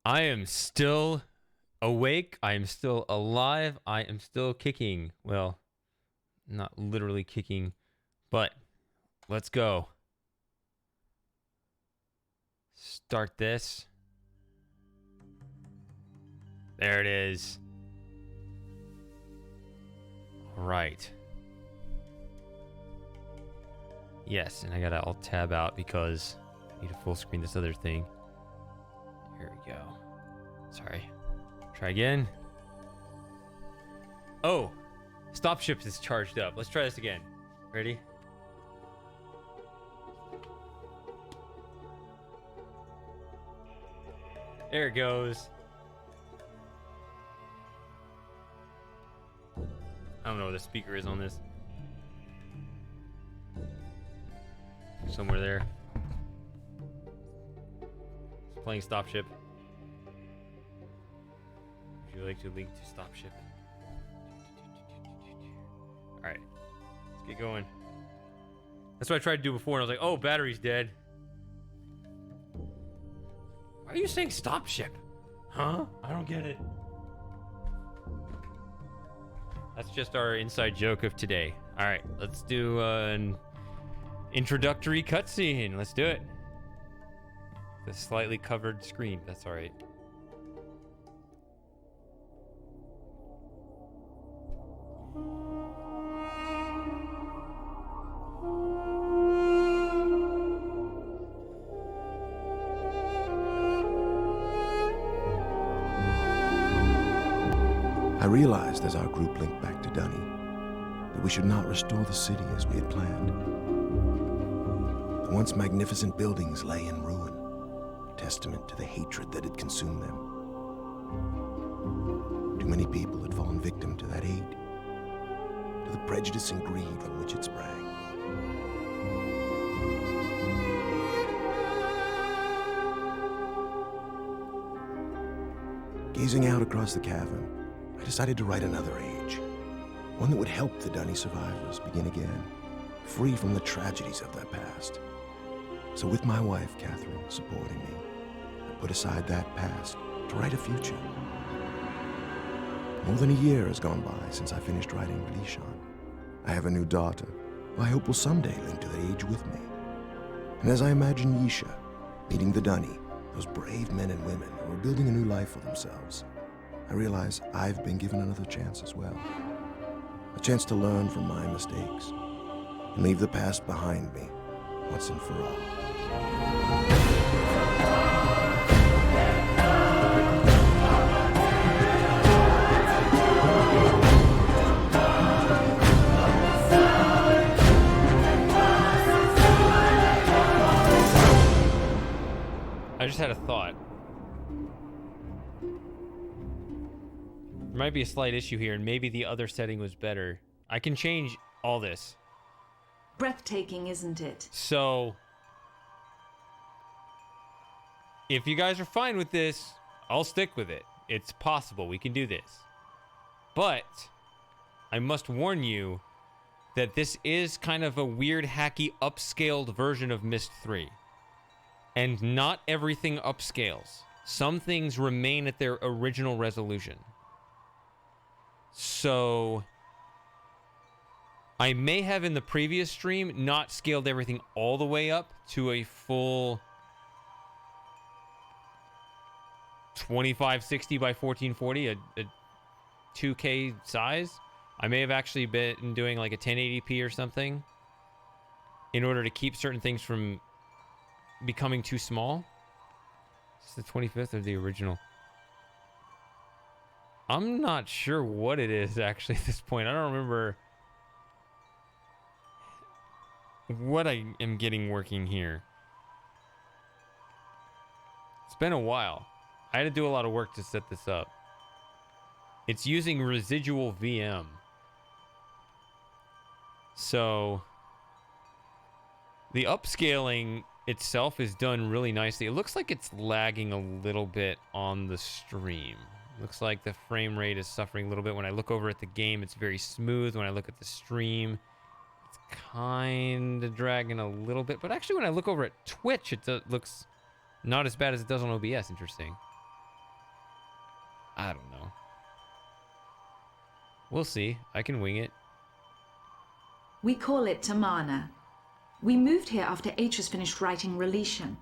I am still awake. I am still alive. I am still kicking. Well, not literally kicking, but let's go. Start this. There it is. All right. Yes, and I gotta alt tab out because I need to full screen this other thing. Here we go. Sorry. Try again. Oh, stop ships is charged up. Let's try this again. Ready? There it goes. I don't know where the speaker is on this. Somewhere there. It's playing stop ship. Would you like to link to stop ship? Alright. Let's get going. That's what I tried to do before, and I was like, oh, battery's dead. Why are you saying stop ship? Huh? I don't get it. That's just our inside joke of today. Alright, let's do an introductory cutscene. Let's do it. The slightly covered screen. That's alright. I realized as our group linked back to Dunny that we should not restore the city as we had planned. The once magnificent buildings lay in ruin, a testament to the hatred that had consumed them. Too many people had fallen victim to that hate, to the prejudice and greed from which it sprang. Gazing out across the cavern, I decided to write another age, one that would help the Dunny survivors begin again, free from the tragedies of their past. So with my wife, Catherine, supporting me, I put aside that past to write a future. More than a year has gone by since I finished writing Rishon. I have a new daughter, who I hope will someday link to that age with me. And as I imagine Yisha meeting the Dunny, those brave men and women who are building a new life for themselves, I realize I've been given another chance as well. A chance to learn from my mistakes and leave the past behind me once and for all. I just had a thought. There might be a slight issue here, and maybe the other setting was better. I can change all this. Breathtaking, isn't it? So, if you guys are fine with this, I'll stick with it. It's possible. We can do this. But I must warn you that this is kind of a weird, hacky, upscaled version of Myst 3. And not everything upscales. Some things remain at their original resolution. So I may have in the previous stream not scaled everything all the way up to a full 2560 by 1440, a 2K size. I may have actually been doing like a 1080p or something in order to keep certain things from becoming too small. Is this the 25th or the original? I'm not sure what it is actually at this point. I don't remember what I am getting working here. It's been a while. I had to do a lot of work to set this up. It's using residual VM. So the upscaling itself is done really nicely. It looks like it's lagging a little bit on the stream. Looks like the frame rate is suffering a little bit. When I look over at the game, it's very smooth. When I look at the stream, it's kind of dragging a little bit. But actually, when I look over at Twitch, it looks not as bad as it does on OBS. Interesting. I don't know. We'll see. I can wing it. We call it Tamana. We moved here after Atreus finished writing Relation.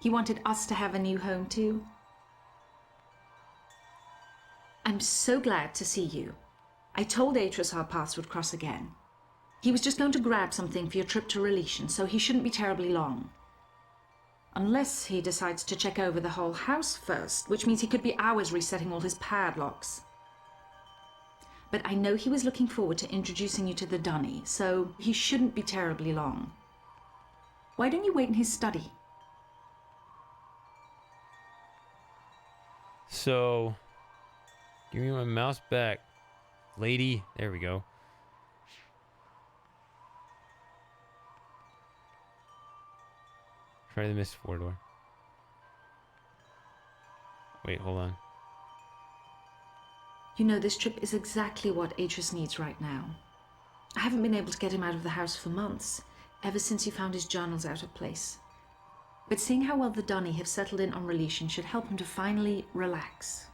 He wanted us to have a new home too. I'm so glad to see you. I told Atreus our paths would cross again. He was just going to grab something for your trip to Relation, so he shouldn't be terribly long. Unless he decides to check over the whole house first, which means he could be hours resetting all his padlocks. But I know he was looking forward to introducing you to the Dunny, so he shouldn't be terribly long. Why don't you wait in his study? So, give me my mouse back, lady. There we go. Try the Myst 4-door. Wait, hold on. You know, this trip is exactly what Atreus needs right now. I haven't been able to get him out of the house for months, ever since he found his journals out of place. But seeing how well the Dunny have settled in on Relation should help him to finally relax.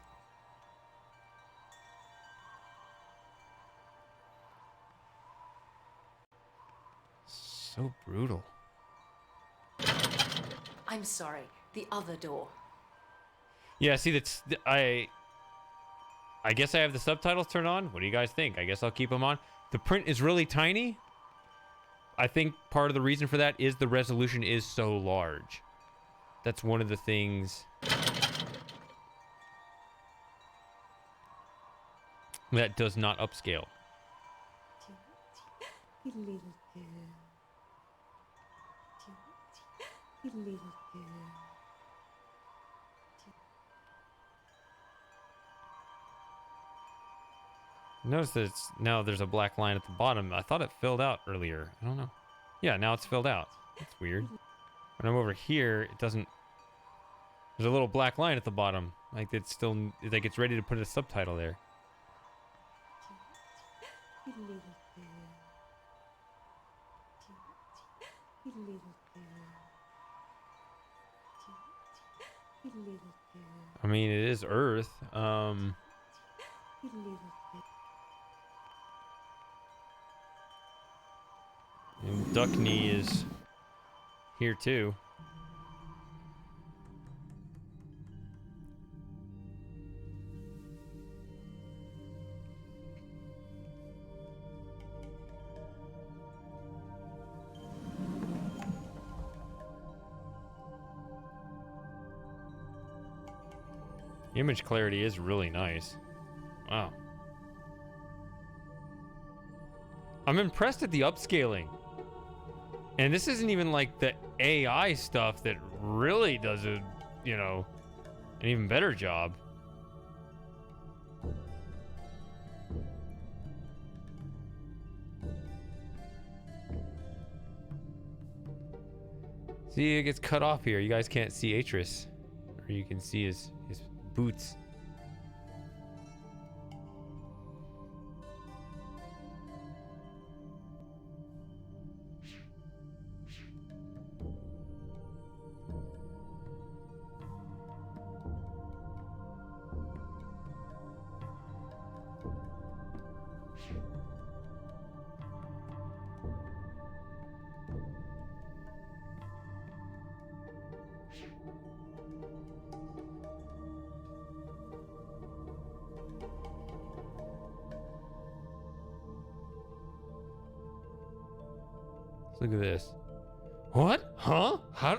So brutal. I'm sorry, the other door. Yeah, see, that's I guess I have the subtitles turned on. What do you guys think? I guess I'll keep them on. The print is really tiny. I think part of the reason for that is the resolution is so large. That's one of the things that does not upscale. Little girl. Little girl. Notice that now there's a black line at the bottom. I thought it filled out earlier. I don't know. Yeah, now it's filled out. That's weird. When I'm over here, it doesn't. There's a little black line at the bottom. Like it's still, like it's ready to put a subtitle there. Little girl. Little girl. Little girl. I mean, it is Earth. Little girl. And Duckney is here too. Image clarity is really nice. Wow. I'm impressed at the upscaling. And this isn't even like the AI stuff that really does a, you know, an even better job. See, it gets cut off here. You guys can't see Atreus. Or you can see his boots. Look at this. What? Huh? How?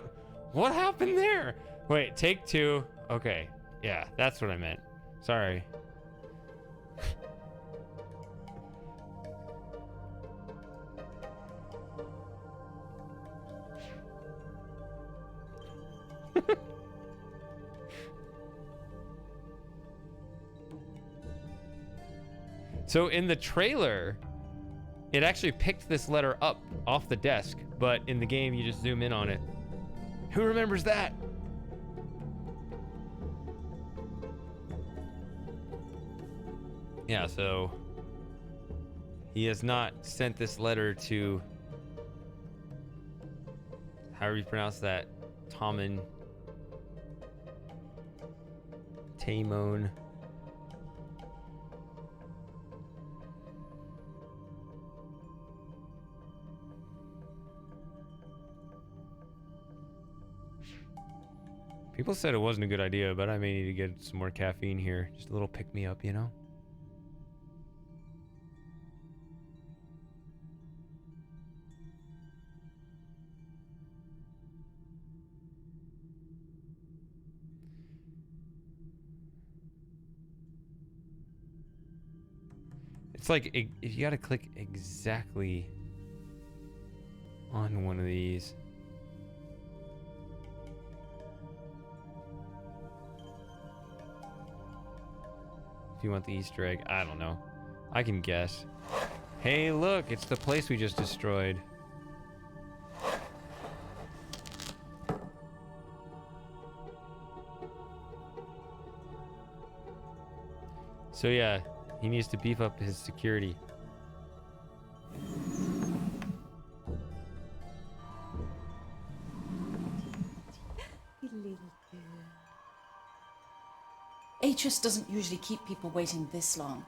What happened there? Wait, take two. Okay. Yeah, that's what I meant. Sorry. So in the trailer, it actually picked this letter up off the desk, but in the game, you just zoom in on it. Who remembers that? Yeah, so he has not sent this letter to, however you pronounce that, Tamon. People said it wasn't a good idea, but I may need to get some more caffeine here. Just a little pick-me-up, you know? It's like, if you gotta click exactly on one of these. If you want the Easter egg, I don't know. I can guess. Hey, look, it's the place we just destroyed. So yeah, he needs to beef up his security. You little girl. Atreus doesn't usually keep people waiting this long.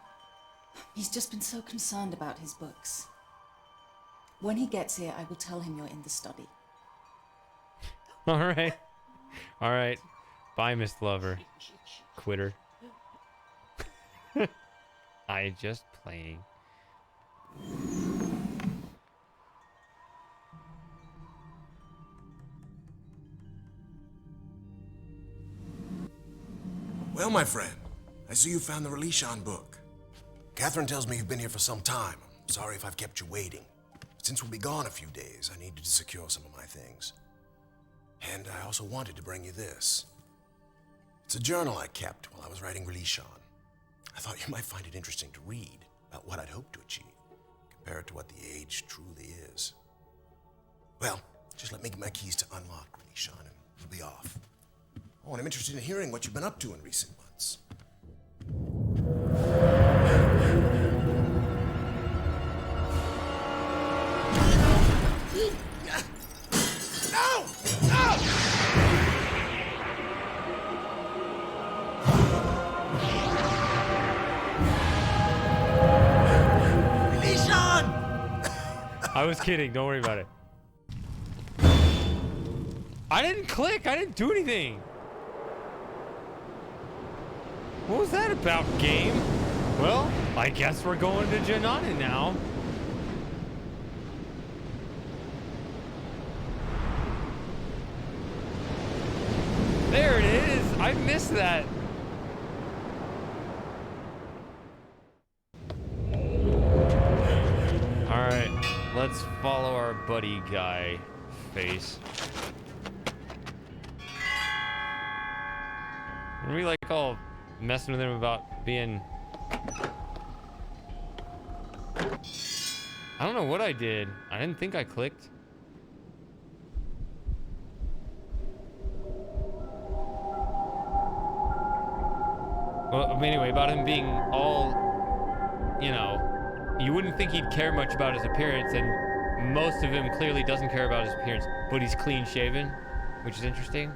He's just been so concerned about his books. When he gets here, I will tell him you're in the study. All right. All right. Bye, Miss Lover. Quitter. I just playing. Well, my friend, I see you found the Relishon book. Catherine tells me you've been here for some time. I'm sorry if I've kept you waiting. Since we'll be gone a few days, I needed to secure some of my things. And I also wanted to bring you this. It's a journal I kept while I was writing Relishon. I thought you might find it interesting to read about what I'd hoped to achieve, compare it to what the age truly is. Well, just let me get my keys to unlock Relishon and we'll be off. Oh, and I'm interested in hearing what you've been up to in recent months. No! No! Relishon! I was kidding. Don't worry about it. I didn't click. I didn't do anything. What was that about, game? Well, I guess we're going to Janana now. There it is. I missed that. All right, let's follow our buddy guy face. Are we like all messing with him about being... I don't know what I did. I didn't think I clicked. Well, anyway, about him being all, you know, you wouldn't think he'd care much about his appearance, and most of him clearly doesn't care about his appearance, but he's clean shaven, which is interesting.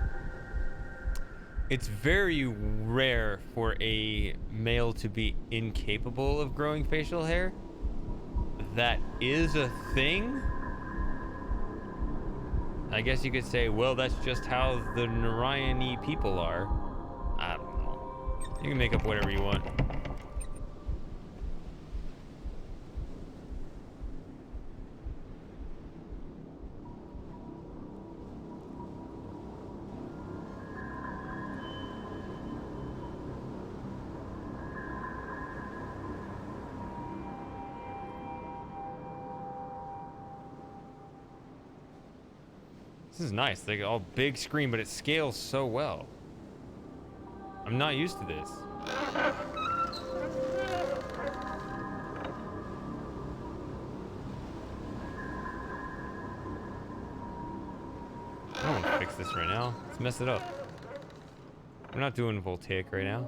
It's very rare for a male to be incapable of growing facial hair. That is a thing. I guess you could say, well, that's just how the Narayani people are. I don't know. You can make up whatever you want. This is nice. Like all big screen, but it scales so well. I'm not used to this. I don't want to fix this right now. Let's mess it up. We're not doing Voltaic right now.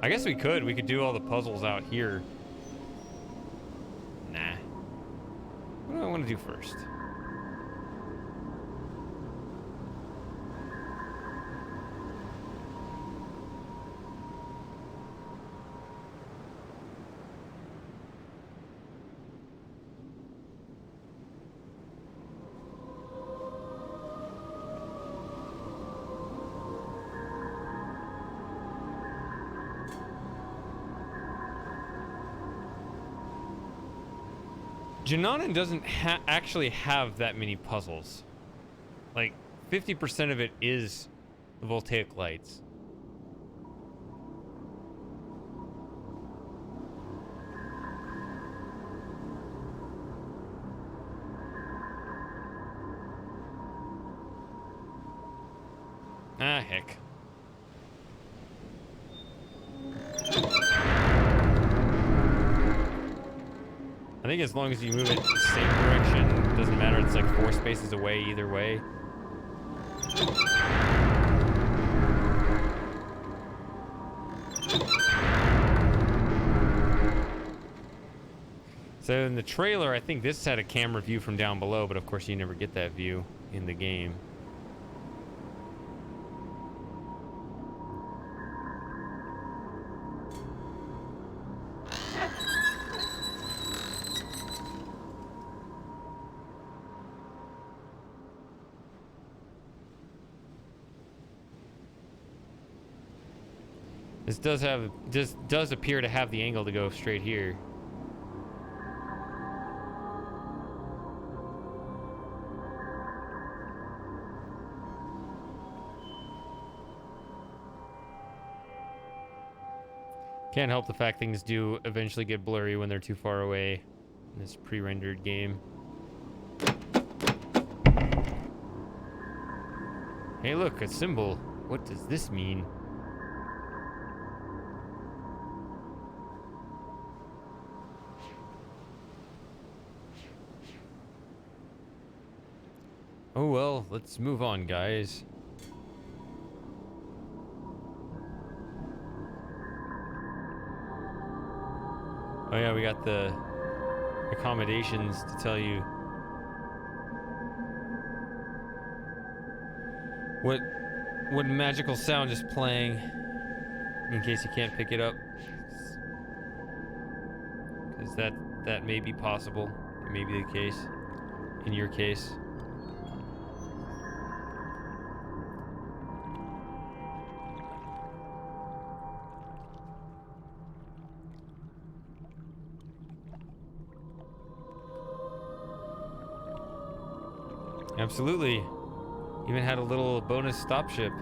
I guess we could. We could do all the puzzles out here. Nah. What do I want to do first? Jananan doesn't actually have that many puzzles. Like, 50% of it is the voltaic lights. Ah, heck. I think as long as you move it the same direction, it doesn't matter. It's like 4 spaces away either way. So in the trailer, I think this had a camera view from down below, but of course you never get that view in the game. This does appear to have the angle to go straight here. Can't help the fact things do eventually get blurry when they're too far away in this pre-rendered game. Hey look, a symbol. What does this mean? Oh well, let's move on, guys. Oh yeah, we got the accommodations to tell you what magical sound is playing, in case you can't pick it up, because that may be possible. It may be the case in your case. Absolutely. Even had a little bonus stop ship.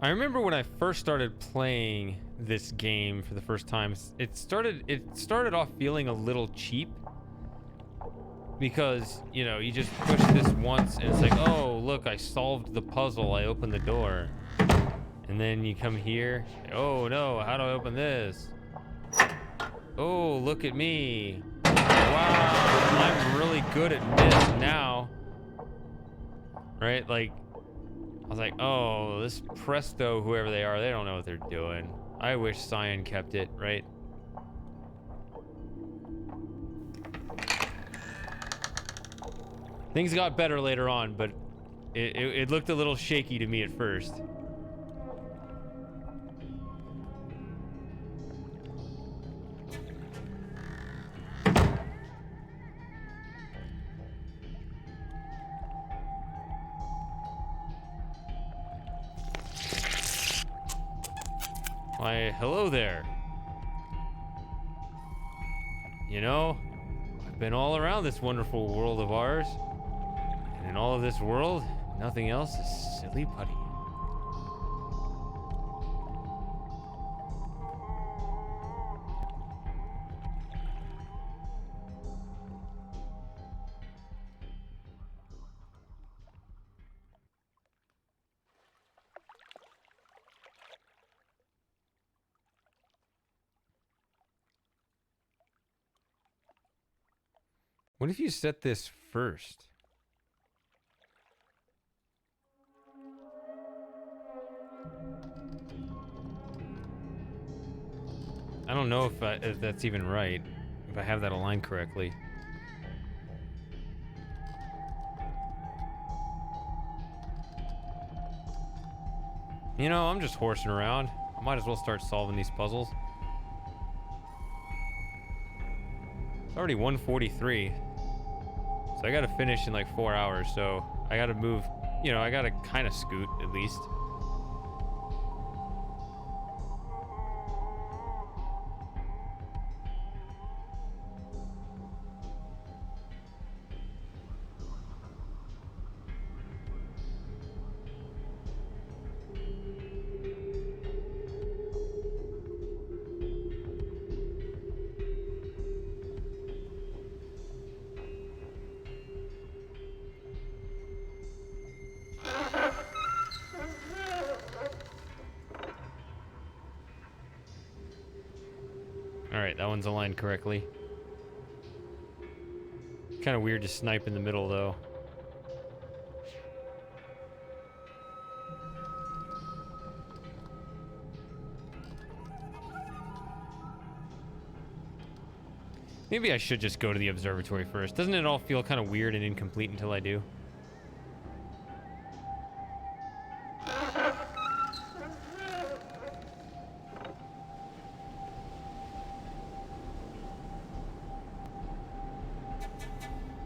I remember when I first started playing this game for the first time, it started off feeling a little cheap, because, you know, you just push this once and it's like, oh, look, I solved the puzzle, I opened the door. And then you come here, oh no, how do I open this? Oh, look at me. Wow, I'm really good at this now. Right, like, I was like, oh, this Presto, whoever they are, they don't know what they're doing. I wish Cyan kept it, right? Things got better later on, but it looked a little shaky to me at first. Why, hello there. You know, I've been all around this wonderful world of ours. And in all of this world, nothing else is silly putty. What if you set this first? I don't know if that's even right, if I have that aligned correctly. You know, I'm just horsing around. I might as well start solving these puzzles. It's already 1:43. So I gotta finish in like 4 hours. So I gotta move, you know, I gotta kind of scoot at least. All right, that one's aligned correctly. Kind of weird to snipe in the middle though. Maybe I should just go to the observatory first. Doesn't it all feel kind of weird and incomplete until I do?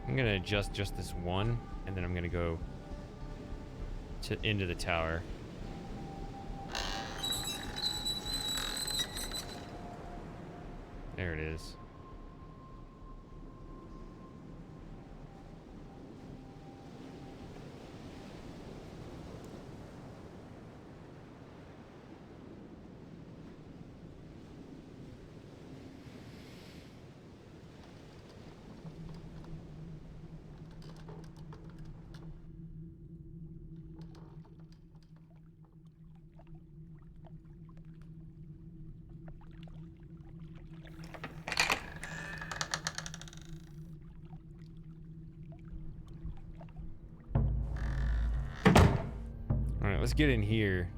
I'm gonna adjust just this one, and then I'm gonna go into the tower. There it is. All right, let's get in here.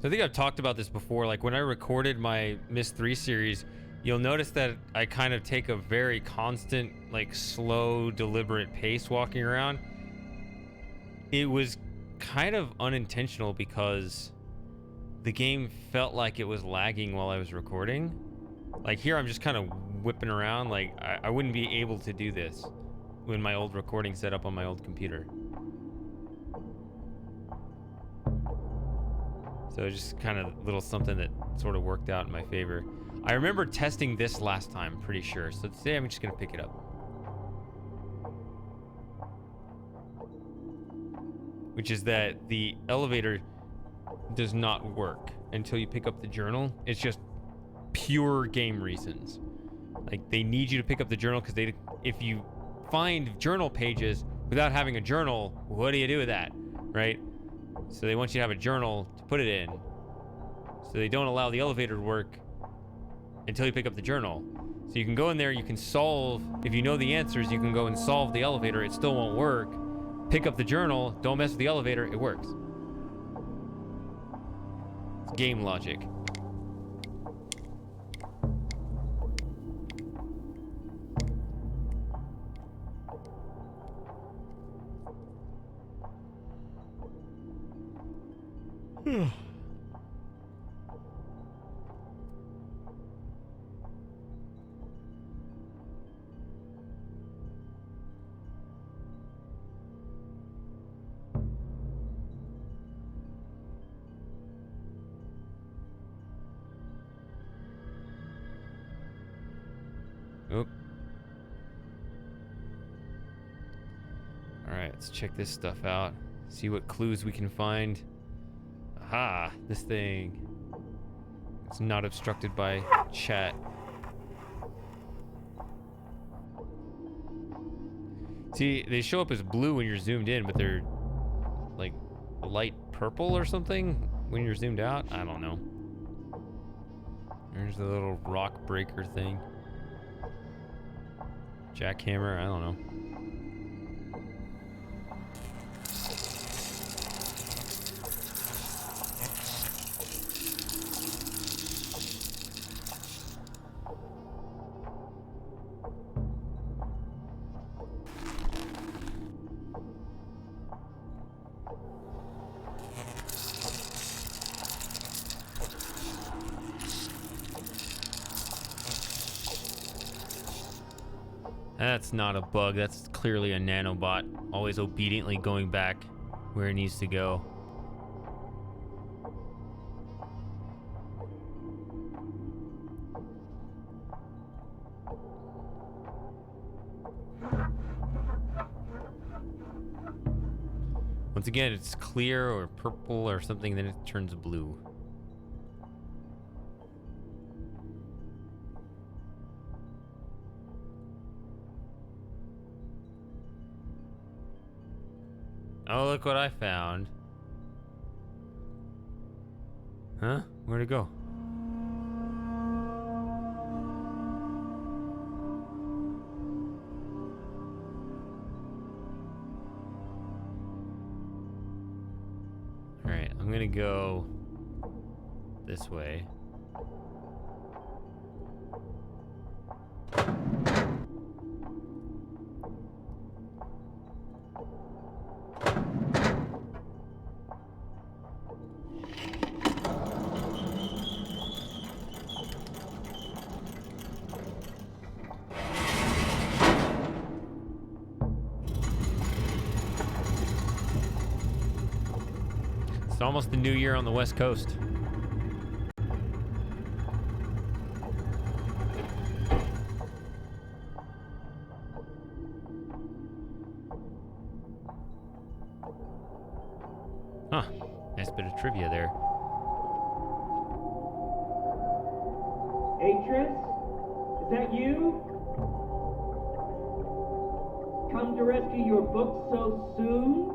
So I think I've talked about this before. Like when I recorded my Myst 3 series, you'll notice that I kind of take a very constant, like slow, deliberate pace walking around. It was kind of unintentional because the game felt like it was lagging while I was recording. Like here, I'm just kind of whipping around. Like I wouldn't be able to do this when my old recording set up on my old computer. So just kind of a little something that sort of worked out in my favor. I remember testing this last time, pretty sure. So today I'm just gonna pick it up. Which is that the elevator does not work until you pick up the journal. It's just pure game reasons. Like they need you to pick up the journal because if you find journal pages without having a journal, what do you do with that, right? So they want you to have a journal to put it in. So they don't allow the elevator to work until you pick up the journal. So you can go in there, you can solve, if you know the answers, you can go and solve the elevator, it still won't work. Pick up the journal, don't mess with the elevator, it works. It's game logic. Oop. Alright, let's check this stuff out. See what clues we can find. Aha, this thing. It's not obstructed by chat. See, they show up as blue when you're zoomed in, but they're like light purple or something when you're zoomed out. I don't know. There's the little rock breaker thing. Jackhammer, I don't know. That's not a bug. That's clearly a nanobot. Always obediently going back where it needs to go. Once again, it's clear or purple or something, then it turns blue. Oh, look what I found. Huh? Where'd it go? Alright, I'm gonna go this way. It's almost the new year on the West Coast. Huh. Nice bit of trivia there. Atris? Is that you? Come to rescue your book so soon?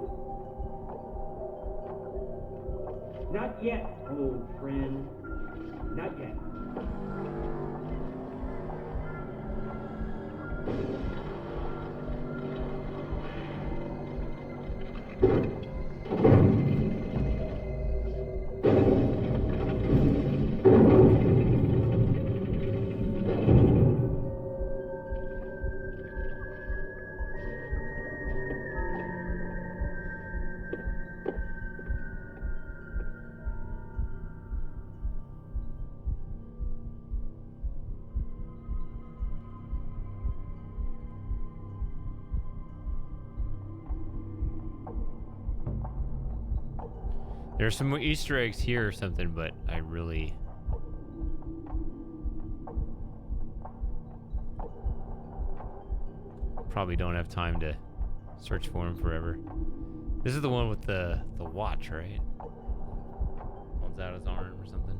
Not yet, old friend. Not yet. There's some more Easter eggs here or something, but I really... probably don't have time to search for them forever. This is the one with the watch, right? Holds out his arm or something.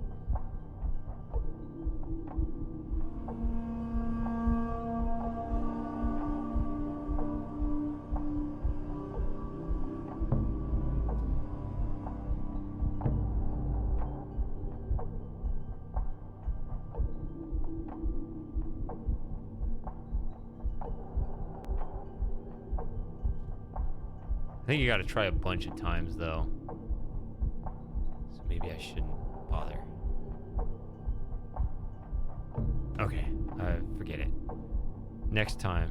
I think you gotta try a bunch of times though. So maybe I shouldn't bother. Okay, forget it. Next time.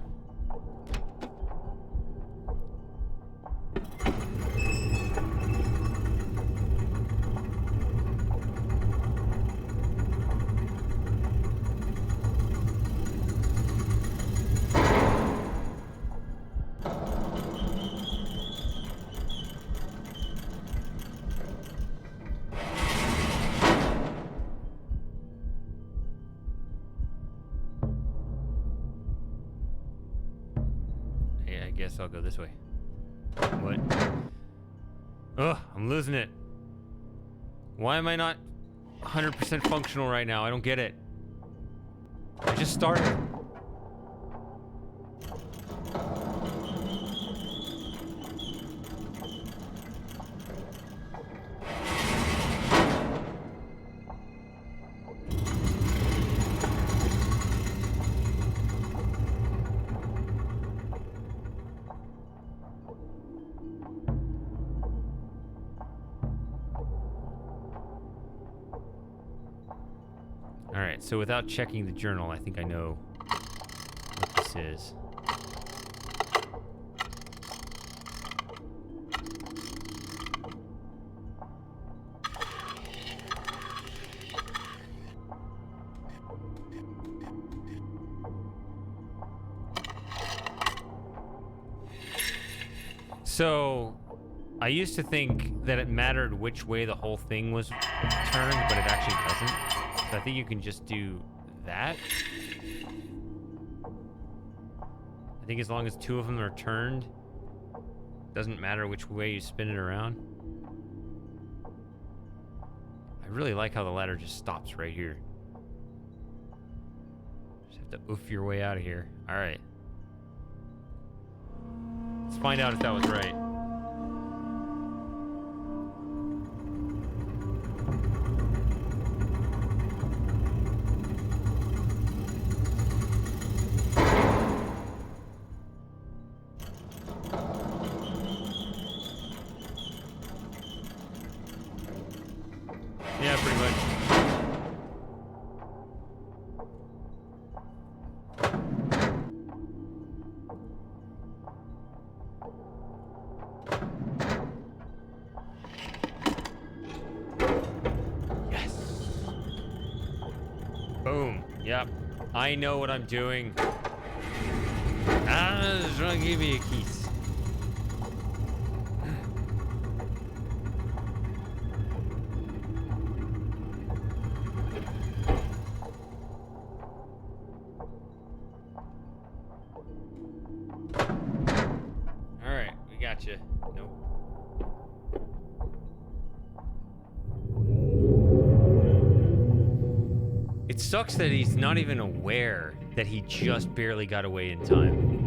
Guess I'll go this way. What? Ugh, I'm losing it. Why am I not 100% functional right now? I don't get it. I just started. Alright, so without checking the journal, I think I know what this is. So, I used to think that it mattered which way the whole thing was turned, but it actually doesn't. So I think you can just do that. I think as long as 2 of them are turned, doesn't matter which way you spin it around. I really like how the ladder just stops right here. Just have to oof your way out of here. All right. Let's find out if that was right. Yeah, pretty much. Yes. Boom. Yep. I know what I'm doing. Just trying to give me a keys. Alright, we got you. Nope. It sucks that he's not even aware that he just barely got away in time.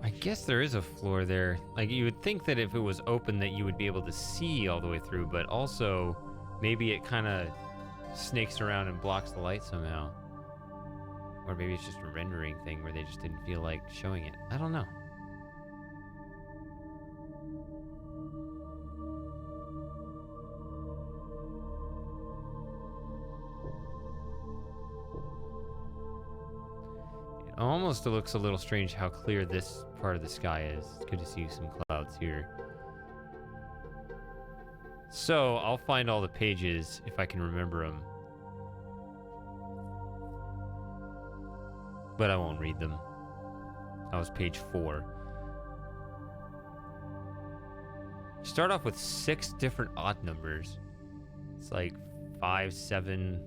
I guess there is a floor there. Like, you would think that if it was open that you would be able to see all the way through, but also maybe it kind of snakes around and blocks the light somehow. Or maybe it's just a rendering thing where they just didn't feel like showing it. I don't know. It almost looks a little strange how clear this part of the sky is. It's good to see some clouds here. So, I'll find all the pages if I can remember them. But I won't read them. That was page 4. You start off with 6 different odd numbers. It's like 5, 7...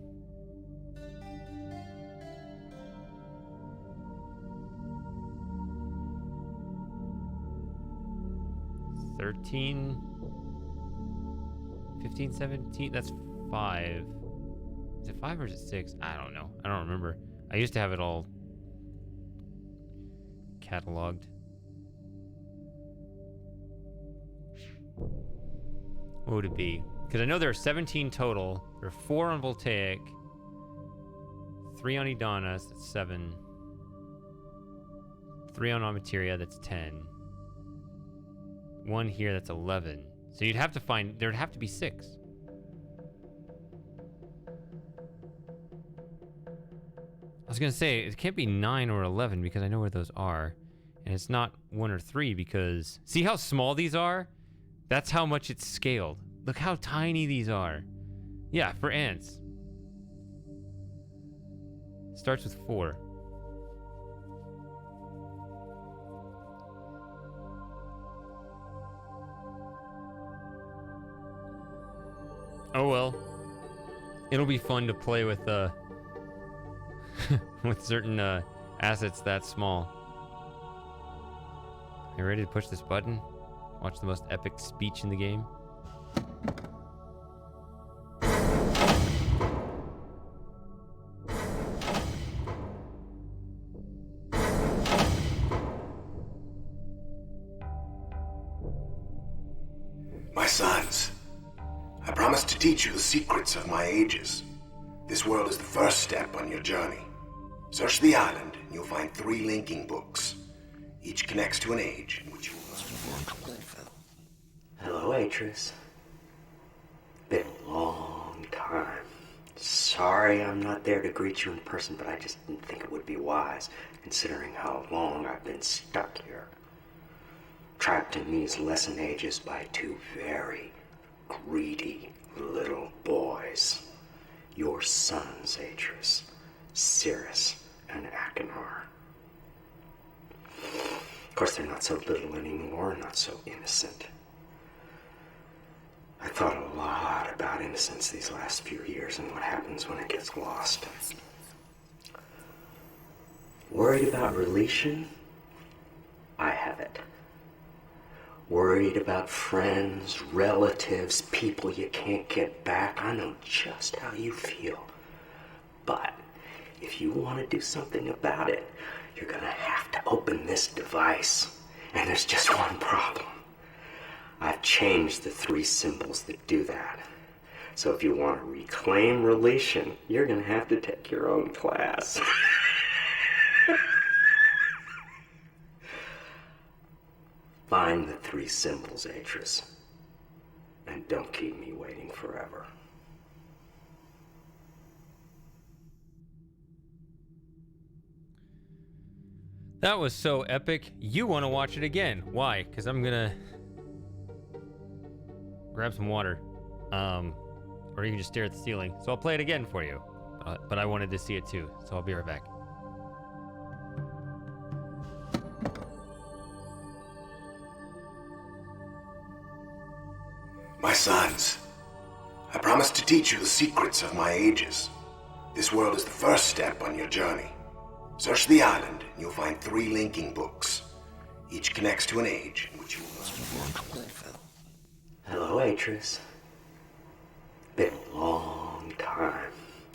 13, 15, 17, that's 5. Is it 5 or is it 6? I don't know. I don't remember. I used to have it all cataloged. What would it be? Because I know there are 17 total. There are 4 on Voltaic, 3 on Edonis, that's 7. 3 on Amateria, that's 10. 1 here, that's 11. So you'd have to find, there'd have to be 6. I was gonna say, it can't be 9 or 11 because I know where those are. And it's not 1 or 3 because, see how small these are? That's how much it's scaled. Look how tiny these are. Yeah, for ants. Starts with 4. Oh well. It'll be fun to play with with certain assets that small. You ready to push this button? Watch the most epic speech in the game. sons, I promise to teach you the secrets of my ages. This world is the first step on your journey. Search the island, and you'll find 3 linking books. Each connects to an age in which you must... Hello, Atris. Been a long time. Sorry I'm not there to greet you in person, but I just didn't think it would be wise, considering how long I've been stuck here. Trapped in these lesson ages by 2 very greedy little boys. Your sons, Atris, Cirrus, and Achenar. Of course, they're not so little anymore, not so innocent. I thought a lot about innocence these last few years and what happens when it gets lost. Worried about relation? I have it. Worried about friends, relatives, people you can't get back. I know just how you feel. But if you want to do something about it, you're gonna have to open this device. And there's just one problem. I've changed the 3 symbols that do that. So if you want to reclaim relation, you're gonna have to take your own class. Find the 3 symbols, Atris. And don't keep me waiting forever. That was so epic. You want to watch it again. Why? Because I'm gonna grab some water. Or you can just stare at the ceiling. So I'll play it again for you. But I wanted to see it too, so I'll be right back. My sons, I promise to teach you the secrets of my ages. This world is the first step on your journey. Search the island, and you'll find 3 linking books. Each connects to an age in which you must... Hello, Atris. Been a long time.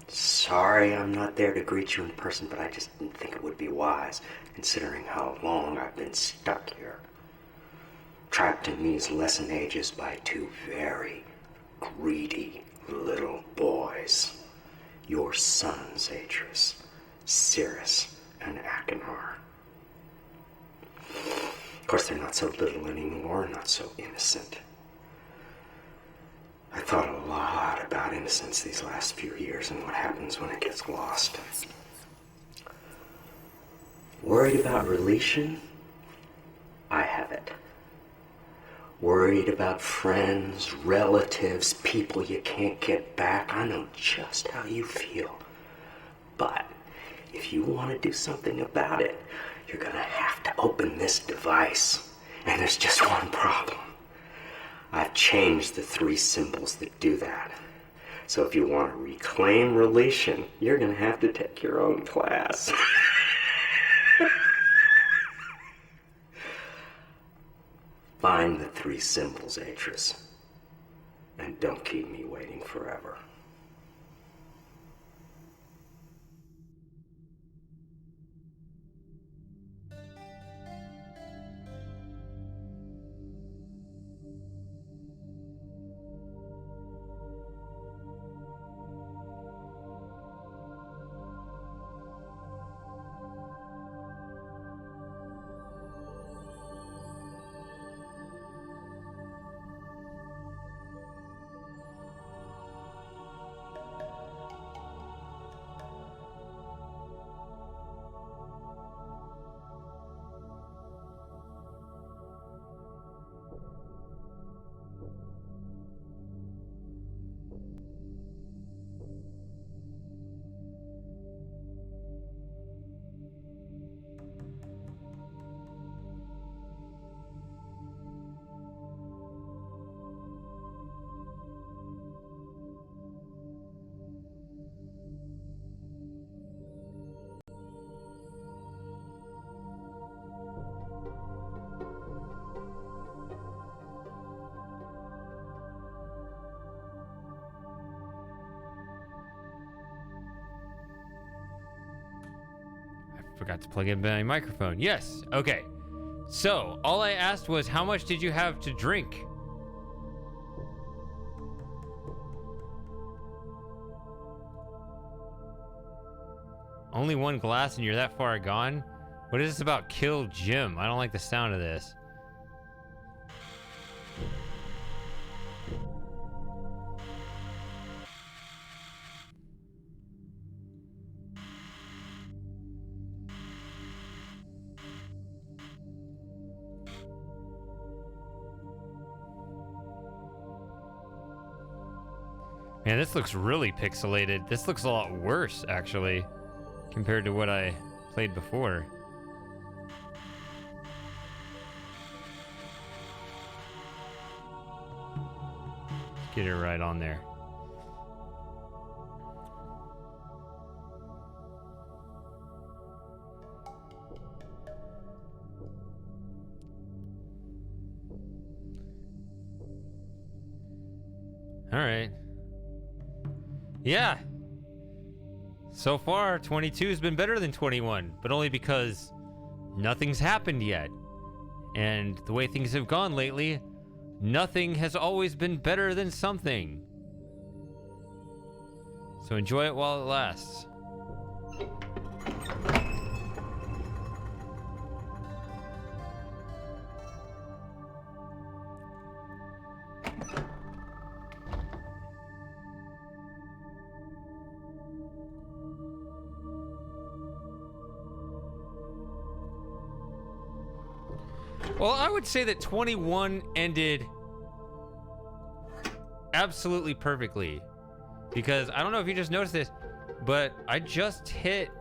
Sorry I'm not there to greet you in person, but I just didn't think it would be wise, considering how long I've been stuck here. Trapped in these lesson ages by 2 very greedy little boys. Your sons, Atris, Cirrus, and Achenar. Of course, they're not so little anymore, not so innocent. I thought a lot about innocence these last few years and what happens when it gets lost. Worried about relation? I have it. Worried about friends, relatives, people you can't get back. I know just how you feel. But if you want to do something about it, you're gonna have to open this device. And there's just one problem. I've changed the 3 symbols that do that. So if you want to reclaim relation, you're gonna have to take your own class. Find the 3 symbols, Atris. And don't keep me waiting forever. Forgot to plug in my microphone. Yes. Okay. So all I asked was, how much did you have to drink? Only one glass and you're that far gone? What is this about kill Jim? I don't like the sound of this. Man, this looks really pixelated. This looks a lot worse, actually, compared to what I played before. Let's get it right on there. All right. Yeah. So far, 22 has been better than 21, but only because nothing's happened yet. And the way things have gone lately, nothing has always been better than something. So enjoy it while it lasts. Well, I would say that 21 ended absolutely perfectly, because I don't know if you just noticed this, but I just hit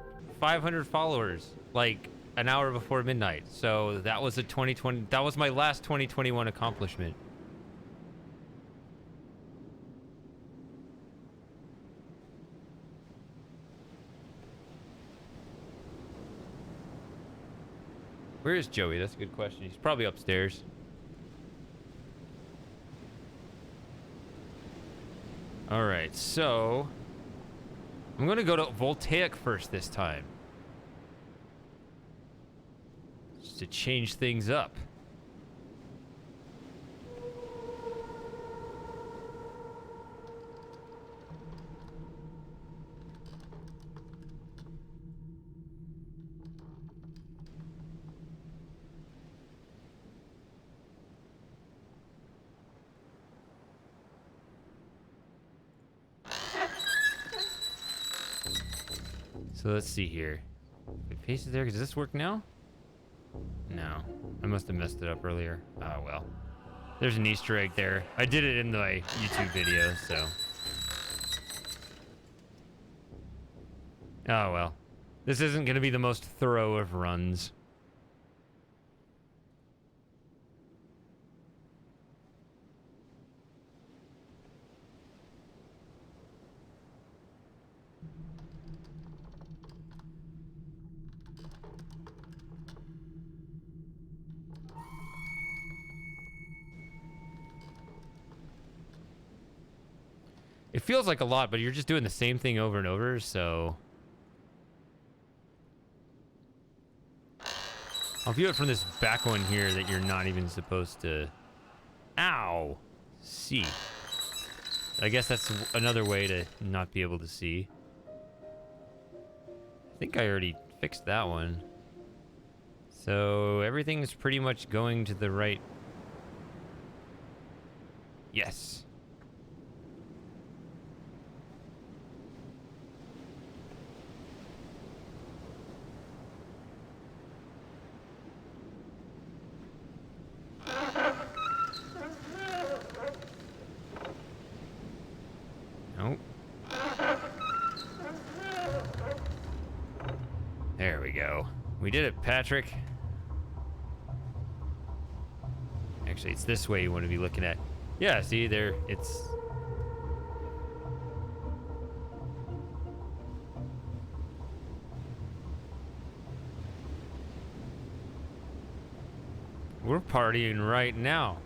500 followers like an hour before midnight. So that was a 2020. That was my last 2021 accomplishment. Where is Joey? That's a good question. He's probably upstairs. All right, so I'm gonna go to Voltaic first this time, just to change things up. So let's see here. We paste it there. Does this work now? No. I must have messed it up earlier. Oh, well. There's an Easter egg there. I did it in my YouTube video, so. Oh, well. This isn't going to be the most thorough of runs. It feels like a lot, but you're just doing the same thing over and over, so... I'll view it from this back one here that you're not even supposed to... Ow! See. I guess that's another way to not be able to see. I think I already fixed that one. So everything's pretty much going to the right... Yes. Nope. There we go. We did it, Patrick. Actually, it's this way you want to be looking at. Yeah, see, there, it's... We're partying right now.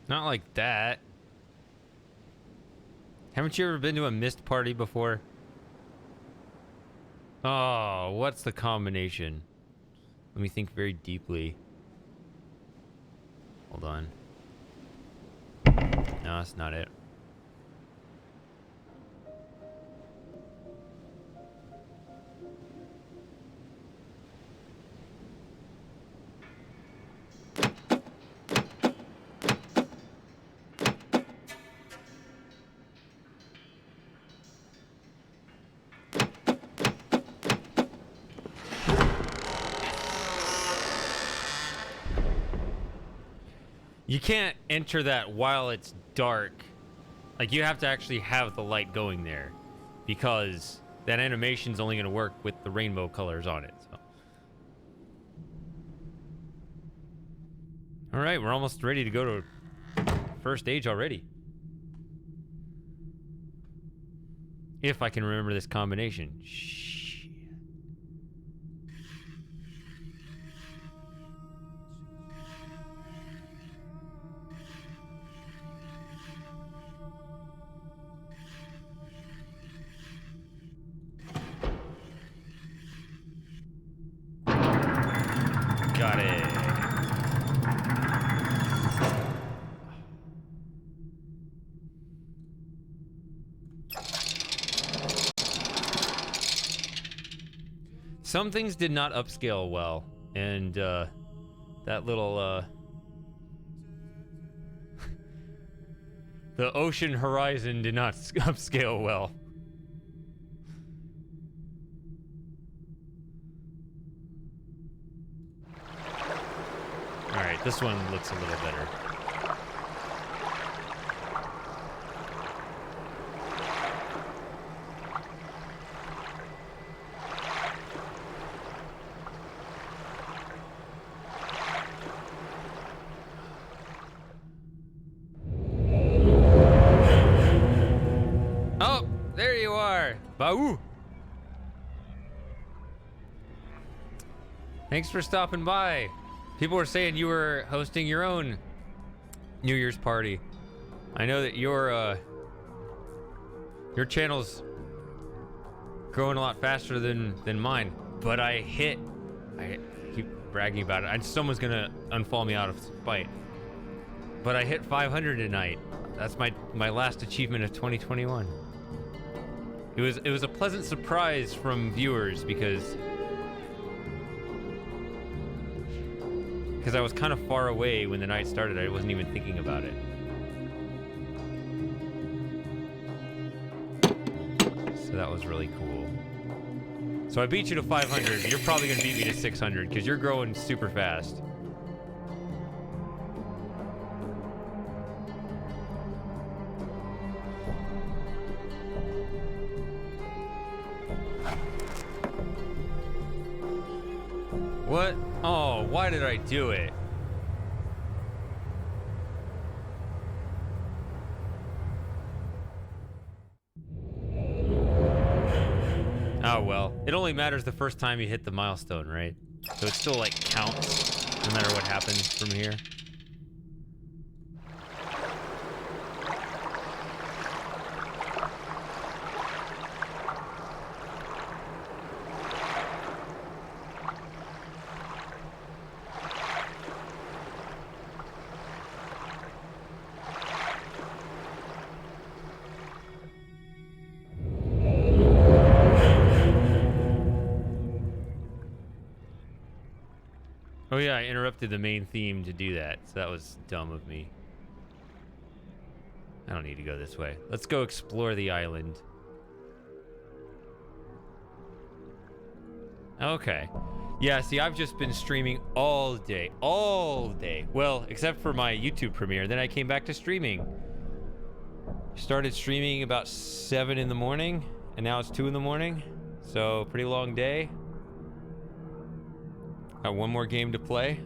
Not like that. Haven't you ever been to a Myst party before? Oh, what's the combination? Let me think very deeply. Hold on. No, that's not it. You can't enter that while it's dark. Like, you have to actually have the light going there, because that animation's only going to work with the rainbow colors on it. So. All right, we're almost ready to go to first stage already. If I can remember this combination. Shit. Got it. Some things did not upscale well, and that little the ocean horizon did not upscale well. All right, this one looks a little better. Oh, there you are. Baú. Thanks for stopping by. People were saying you were hosting your own New Year's party. I know that your channel's growing a lot faster than mine, but I keep bragging about it. Someone's gonna unfollow me out of spite. But I hit 500 tonight. That's my last achievement of 2021. It was a pleasant surprise from viewers because I was kind of far away when the night started. I wasn't even thinking about it. So that was really cool. So I beat you to 500. You're probably gonna beat me to 600 because you're growing super fast. What? Oh, why did I do it? Oh well, it only matters the first time you hit the milestone, right? So it still like counts no matter what happens from here. Oh yeah, I interrupted the main theme to do that, so that was dumb of me. I don't need to go this way. Let's go explore the island. Okay. Yeah, see, I've just been streaming all day. All day. Well, except for my YouTube premiere. Then I came back to streaming. Started streaming about 7 in the morning, and now it's 2 in the morning. So, pretty long day. Got one more game to play.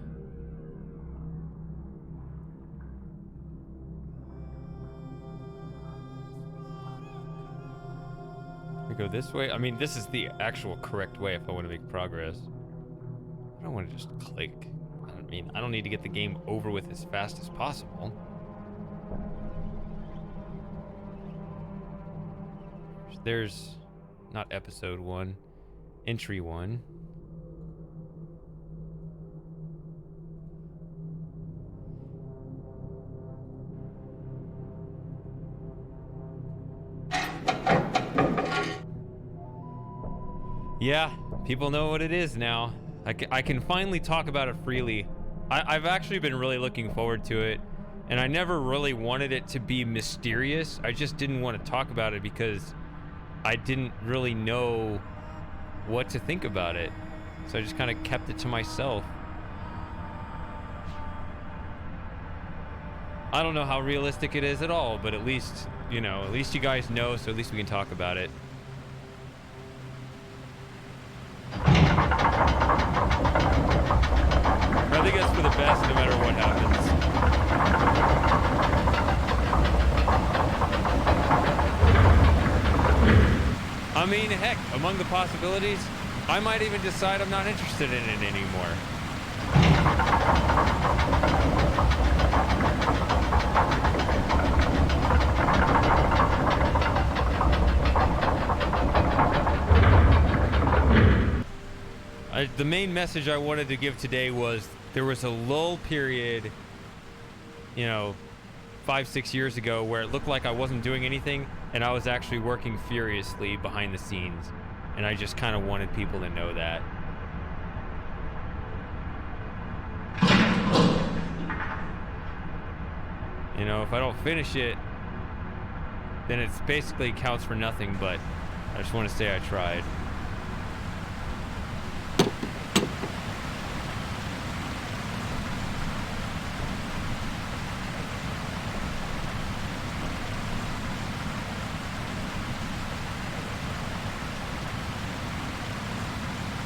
We go this way. I mean, this is the actual correct way if I want to make progress. I don't want to just click. I don't need to get the game over with as fast as possible. There's not episode 1. Entry 1. Yeah, people know what it is now. I can finally talk about it freely. I've actually been really looking forward to it, and I never really wanted it to be mysterious. I just didn't want to talk about it because I didn't really know what to think about it. So I just kind of kept it to myself. I don't know how realistic it is at all, but at least, you know, at least you guys know, so at least we can talk about it. I think that's for the best no matter what happens. I mean, heck, among the possibilities, I might even decide I'm not interested in it anymore. The main message I wanted to give today was there was a lull period, you know, 5-6 years ago where it looked like I wasn't doing anything and I was actually working furiously behind the scenes, and I just kind of wanted people to know that. You know, if I don't finish it, then it's basically counts for nothing, but I just want to say I tried.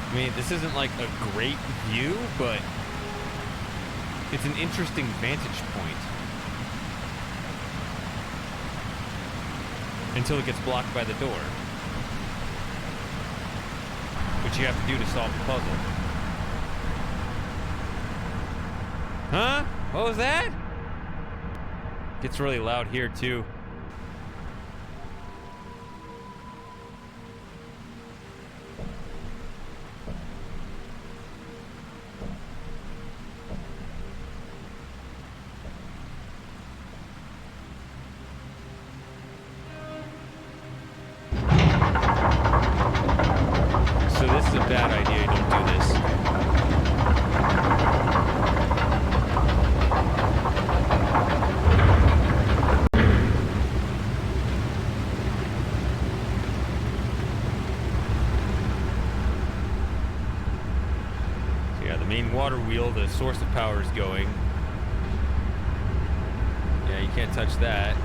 I mean, this isn't like a great view, but it's an interesting vantage point. Until it gets blocked by the door. Which you have to do to solve the puzzle. Huh? What was that? Gets really loud here, too. Bad idea, don't do this. So yeah, the main water wheel, the source of power is going. Yeah, you can't touch that.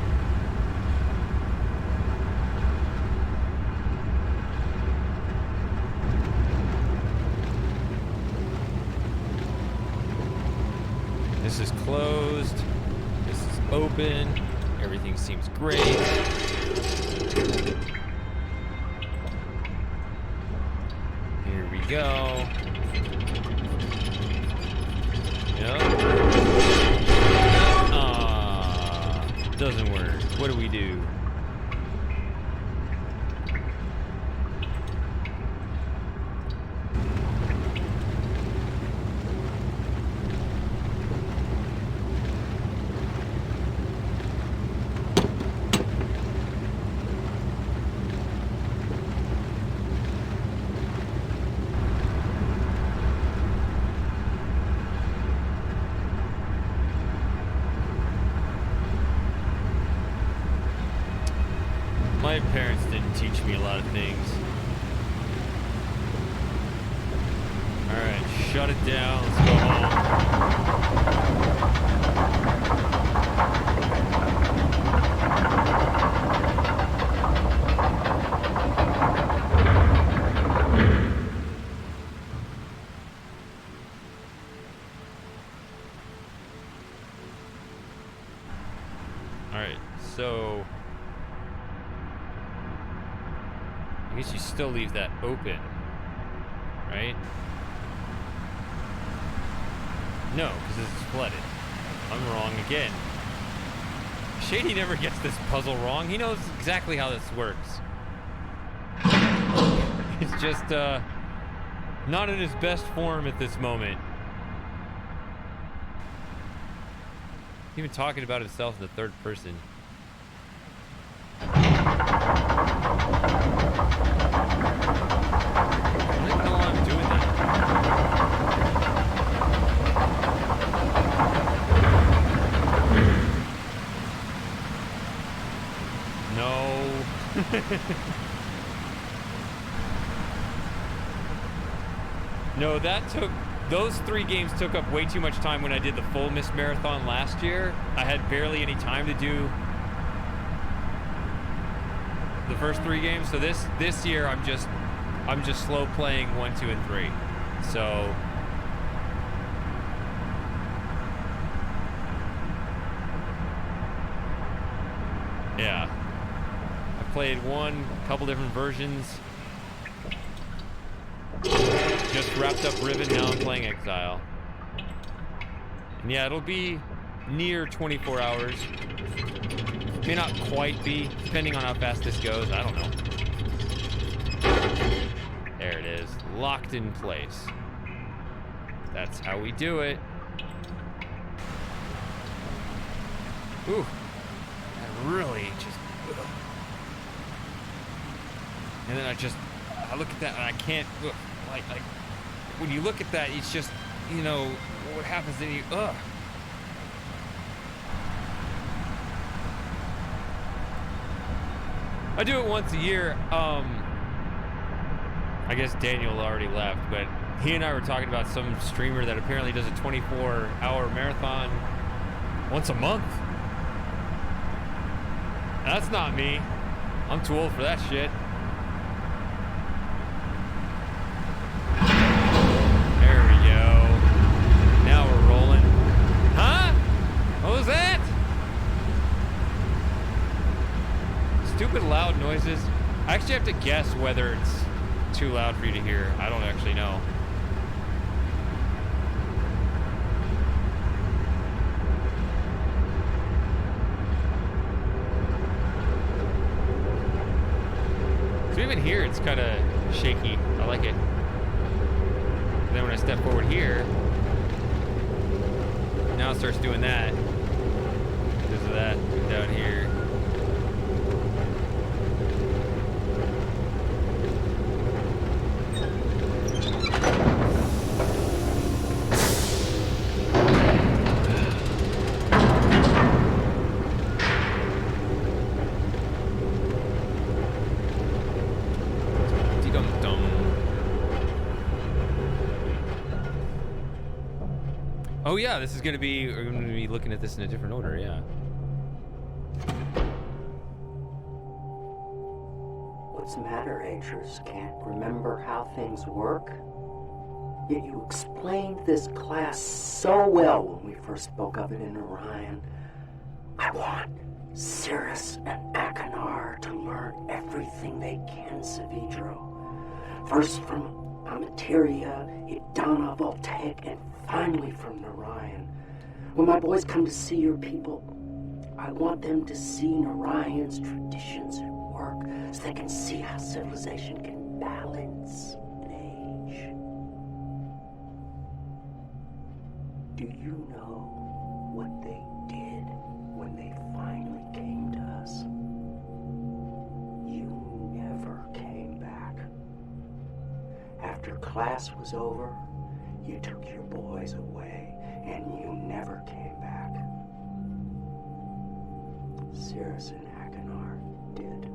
This is closed. This is open. Everything seems great. Here we go. Yep. Doesn't work. What do we do? My parents didn't teach me a lot of things. Alright, shut it down. Let's go home. Alright, so I guess you still leave that open, right? No, because it's flooded. I'm wrong again. Shady never gets this puzzle wrong. He knows exactly how this works. It's just, Not in his best form at this moment. Even talking about himself in the third person. I don't even know why I'm doing that. No. No, those 3 games took up way too much time when I did the full Myst marathon last year. I had barely any time to do the first 3 games. So this year I'm just slow playing 1, 2, and 3. So yeah. I played a couple different versions. Just wrapped up Riven, now I'm playing Exile. And yeah, it'll be near 24 hours. May not quite be, depending on how fast this goes, I don't know. There it is, locked in place. That's how we do it. Ooh, that really just... Ugh. And then I look at that and I can't, look, like, when you look at that, it's just, you know, what happens then you, ugh. I do it once a year. I guess Daniel already left, but he and I were talking about some streamer that apparently does a 24-hour marathon once a month. That's not me. I'm too old for that shit. There we go. Now we're rolling. Huh? What was that? Stupid loud noises. I actually have to guess whether it's too loud for you to hear. I don't actually know. So even here, it's kind of shaky. I like it. And then when I step forward here, now it starts doing that. Because of that down here. Oh yeah, this is we're gonna be looking at this in a different order, yeah. What's the matter, Atreus? Can't remember how things work? Yet you explained this class so well when we first spoke of it in Orion. I want Cirrus and Achenar to learn everything they can, Savidro. First from Amateria, Idana, Voltaic, and finally from Narayan. When my boys come to see your people, I want them to see Narayan's traditions at work so they can see how civilization can balance an age. Do you know what they did when they finally came to us? You never came back. After class was over, you took your boys away, and you never came back. Cirrus and Achenar did.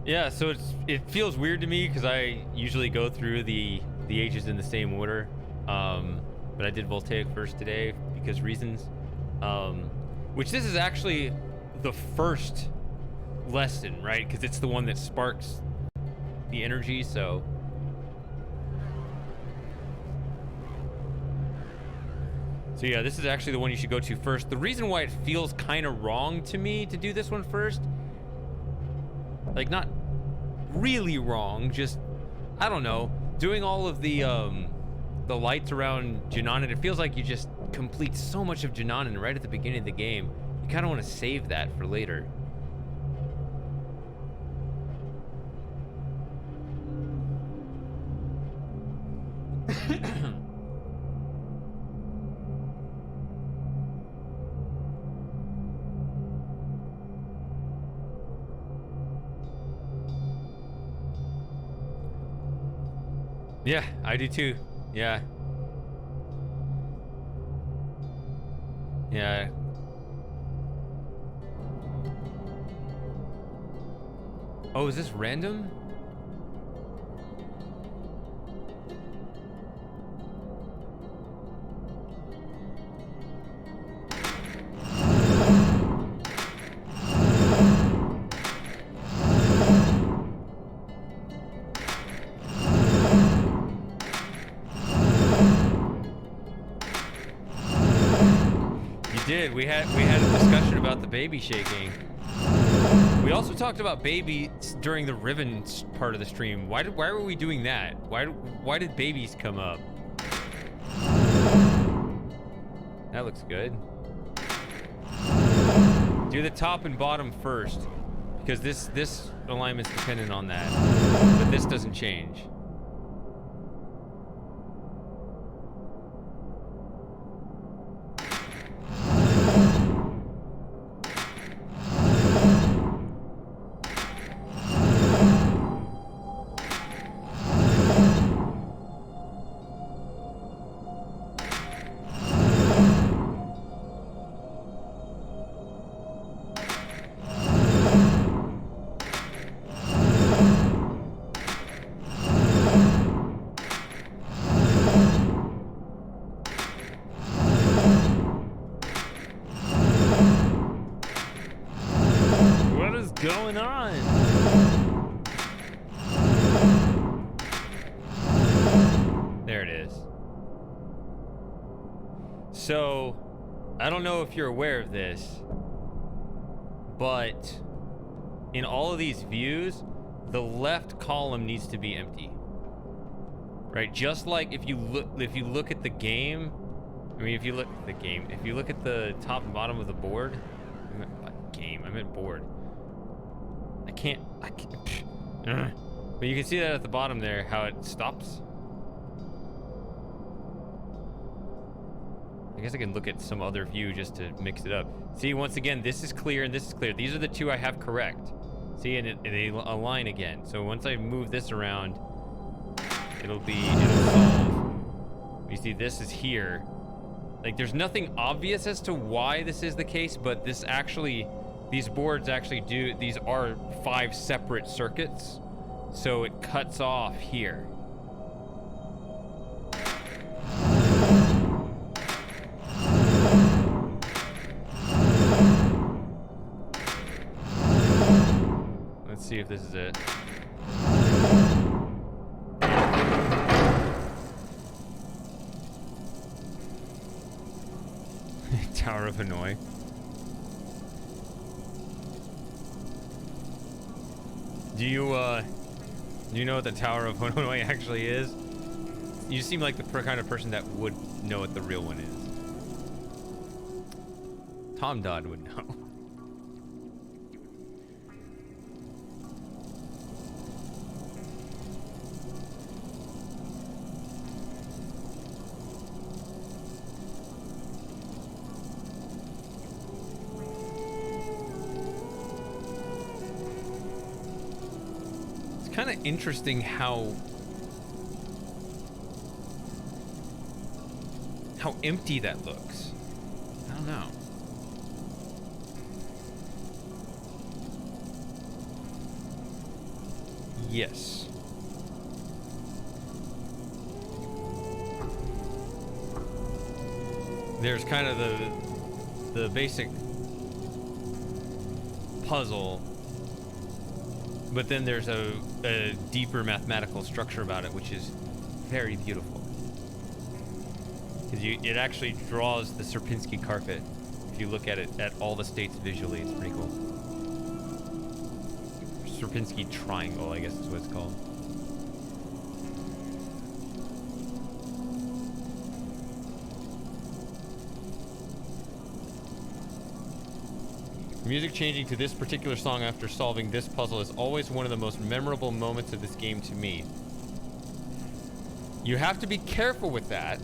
Yeah, so it feels weird to me because I usually go through the ages in the same order. But I did Voltaic first today because reasons. Which this is actually the first lesson, right? Because it's the one that sparks the energy, so yeah, this is actually the one you should go to first. The reason why it feels kind of wrong to me to do this one first, like not really wrong, just I don't know, doing all of the lights around Jananan, it feels like you just complete so much of Jananan right at the beginning of the game. You kind of want to save that for later. Yeah, I do too. Yeah. Yeah. Oh, is this random? We had a discussion about the baby shaking. We also talked about babies during the Riven part of the stream. Why were we doing that? Why did babies come up? That looks good. Do the top and bottom first, because this alignment's dependent on that, but this doesn't change. Going on? There it is. So, I don't know if you're aware of this, but in all of these views, the left column needs to be empty. Right? Just like if you look at the game, if you look at the top and bottom of the board, I meant board. I can't. But you can see that at the bottom there, how it stops. I guess I can look at some other view just to mix it up. See, once again, this is clear and this is clear. These are the two I have correct. See, and they align again. So once I move this around, it'll solve. You see, this is here. Like, there's nothing obvious as to why this is the case, but these boards actually these are 5 separate circuits, so it cuts off here. Let's see if this is it. Tower of Hanoi. Do you know what the Tower of Hanoi actually is? You seem like the kind of person that would know what the real one is. Tom Dodd would know. Kind of interesting how empty that looks. I don't know. Yes. There's kind of the basic puzzle, but then there's a deeper mathematical structure about it, which is very beautiful. Because it actually draws the Sierpinski carpet. If you look at it at all the states visually, it's pretty cool. Sierpinski triangle, I guess is what it's called. Music changing to this particular song after solving this puzzle is always one of the most memorable moments of this game to me. You have to be careful with that,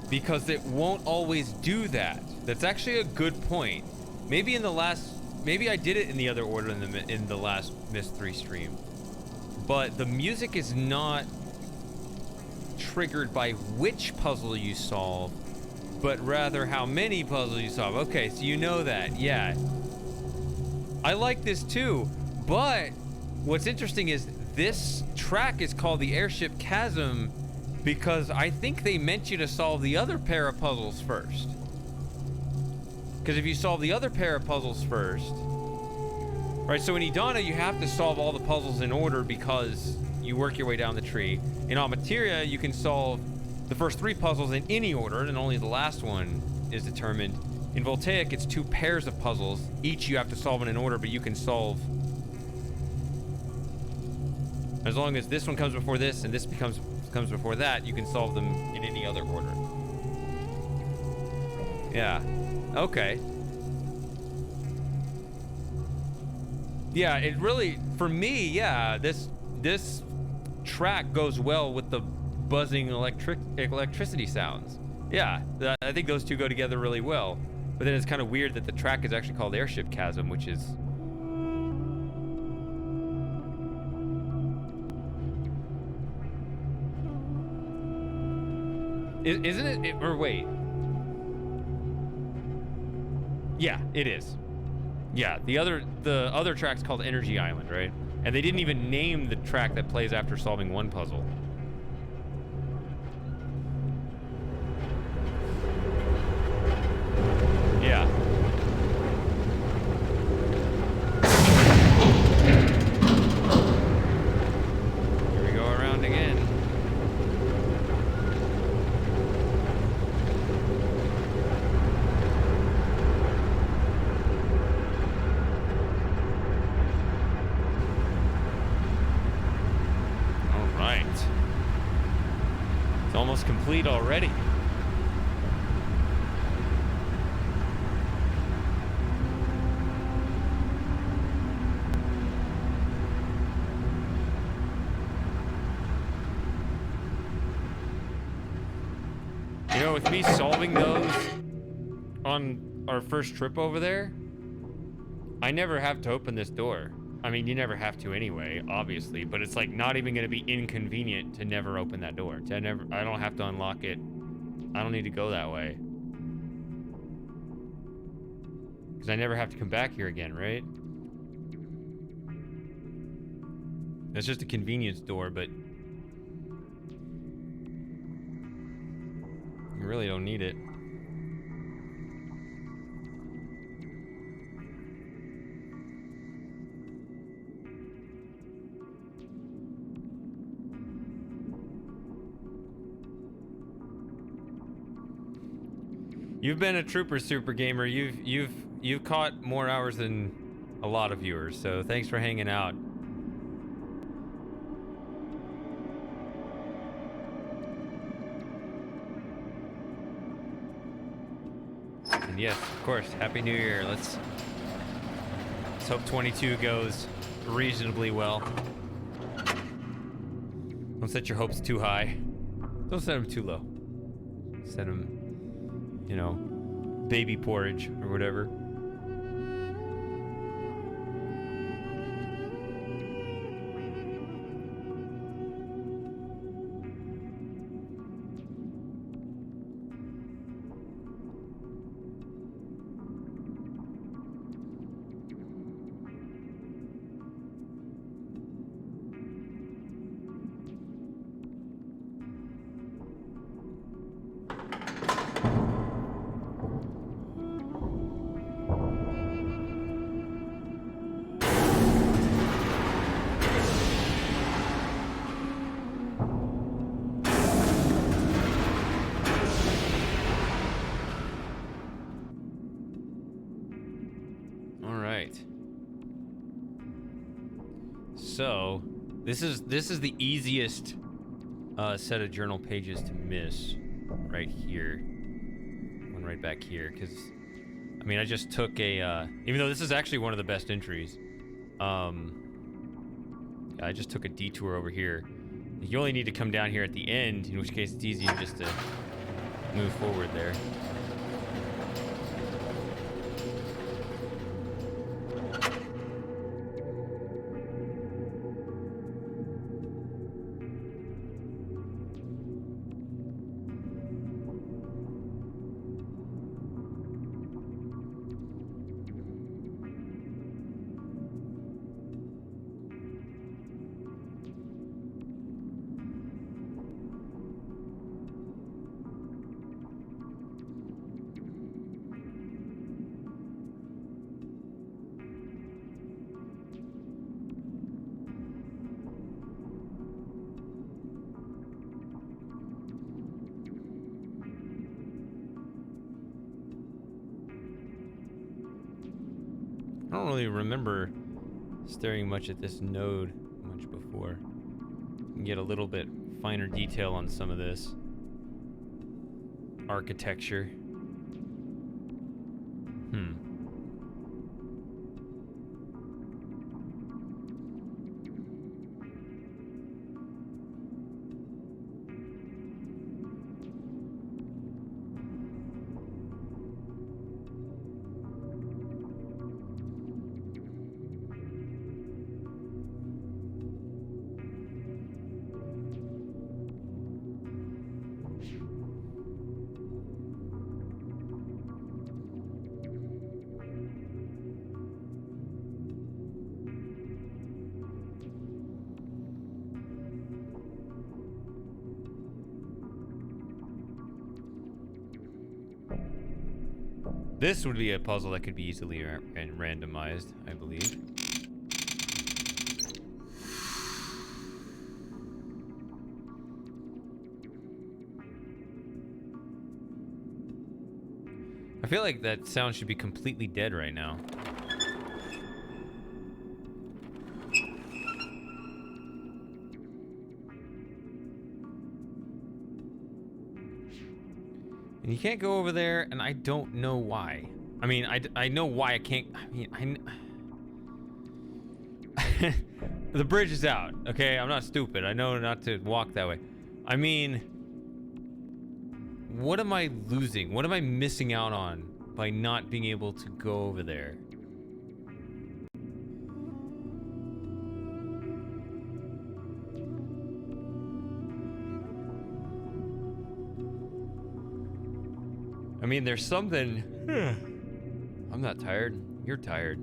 because it won't always do that. That's actually a good point. Maybe I did it in the other order in the last Myst 3 stream. but the music is not triggered by which puzzle you solve, but rather how many puzzles you solve. Okay, so you know that. Yeah. I like this too, but what's interesting is this track is called the Airship Chasm because I think they meant you to solve the other pair of puzzles first. Because if you solve the other pair of puzzles first, right, so in Idana you have to solve all the puzzles in order because you work your way down the tree. In Amateria, you can solve the first 3 puzzles in any order, and only the last one is determined. In Voltaic, it's 2 pairs of puzzles. Each you have to solve in an order, but you can solve... As long as this one comes before this, and this comes before that, you can solve them in any other order. Yeah. Okay. Yeah, it really... For me, yeah, this track goes well with the buzzing electricity sounds. Yeah, I think those two go together really well. But then it's kind of weird that the track is actually called Airship Chasm, which is... Isn't it? Or wait. Yeah, it is. Yeah, the other track's called Energy Island, right? And they didn't even name the track that plays after solving one puzzle. Yeah. Here we go around again. All right. It's almost complete already. You know, with me solving those on our first trip over there, I never have to open this door. I mean, you never have to anyway, obviously, but it's like not even going to be inconvenient to never open that door. I don't have to unlock it. I don't need to go that way. Because I never have to come back here again, right? It's just a convenience door, but you really don't need it. You've been a trooper, Super Gamer. You've caught more hours than a lot of viewers, so thanks for hanging out. And yes, of course, Happy New Year. Let's hope 22 goes reasonably well. Don't set your hopes too high. Don't set them too low. Set them, you know, baby porridge or whatever. So, this is the easiest set of journal pages to miss right here. One right back here, because I mean I just took a even though this is actually one of the best entries, I just took a detour over here. You only need to come down here at the end, in which case it's easier just to move forward there. I don't really remember staring much at this node much before. You can get a little bit finer detail on some of this architecture. This would be a puzzle that could be easily randomized, I believe. I feel like that sound should be completely dead right now. And you can't go over there, and I don't know why. I mean, I know why I can't. I mean, the bridge is out, okay? I'm not stupid. I know not to walk that way. I mean, what am I losing? What am I missing out on by not being able to go over there? I mean, there's something. I'm not tired. You're tired.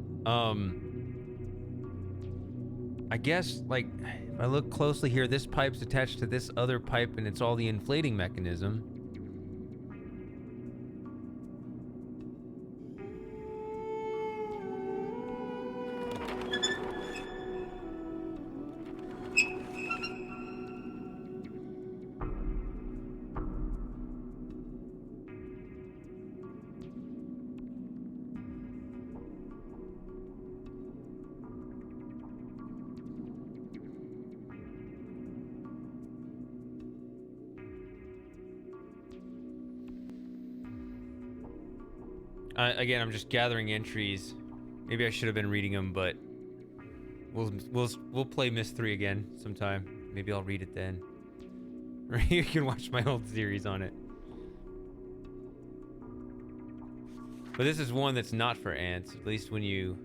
I guess, like, if I look closely here, this pipe's attached to this other pipe, and it's all the inflating mechanism. Again, I'm just gathering entries. Maybe I should have been reading them, but we'll play Myst 3 again sometime. Maybe I'll read it then. Or you can watch my old series on it. But this is one that's not for ants, at least when you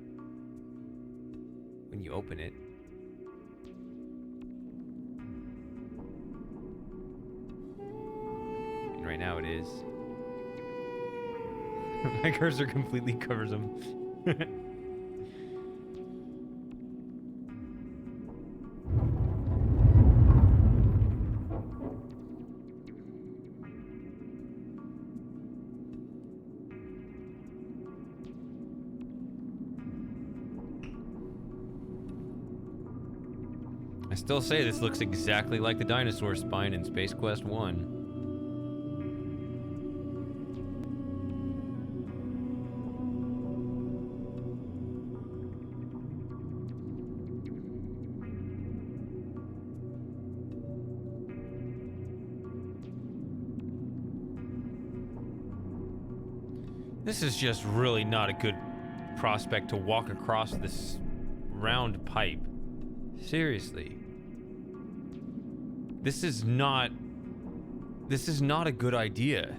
open it. And right now it is. My cursor completely covers them. I still say this looks exactly like the dinosaur spine in Space Quest 1. This is just really not a good prospect to walk across this round pipe. Seriously. This is not a good idea.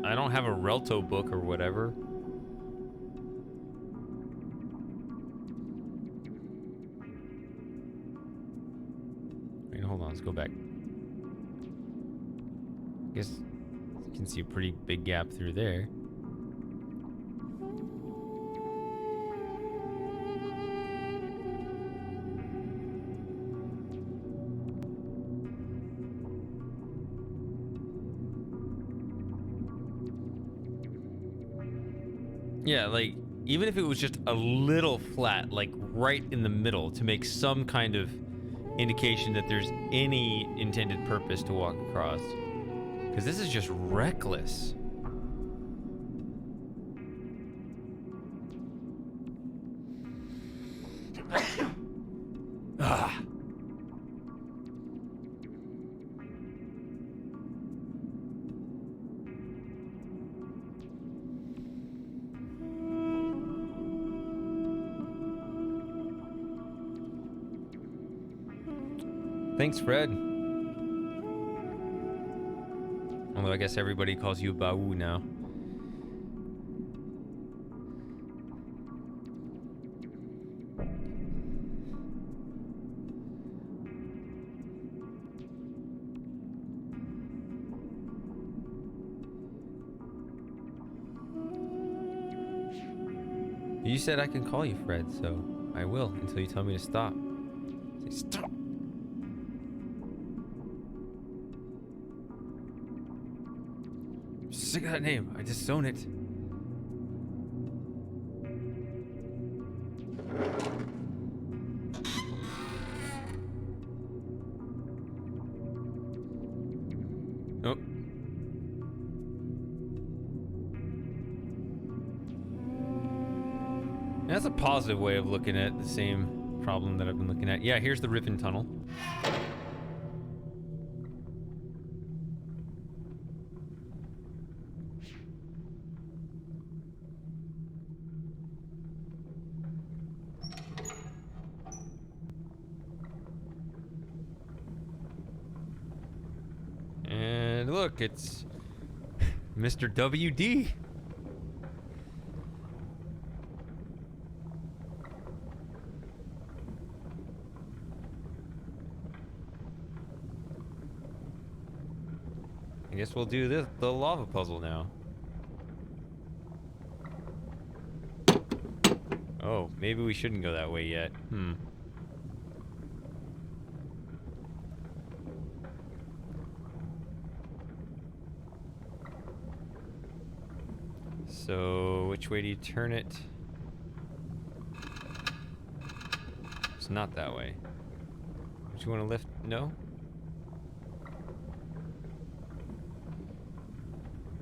I don't have a Relto book or whatever. Wait, hold on, let's go back. I guess you can see a pretty big gap through there. Yeah, like, even if it was just a little flat, like right in the middle, to make some kind of indication that there's any intended purpose to walk across. Because this is just reckless. Ah. Thanks, Fred. Although I guess everybody calls you Bawu now. You said I can call you Fred, so I will until you tell me to stop. Say stop. Sick of that name. I just own it. Oh. That's a positive way of looking at the same problem that I've been looking at. Yeah, here's the Riven Tunnel. And look, it's Mr. WD. I guess we'll do the lava puzzle now. Oh, maybe we shouldn't go that way yet. So, which way do you turn it? It's not that way. Would you want to lift? No?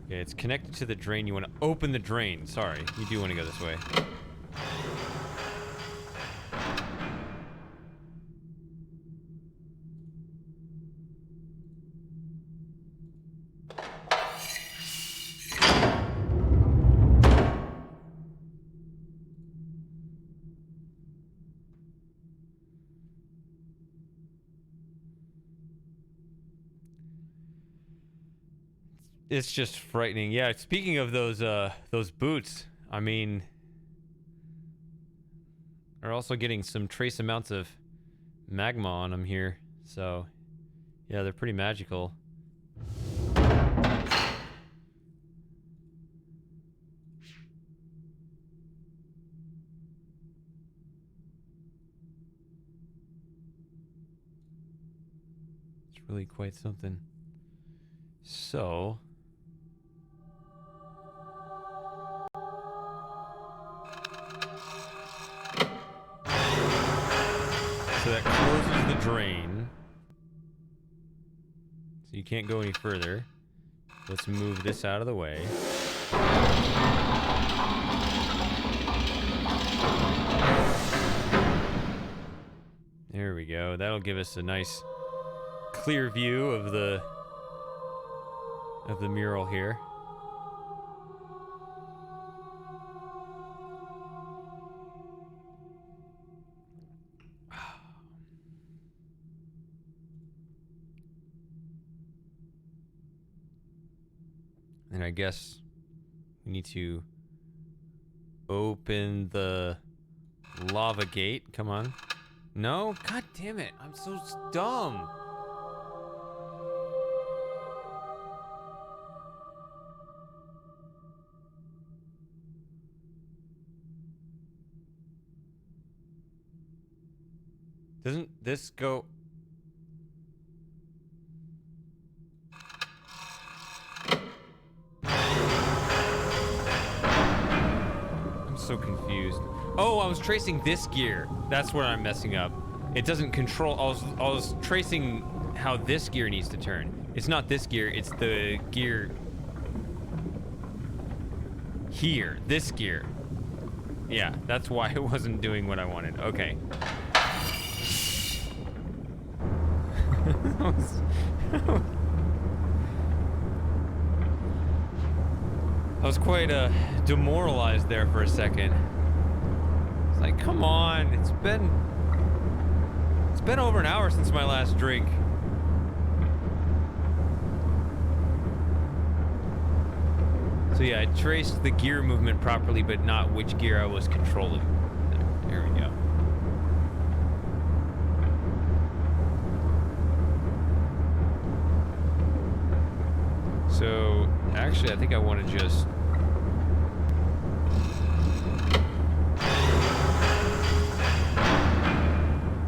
Okay, it's connected to the drain. You want to open the drain. Sorry, you do want to go this way. It's just frightening. Yeah, speaking of those boots, I mean, are also getting some trace amounts of magma on them here. So, yeah, they're pretty magical. It's really quite something. So that closes the drain. So you can't go any further. Let's move this out of the way. There we go. That'll give us a nice clear view of the mural here. And I guess we need to open the lava gate. Come on. No? God damn it. I'm so dumb. Doesn't this go... I'm so confused. Oh, I was tracing this gear. That's where I'm messing up. it doesn't control. I was tracing how this gear needs to turn. It's not this gear, it's the gear here, this gear. Yeah, that's why it wasn't doing what I wanted. Okay. I was quite demoralized there for a second. It's like, come on, it's been over an hour since my last drink. So yeah, I traced the gear movement properly, but not which gear I was controlling. There we go. So, actually, I think I want to just...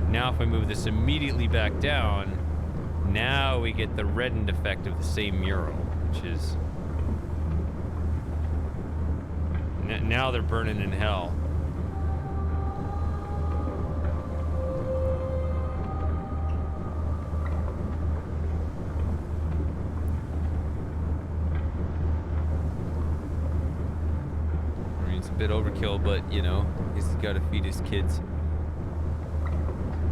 Now if I move this immediately back down, now we get the reddened effect of the same mural, which is... Now they're burning in hell. I mean, it's a bit overkill, but, you know, he's got to feed his kids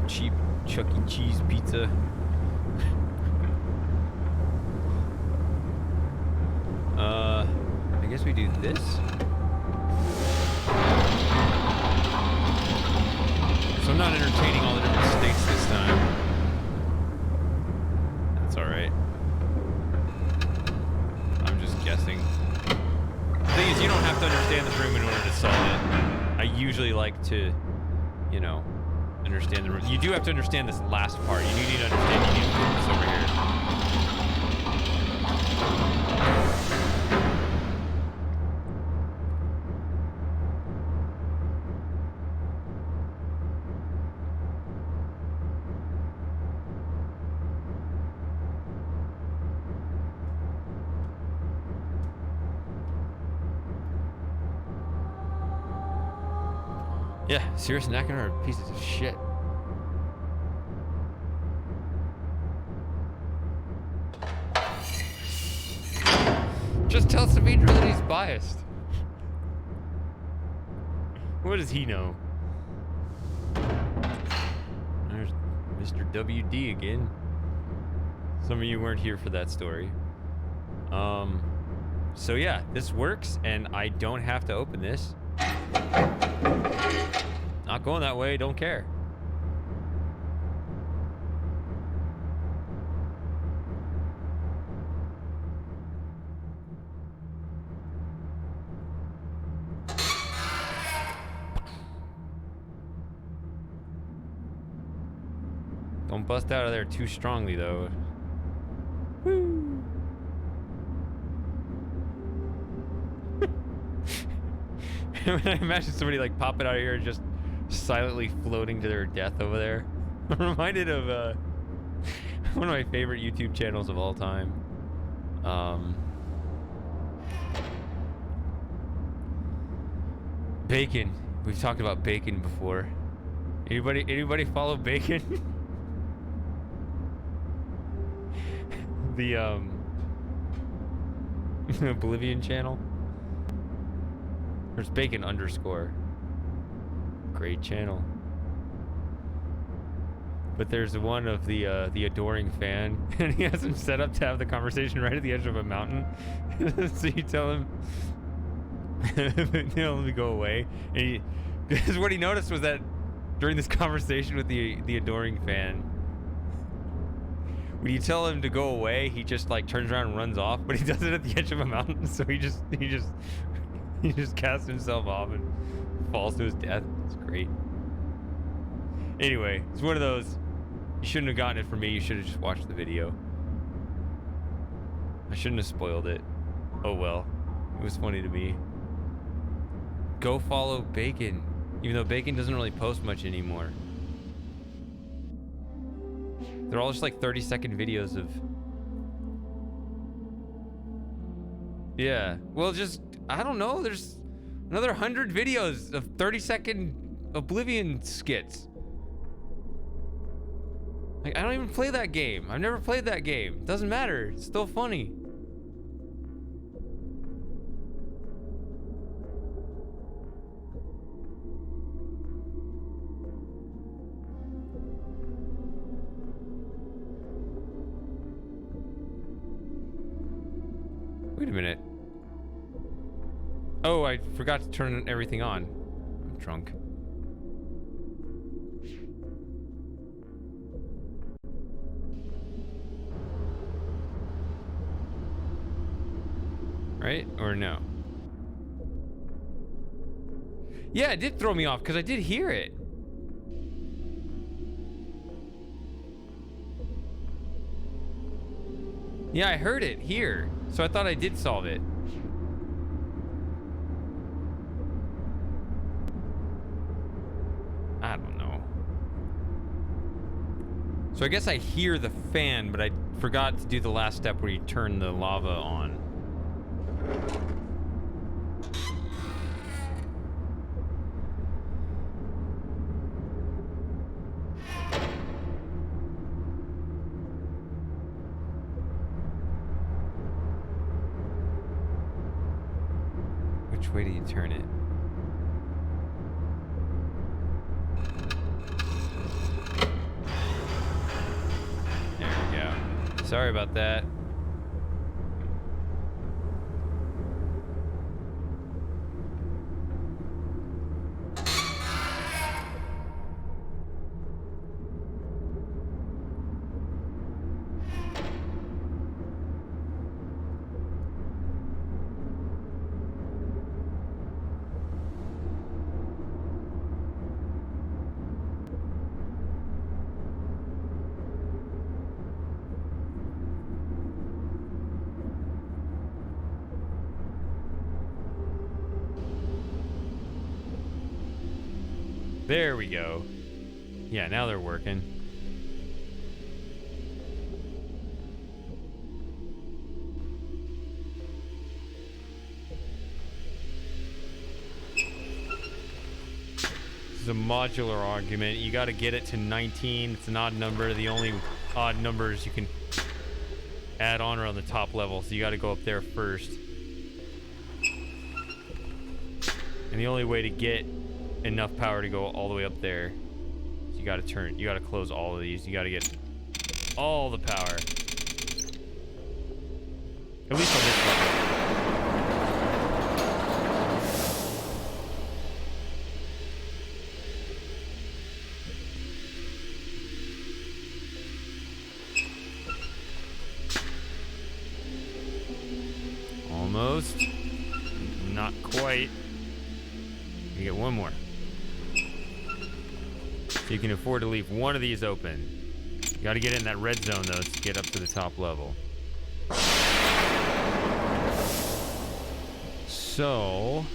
cheap Chuck E. Cheese pizza. I guess we do this. So I'm not entertaining all the different states this time. That's alright. I'm just guessing. The thing is, you don't have to understand this room in order to solve it. I usually like to, you know, understand the room. You do have to understand this last part. You do need to understand you need to put this over here. Yeah, Sirius and Akin are pieces of shit. Just tell Savindra that he's biased. What does he know? There's Mr. WD again. Some of you weren't here for that story. So yeah, this works, and I don't have to open this. Not going that way, don't care. Don't bust out of there too strongly, though. Woo. When I imagine somebody like popping out of here and just silently floating to their death over there. I'm reminded of one of my favorite YouTube channels of all time. Bacon. We've talked about Bacon before. Anybody follow Bacon? The Oblivion channel. There's Bacon _ great channel. But there's one of the adoring fan, and he has him set up to have the conversation right at the edge of a mountain. So you tell him, let me go away. And because what he noticed was that during this conversation with the adoring fan, when you tell him to go away, he just like turns around and runs off. But he does it at the edge of a mountain, so he just casts himself off and falls to his death. It's great. Anyway, it's one of those. You shouldn't have gotten it from me. You should have just watched the video. I shouldn't have spoiled it. Oh well. It was funny to me. Go follow Bacon. Even though Bacon doesn't really post much anymore. They're all just like 30-second videos of... Yeah. Well, just... I don't know. There's another 100 videos of 30-second Oblivion skits. Like, I don't even play that game. I've never played that game. Doesn't matter. It's still funny. Wait a minute. Oh, I forgot to turn everything on. I'm drunk. Right? Or no? Yeah, it did throw me off because I did hear it. Yeah, I heard it here. So I thought I did solve it. I don't know. So I guess I hear the fan, but I forgot to do the last step where you turn the lava on. Which way do you turn it? There we go. Sorry about that. There we go. Yeah, now they're working. This is a modular argument. You got to get it to 19. It's an odd number. The only odd numbers you can add on are on the top level, so you got to go up there first. And the only way to get enough power to go all the way up there, so you got to close all of these. You got to get all the power. At least on this level. Almost. Not quite. You get one more. So you can afford to leave one of these open. You got to get in that red zone, though, to get up to the top level. So,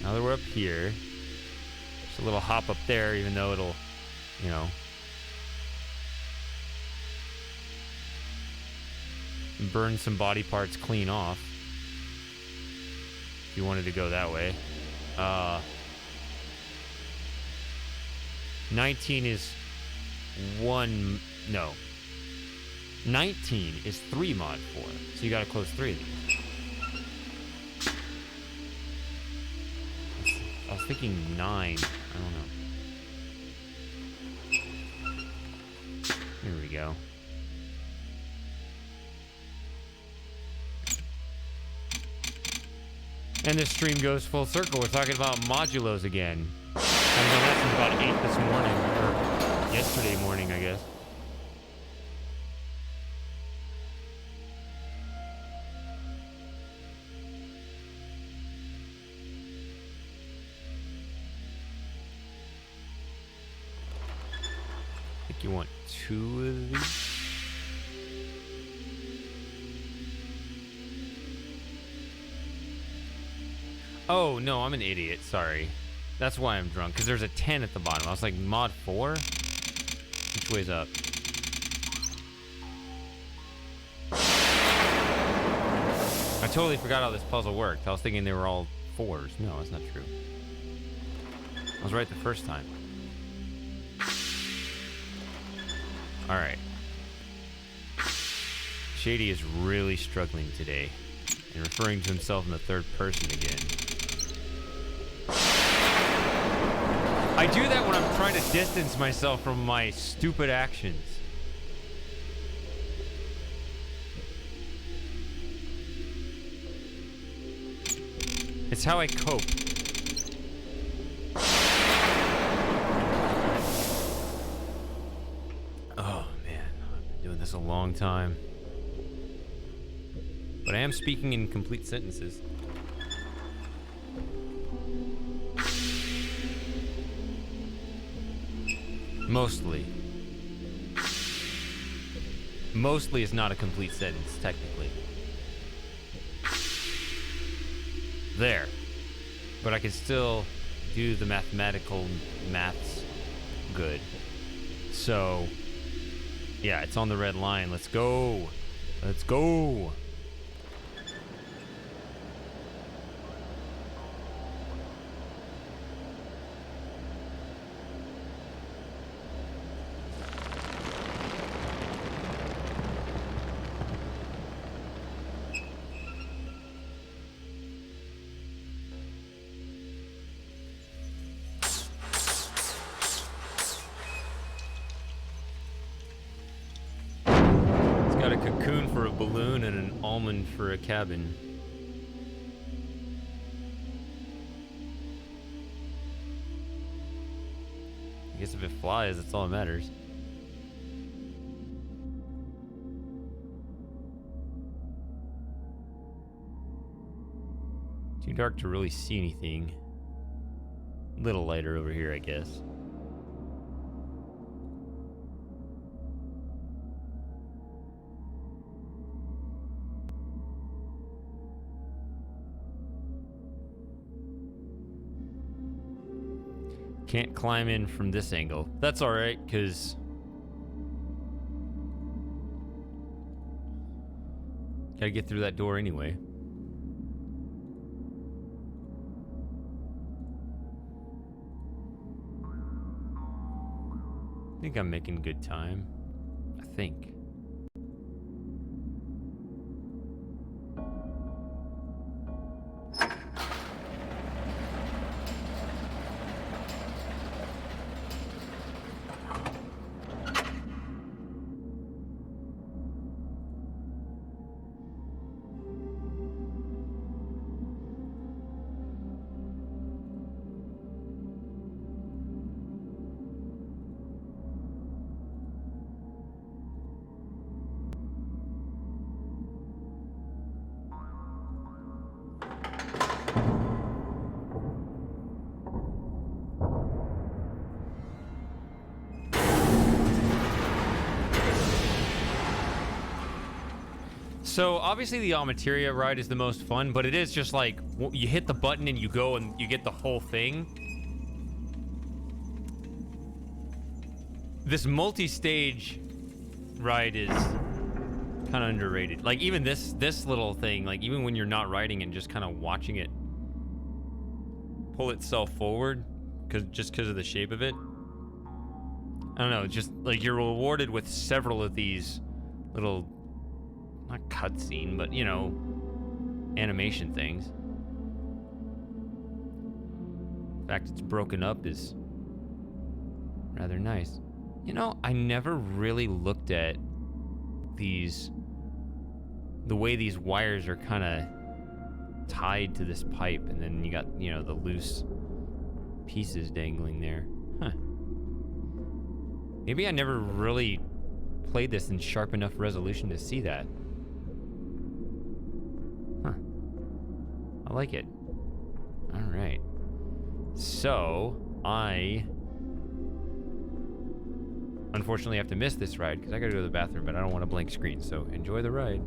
now that we're up here, there's a little hop up there, even though it'll, you know, burn some body parts clean off. If you wanted to go that way. 19 is 19 is 3 mod 4. So you gotta close 3 of these. I was thinking 9. I don't know. Here we go. And this stream goes full circle. We're talking about modulos again. I've done that since about 8 this morning, or yesterday morning, I guess. I think you want 2 of these. Oh, no, I'm an idiot. Sorry. That's why I'm drunk, because there's a 10 at the bottom. I was like, mod 4? Which way's up? I totally forgot how this puzzle worked. I was thinking they were all 4s. No, that's not true. I was right the first time. All right. Shady is really struggling today and referring to himself in the third person again. I do that when I'm trying to distance myself from my stupid actions. It's how I cope. Oh man, I've been doing this a long time. But I am speaking in complete sentences. Mostly. Mostly is not a complete sentence, technically. There. But I can still do the mathematical maths good. So, yeah, it's on the red line. Let's go. Let's go. Got a cocoon for a balloon and an almond for a cabin. I guess if it flies, that's all that matters. Too dark to really see anything. A little lighter over here, I guess. Can't climb in from this angle. That's alright, because gotta get through that door anyway. I think I'm making good time. I think. So obviously the Amateria ride is the most fun, but it is just like you hit the button and you go and you get the whole thing. This multi-stage ride is kind of underrated. Like even this little thing, like even when you're not riding and just kind of watching it pull itself forward just because of the shape of it. I don't know, just like you're rewarded with several of these little, not cutscene, but you know, animation things. The fact it's broken up is rather nice. You know, I never really looked at the way these wires are kind of tied to this pipe, and then you got, you know, the loose pieces dangling there. Huh. Maybe I never really played this in sharp enough resolution to see that. Huh. I like it. All right. So, I unfortunately have to miss this ride because I gotta go to the bathroom, but I don't want a blank screen, so enjoy the ride.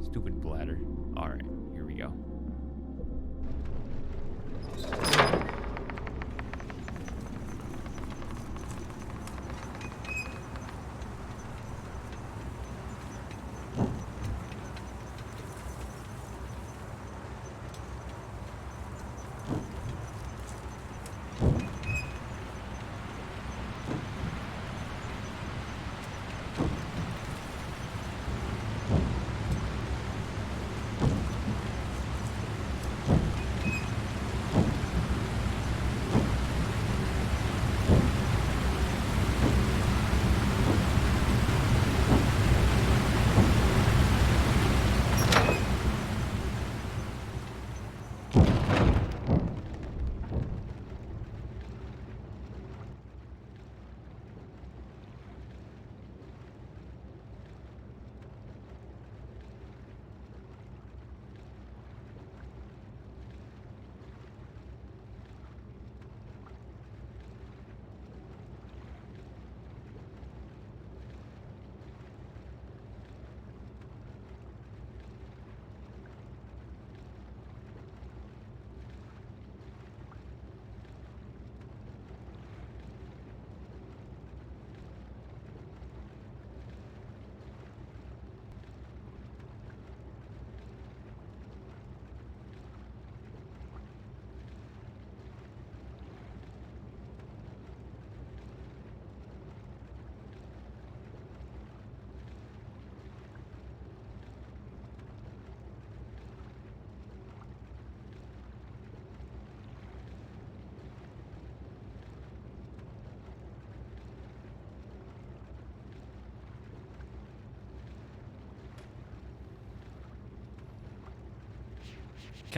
Stupid bladder. All right, here we go.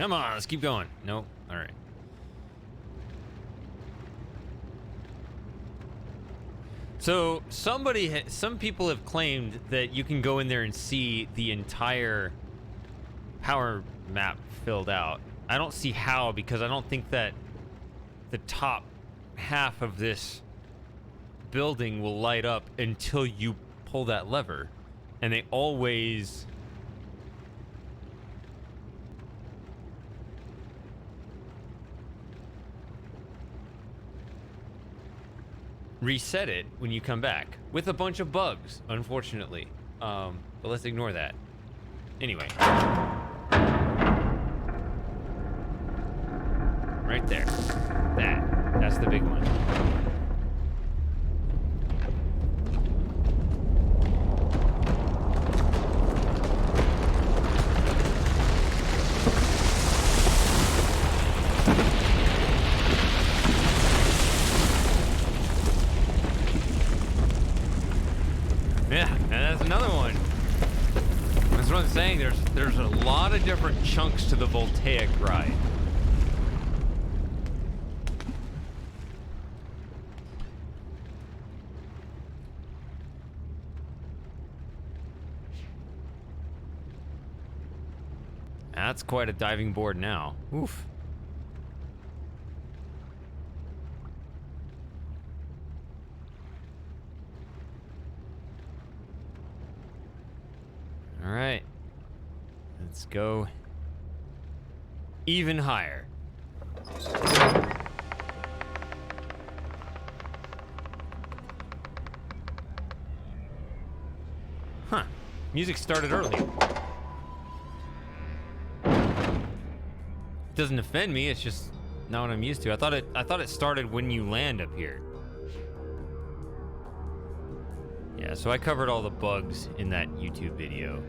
Come on, let's keep going. Nope. All right. So some people have claimed that you can go in there and see the entire power map filled out. I don't see how, because I don't think that the top half of this building will light up until you pull that lever. And they always reset it when you come back with a bunch of bugs, unfortunately. But let's ignore that. Anyway. Right there. That's the big one. Yeah, and that's another one. That's what I'm saying. There's a lot of different chunks to the Voltaic ride. That's quite a diving board now. Oof. All right. Let's go even higher. Huh. Music started early. Doesn't offend me, it's just not what I'm used to. I thought it started when you land up here. Yeah, so I covered all the bugs in that YouTube video.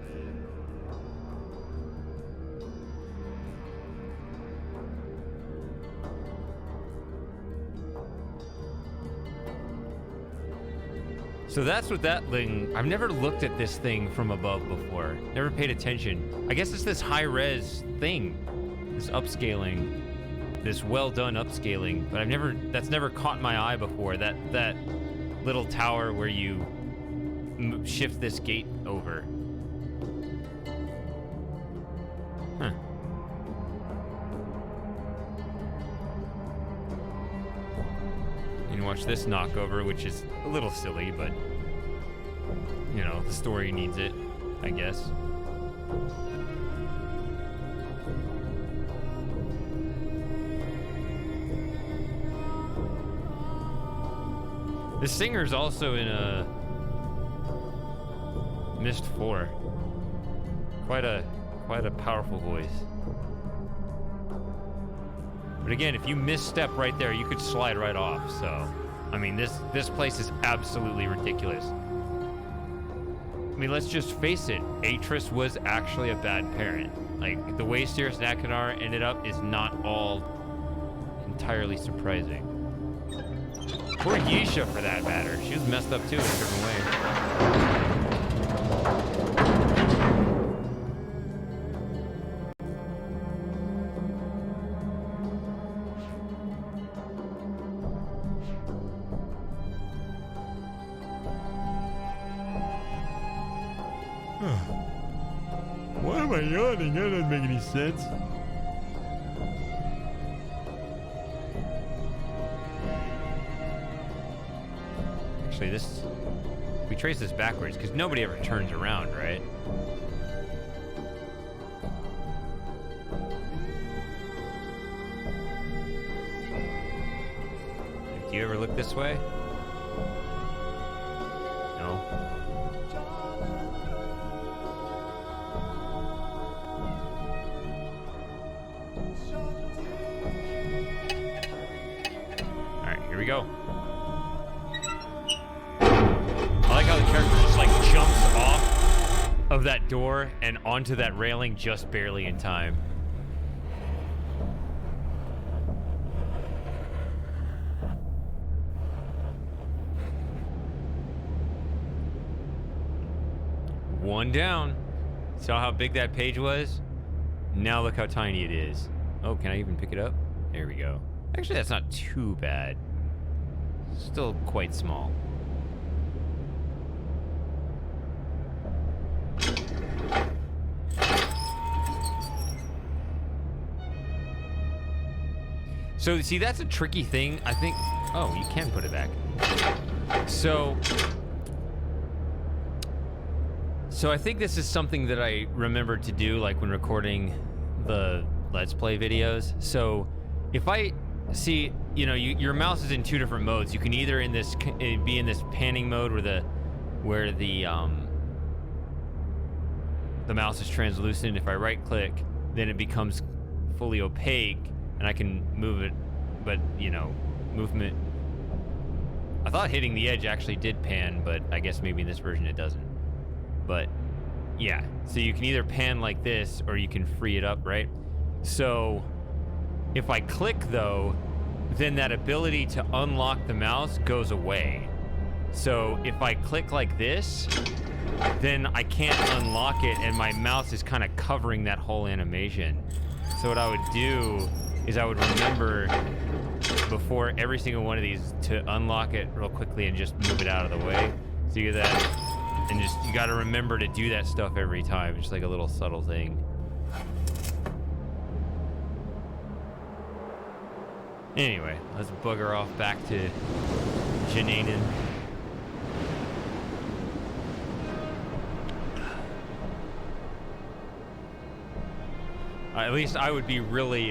So that's what that thing, I've never looked at this thing from above before. Never paid attention. I guess it's this high-res thing. This upscaling, this well-done upscaling, but that's never caught my eye before. That little tower where you shift this gate over. Huh. You can watch this knockover, which is a little silly, but you know, the story needs it, I guess. The singer's also in a Myst 4. Quite a powerful voice. But again, if you misstep right there, you could slide right off. So, I mean, this place is absolutely ridiculous. I mean, let's just face it. Atris was actually a bad parent. Like, the way Sirius and Akanar ended up is not all entirely surprising. Poor Yisha, for that matter. She was messed up too in a different way. Why am I yawning? That doesn't make any sense. We trace this backwards because nobody ever turns around, right? Do you ever look this way? No. All right, here we go. Jumps off of that door and onto that railing just barely in time. One down. Saw how big that page was? Now look how tiny it is. Oh, can I even pick it up? There we go. Actually, that's not too bad. Still quite small. So, see, that's a tricky thing. I think... Oh, you can put it back. So I think this is something that I remembered to do, like when recording the Let's Play videos. So if I see, you know, your mouse is in two different modes. You can either be in this panning mode where the mouse is translucent. If I right click, then it becomes fully opaque and I can move it, but you know, movement. I thought hitting the edge actually did pan, but I guess maybe in this version it doesn't. But yeah, so you can either pan like this or you can free it up, right? So if I click though, then that ability to unlock the mouse goes away. So if I click like this, then I can't unlock it and my mouse is kind of covering that whole animation. So what I would do is I would remember before every single one of these to unlock it real quickly and just move it out of the way. So you get that, and just, you gotta remember to do that stuff every time. It's like a little subtle thing. Anyway, let's bugger off back to Jananen. At least I would be really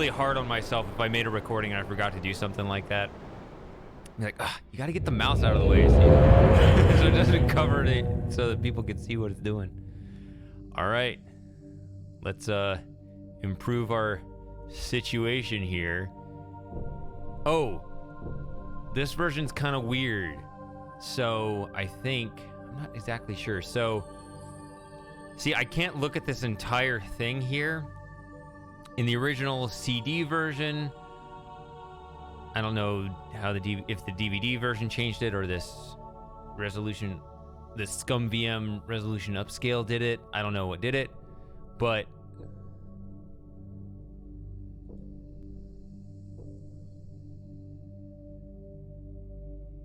hard on myself if I made a recording and I forgot to do something like that. Be like, you gotta get the mouse out of the way so it doesn't cover it so that people can see what it's doing. All right, let's improve our situation here. Oh, this version's kind of weird. So I think, I'm not exactly sure. So, see, I can't look at this entire thing here. In the original CD version, I don't know how if the DVD version changed it or this resolution, the ScumVM resolution upscale did it. I don't know what did it, but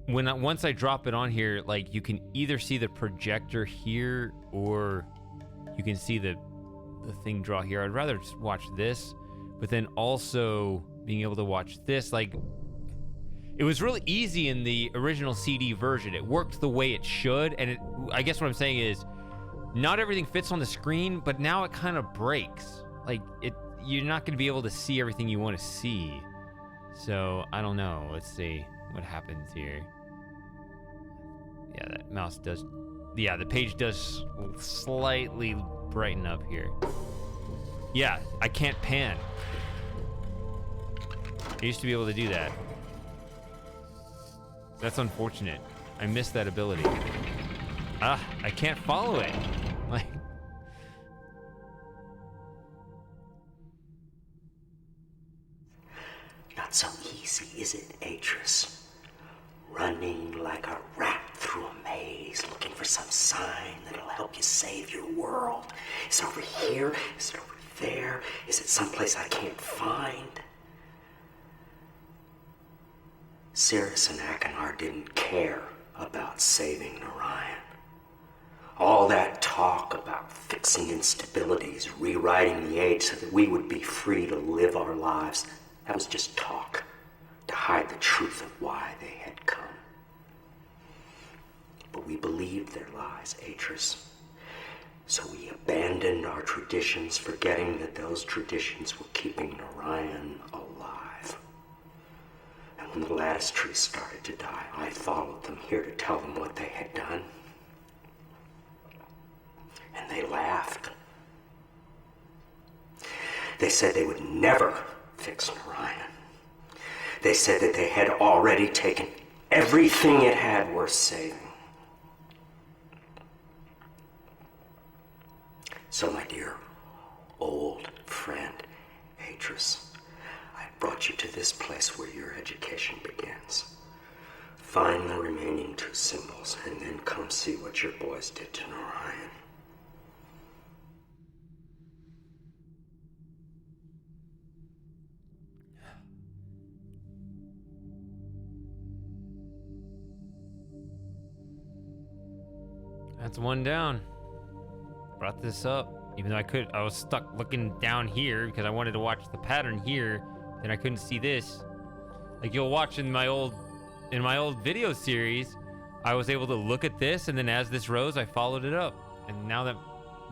once I drop it on here, like you can either see the projector here or you can see the thing draw here. I'd rather just watch this, but then also being able to watch this, like it was really easy in the original CD version. It worked the way it should, and I guess what I'm saying is not everything fits on the screen, but now it kind of breaks. Like you're not going to be able to see everything you want to see. So I don't know. Let's see what happens here. Yeah, that mouse does. Yeah, the page does slightly brighten up here. Yeah, I can't pan. I used to be able to do that. That's unfortunate. I missed that ability. I can't follow it. Like, not so easy, is it, Atris? Running like a rat through a maze, looking for some sign that'll help you save your world. Is it over here? Is it over there? Is it someplace I can't find? Cirrus and Achenar didn't care about saving Narayan. All that talk about fixing instabilities, rewriting the age so that we would be free to live our lives, that was just talk to hide the truth of why they had come. But we believed their lies, Atris. So we abandoned our traditions, forgetting that those traditions were keeping Narayan alive. And when the lattice trees started to die, I followed them here to tell them what they had done. And they laughed. They said they would never fix Narayan. They said that they had already taken everything it had worth saving. So, my dear old friend, Atris, I brought you to this place where your education begins. Find the remaining two symbols and then come see what your boys did to Narayan. That's one down. Brought this up, even though I was stuck looking down here because I wanted to watch the pattern here, and I couldn't see this. Like you'll watch in my old video series, I was able to look at this, and then as this rose, I followed it up, and now that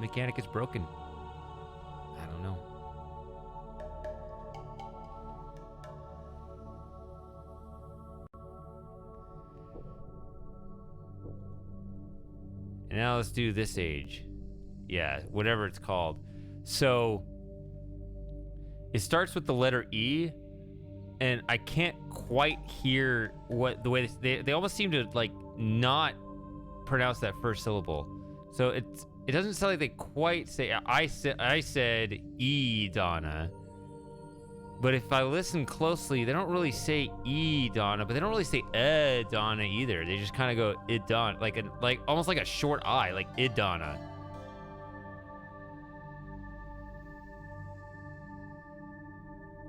mechanic is broken. I don't know. And now let's do this age. Yeah, whatever it's called. So it starts with the letter E, and I can't quite hear what the way they almost seem to like not pronounce that first syllable. So it doesn't sound like they quite say. I said E Donna, but if I listen closely, they don't really say E Donna, but they don't really say Donna either. They just kind of go Idonna, like almost like a short I, like Idonna.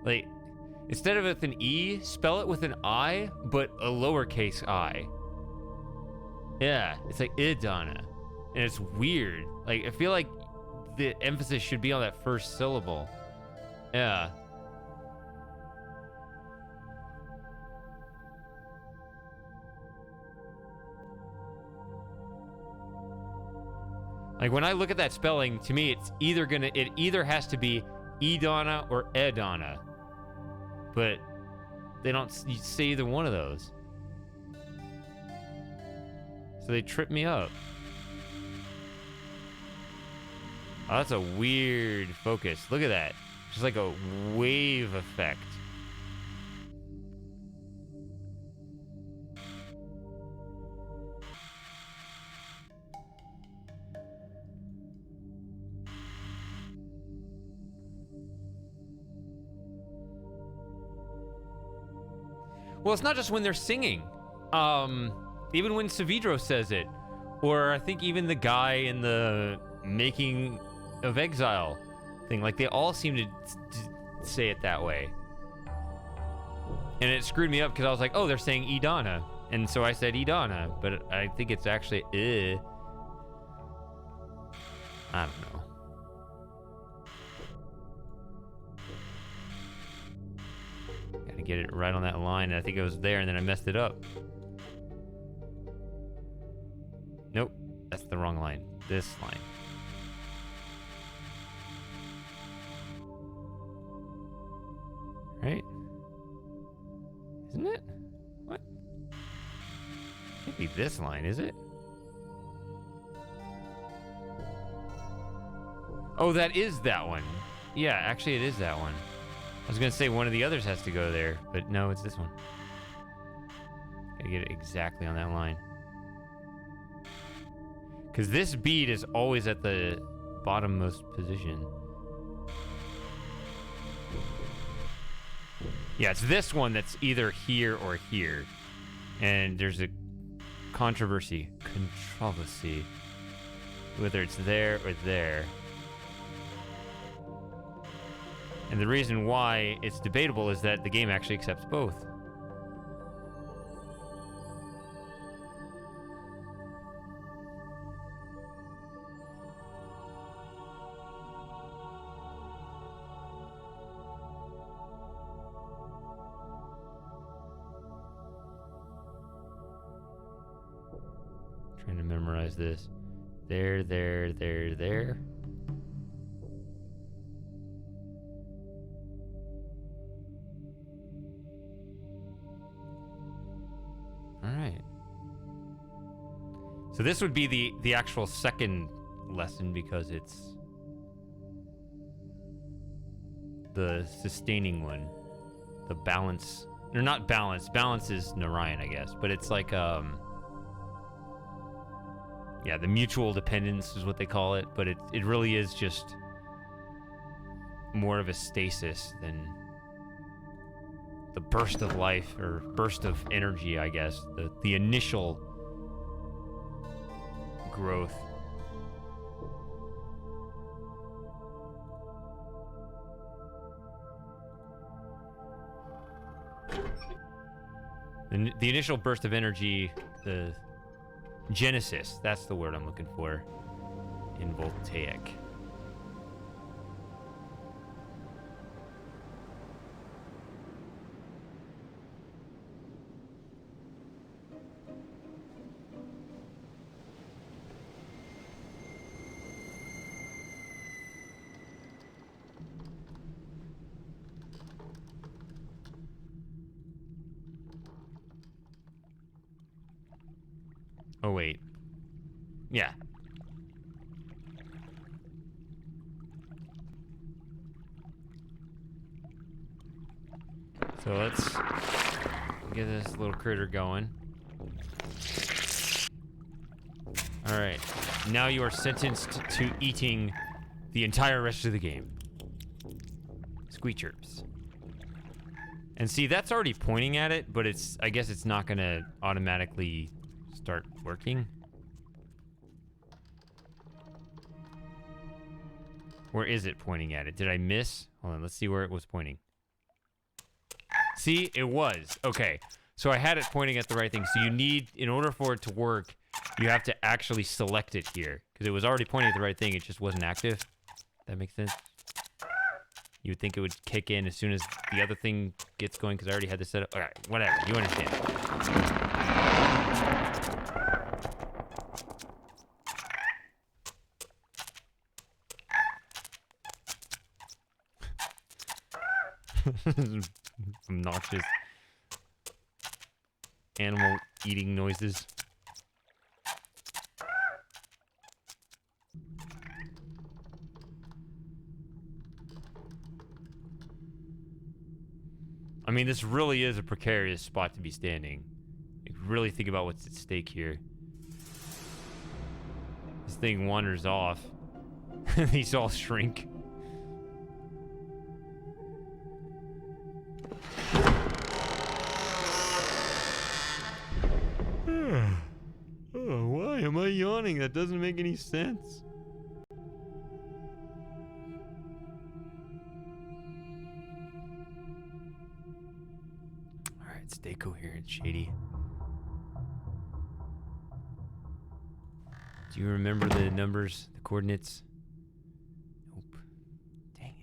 Like, instead of with an E, spell it with an I, but a lowercase I. Yeah, it's like Idonna. And it's weird. Like, I feel like the emphasis should be on that first syllable. Yeah. Like, when I look at that spelling, to me, it either has to be Edonna or Edonna. But they don't say either one of those. So they trip me up. Oh, that's a weird focus. Look at that. Just like a wave effect. Well, it's not just when they're singing. Even when Savidro says it. Or I think even the guy in the making of Exile thing. Like, they all seem to say it that way. And it screwed me up because I was like, oh, they're saying Edonna. And so I said Edonna. But I think it's actually I don't know. Gotta get it right on that line. I think it was there, and then I messed it up. Nope, that's the wrong line. This line. Right? Isn't it? What? Can't be this line, is it? Oh, that is that one. Yeah, actually it is that one. I was gonna say one of the others has to go there, but no, it's this one. Gotta get it exactly on that line. Because this beat is always at the bottommost position. Yeah, it's this one that's either here or here. And there's a controversy, whether it's there or there. And the reason why it's debatable is that the game actually accepts both. Trying to memorize this. There, there, there, there. All right. So this would be the actual second lesson because it's the sustaining one. The balance. Or not balance. Balance is Narayan, I guess. But it's like, yeah, the mutual dependence is what they call it. But it really is just more of a stasis than the burst of life or burst of energy, I guess. The initial growth. The initial burst of energy, the Genesis. That's the word I'm looking for. In voltaic. Oh, wait. Yeah. So let's get this little critter going. All right. Now you are sentenced to eating the entire rest of the game. Squeak chirps. And see, that's already pointing at it, but I guess it's not going to automatically start working. Where is it pointing at it? Did I miss? Hold on, let's see where it was pointing. See, it was. Okay, so I had it pointing at the right thing. So you need, in order for it to work, you have to actually select it here. Because it was already pointing at the right thing, it just wasn't active. That makes sense? You would think it would kick in as soon as the other thing gets going, because I already had this set up. Alright, whatever, you understand. Obnoxious animal eating noises. I mean, this really is a precarious spot to be standing. You really think about what's at stake here. This thing wanders off. These all shrink. Oh, why am I yawning? That doesn't make any sense. Alright, stay coherent, Shady. Do you remember the numbers, the coordinates? Nope. Dang it.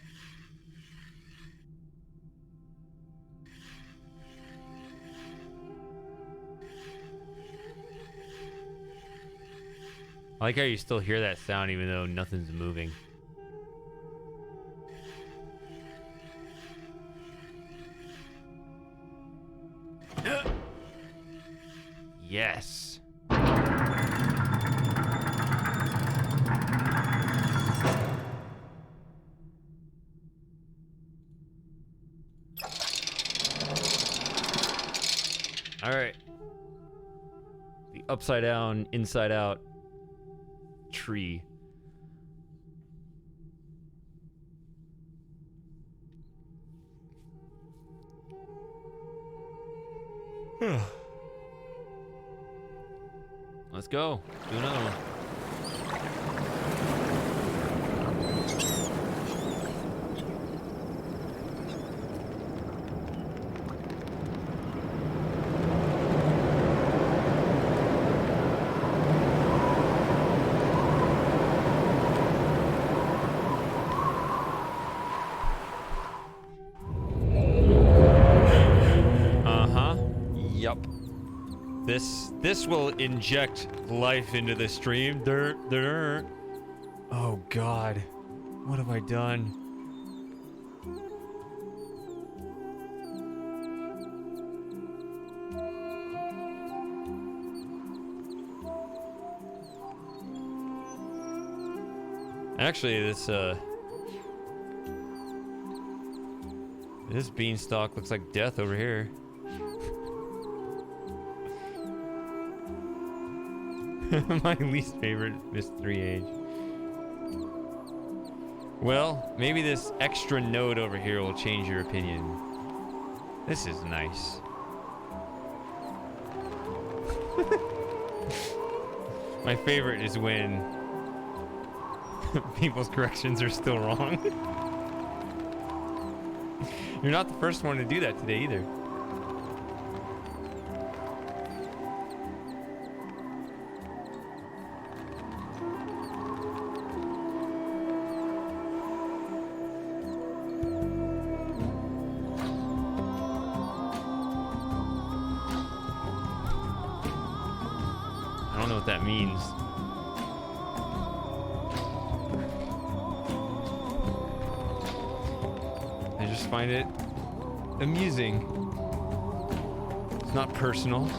I like how you still hear that sound even though nothing's moving. Yes. All right. The upside down, inside out tree. Let's go. Do another one. This will inject life into the stream. Oh God, what have I done? Actually, this beanstalk looks like death over here. My least favorite Myst 3 age. Well, maybe this extra node over here will change your opinion. This is nice. My favorite is when people's corrections are still wrong. You're not the first one to do that today either. don't know what that means. I just find it amusing. It's not personal.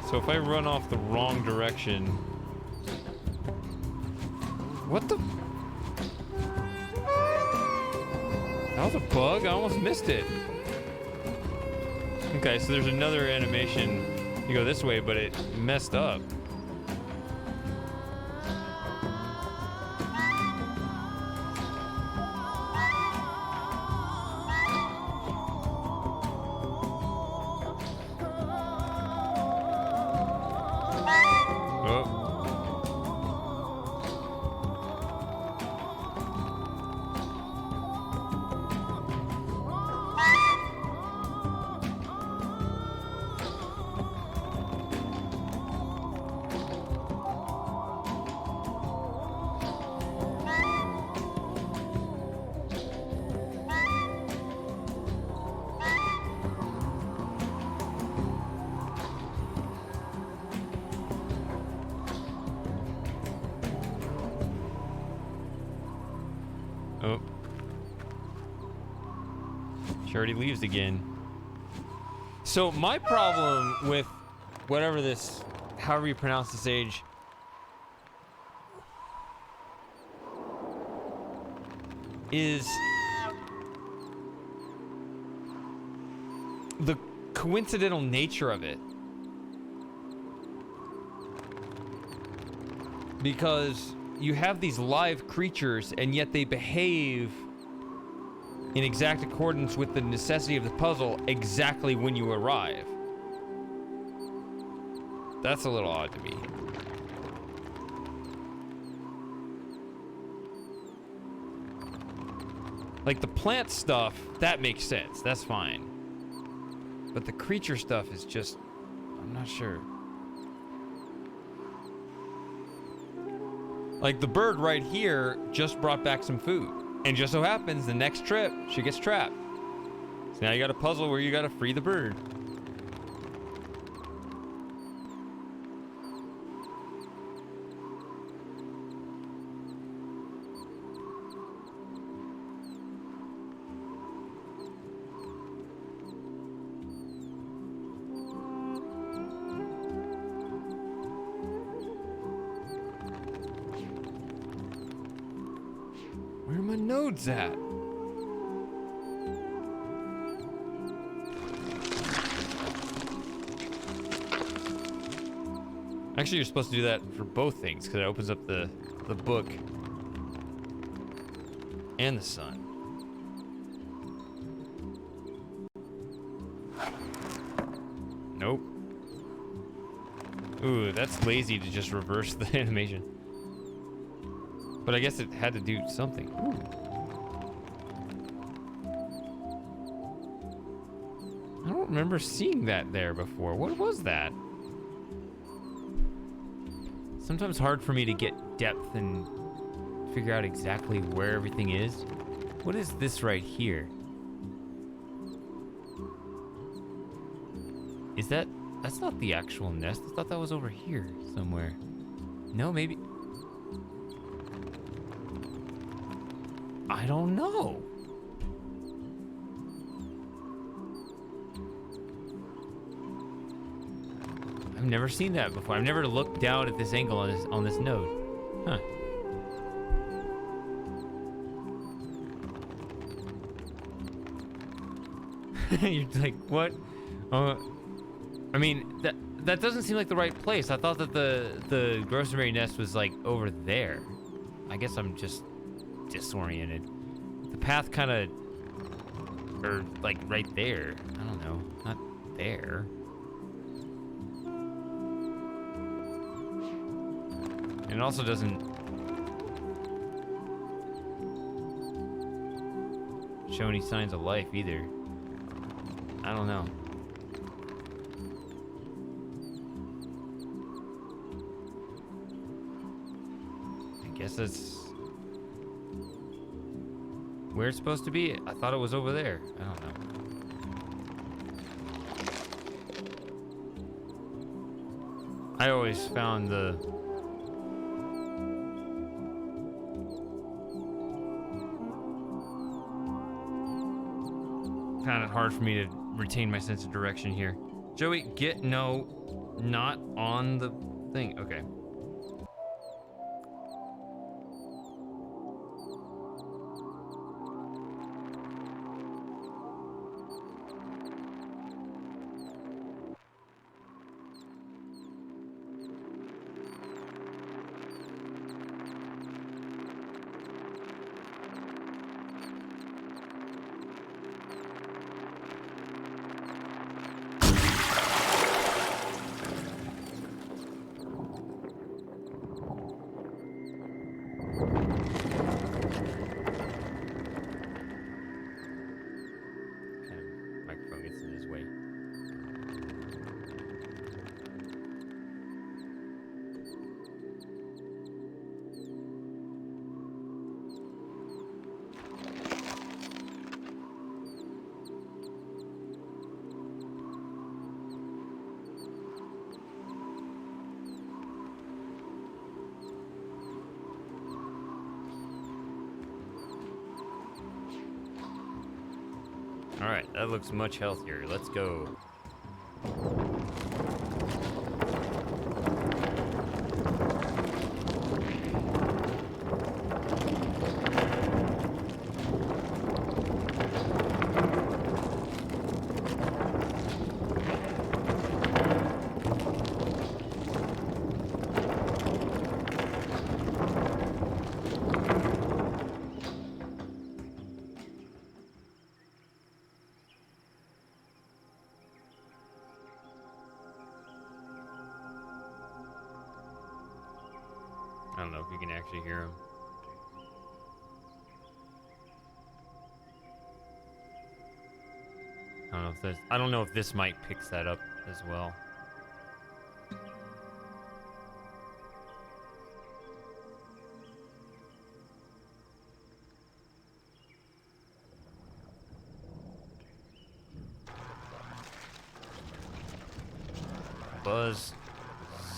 So if I run off the wrong direction... What the... That was a bug? I almost missed it. Okay, so there's another animation. You go this way, but it messed up. Oh. She already leaves again. So my problem with whatever this, however you pronounce this age, is the coincidental nature of it. Because you have these live creatures, and yet they behave in exact accordance with the necessity of the puzzle exactly when you arrive. That's a little odd to me. Like the plant stuff, that makes sense. That's fine. But the creature stuff is just... I'm not sure. Like the bird right here just brought back some food. And just so happens the next trip, she gets trapped. So now you got a puzzle where you got to free the bird. Where are my nodes at? Actually, you're supposed to do that for both things because it opens up the book and the sun. Nope. Ooh, that's lazy to just reverse the animation. But I guess it had to do something. Ooh. I don't remember seeing that there before. What was that? Sometimes hard for me to get depth and figure out exactly where everything is. What is this right here? Is that... That's not the actual nest. I thought that was over here somewhere. No, maybe... I don't know. I've never seen that before. I've never looked down at this angle on this node. Huh. You're like, what? I mean, that doesn't seem like the right place. I thought that the grocery nest was like over there. I guess I'm just disoriented. The path kind of, or like right there. I don't know, not there. And it also doesn't show any signs of life either. I don't know. I guess that's where it's supposed to be. I thought it was over there. I don't know. I always found the found it hard for me to retain my sense of direction here. Joey, not on the thing. Okay. Microphone gets in his way. All right, that looks much healthier. Let's go. I don't know if you can actually hear him. I don't know if this mic picks that up as well. Buzz.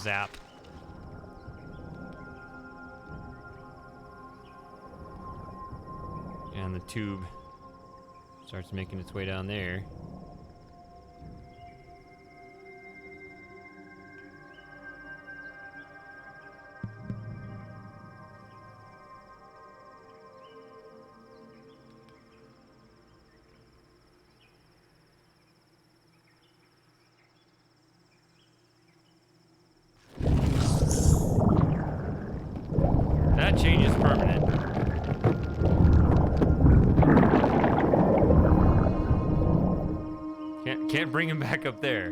Zap. And the tube starts making its way down there. That change is permanent. Can't bring him back up there.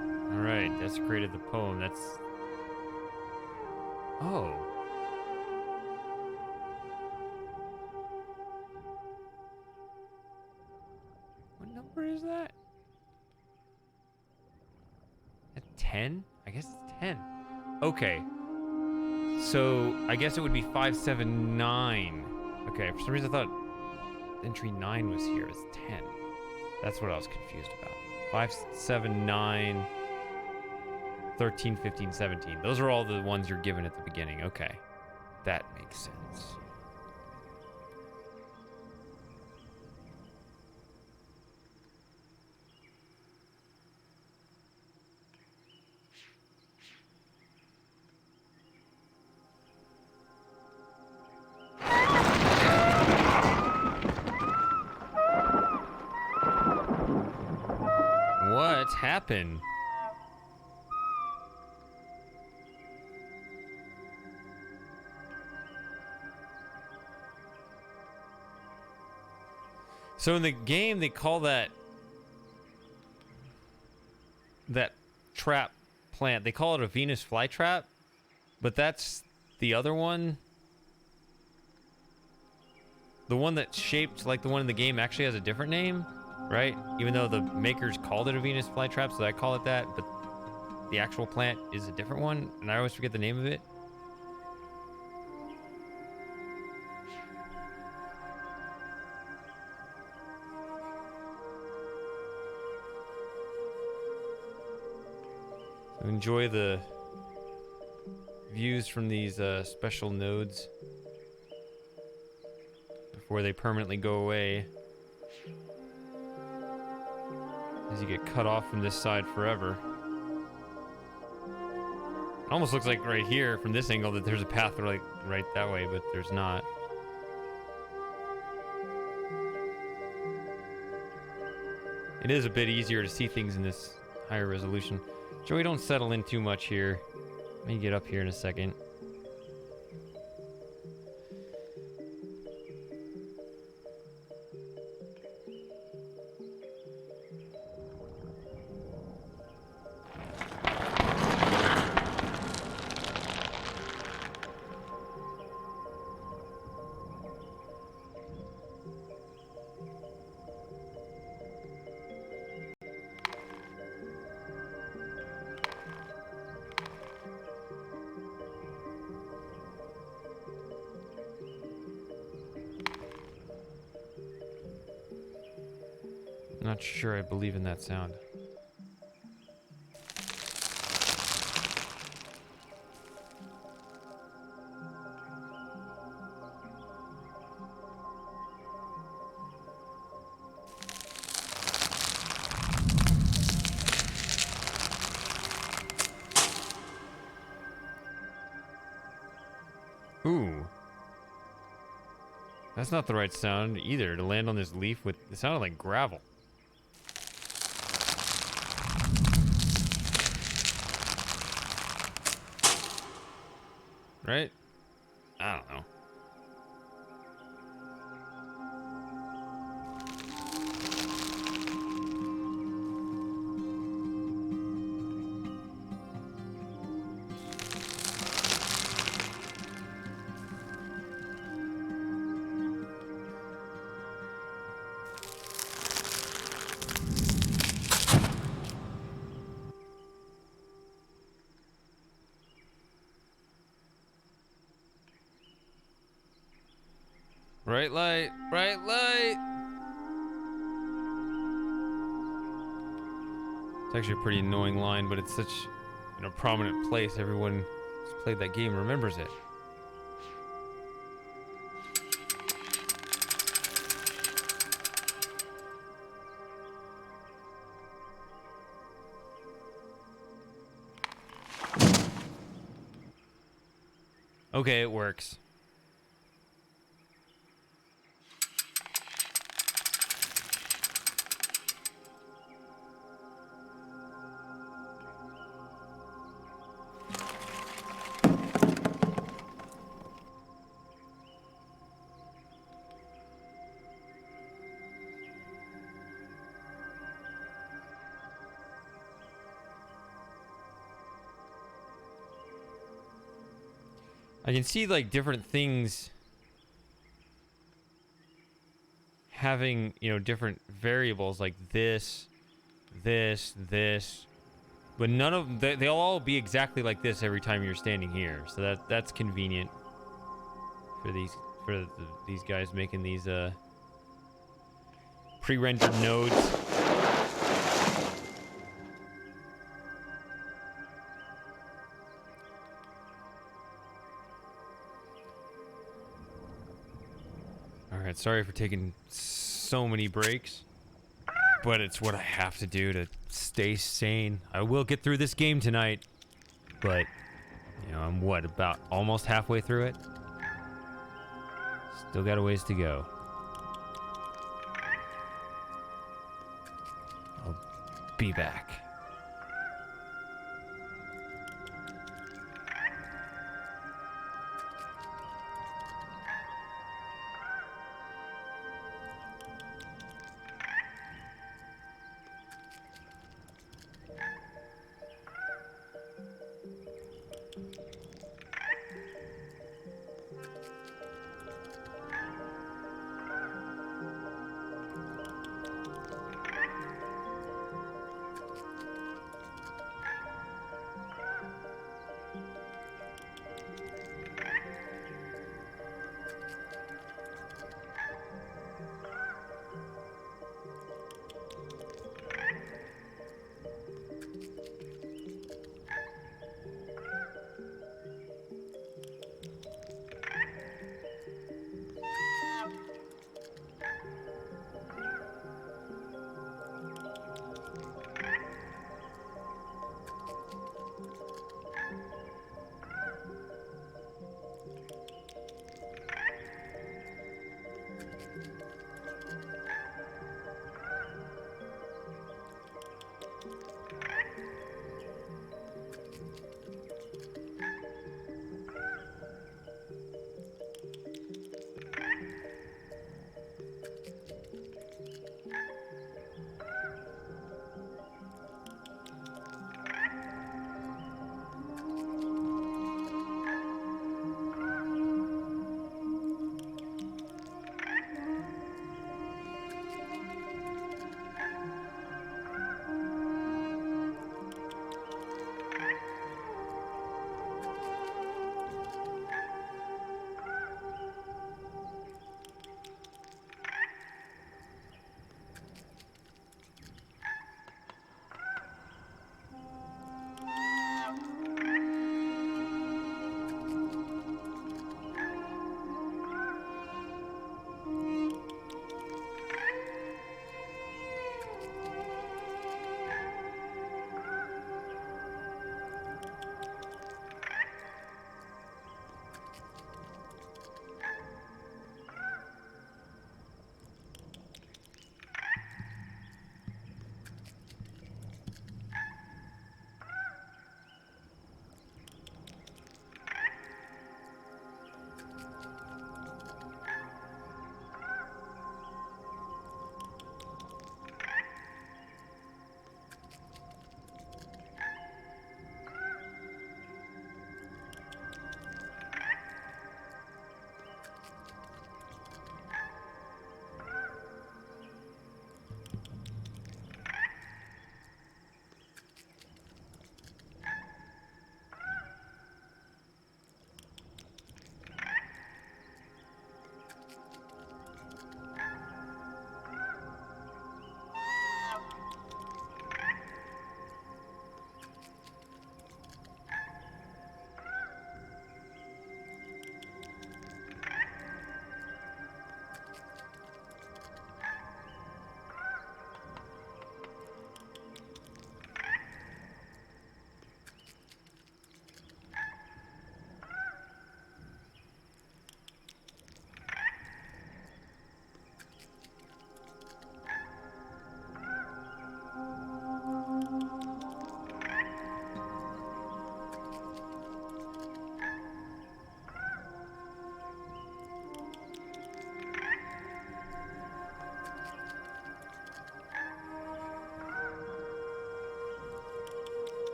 All right, desecrated the poem. That's... Oh. What number is that? At 10? I guess it's 10. Okay. So, I guess it would be 579. Okay, for some reason I thought entry 9 was here. It's 10. That's what I was confused about. 579, 13, 15, 17. Those are all the ones you're given at the beginning. Okay. That makes sense. What happened? So in the game, they call that trap plant. They call it a Venus flytrap. But that's the other one. The one that's shaped like the one in the game actually has a different name, right? Even though the makers called it a Venus flytrap, so I call it that, but the actual plant is a different one, and I always forget the name of it. So enjoy the views from these special nodes before they permanently go away, as you get cut off from this side forever. It almost looks like right here from this angle that there's a path like right that way, but there's not. It is a bit easier to see things in this higher resolution. Joey, don't settle in too much here. Let me get up here in a second. Not sure I believe in that sound. Ooh. That's not the right sound either, to land on this leaf with... It sounded like gravel. Right? I don't know. Bright light, bright light. It's actually a pretty annoying line, but it's such in a prominent place. Everyone who's played that game remembers it. Okay, it works. I can see like different things having, you know, different variables like this, but none of they'll all be exactly like this every time you're standing here. So that's convenient for these guys making these pre-rendered nodes. Alright, sorry for taking so many breaks, but it's what I have to do to stay sane. I will get through this game tonight, but, you know, I'm what, about almost halfway through it? Still got a ways to go. I'll be back.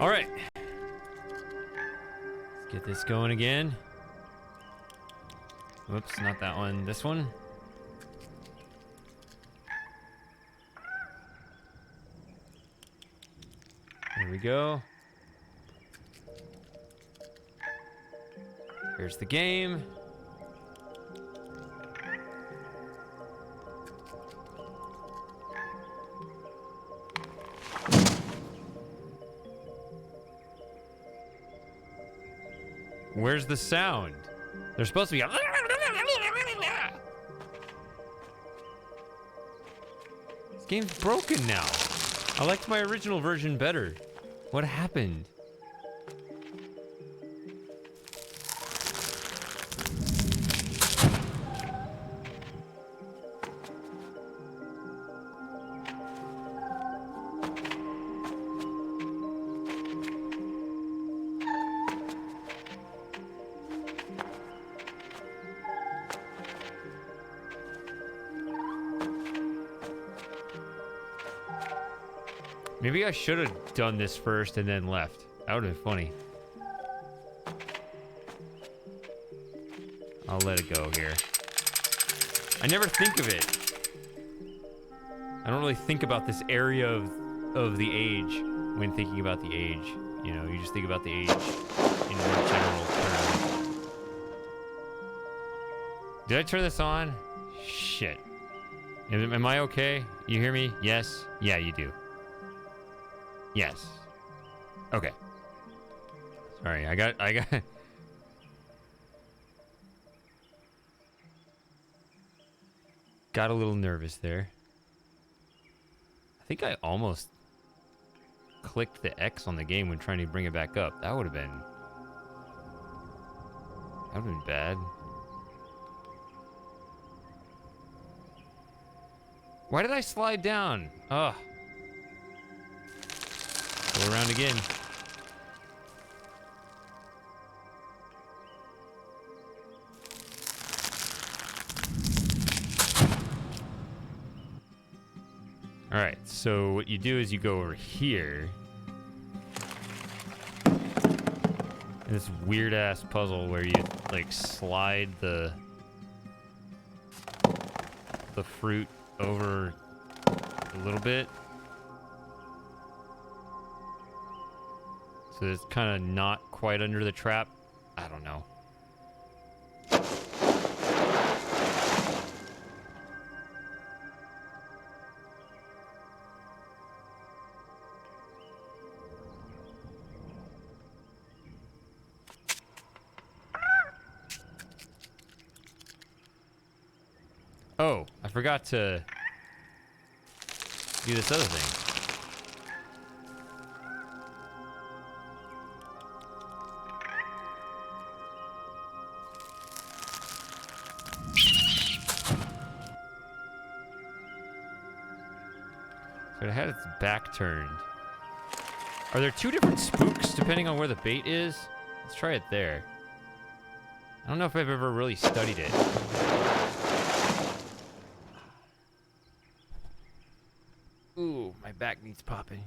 All right. Let's get this going again. Whoops, not that one. This one. There we go. Here's the game. Where's the sound? There's supposed to be a... This game's broken now. I liked my original version better. What happened? Maybe I should have done this first and then left. That would have been funny. I'll let it go here. I never think of it. I don't really think about this area of the age when thinking about the age. You know, you just think about the age in more general terms. Did I turn this on? Shit. Am I okay? You hear me? Yes? Yeah, you do. Yes. Okay. Sorry, I got got a little nervous there. I think I almost clicked the X on the game when trying to bring it back up. That would have been bad. Why did I slide down? Ugh. Go around again. All right, so what you do is you go over here. And this weird ass puzzle where you like slide the fruit over a little bit. So it's kind of not quite under the trap. I don't know. Oh, I forgot to do this other thing. It had its back turned. Are there two different spooks depending on where the bait is? Let's try it there. I don't know if I've ever really studied it. Ooh, my back needs popping.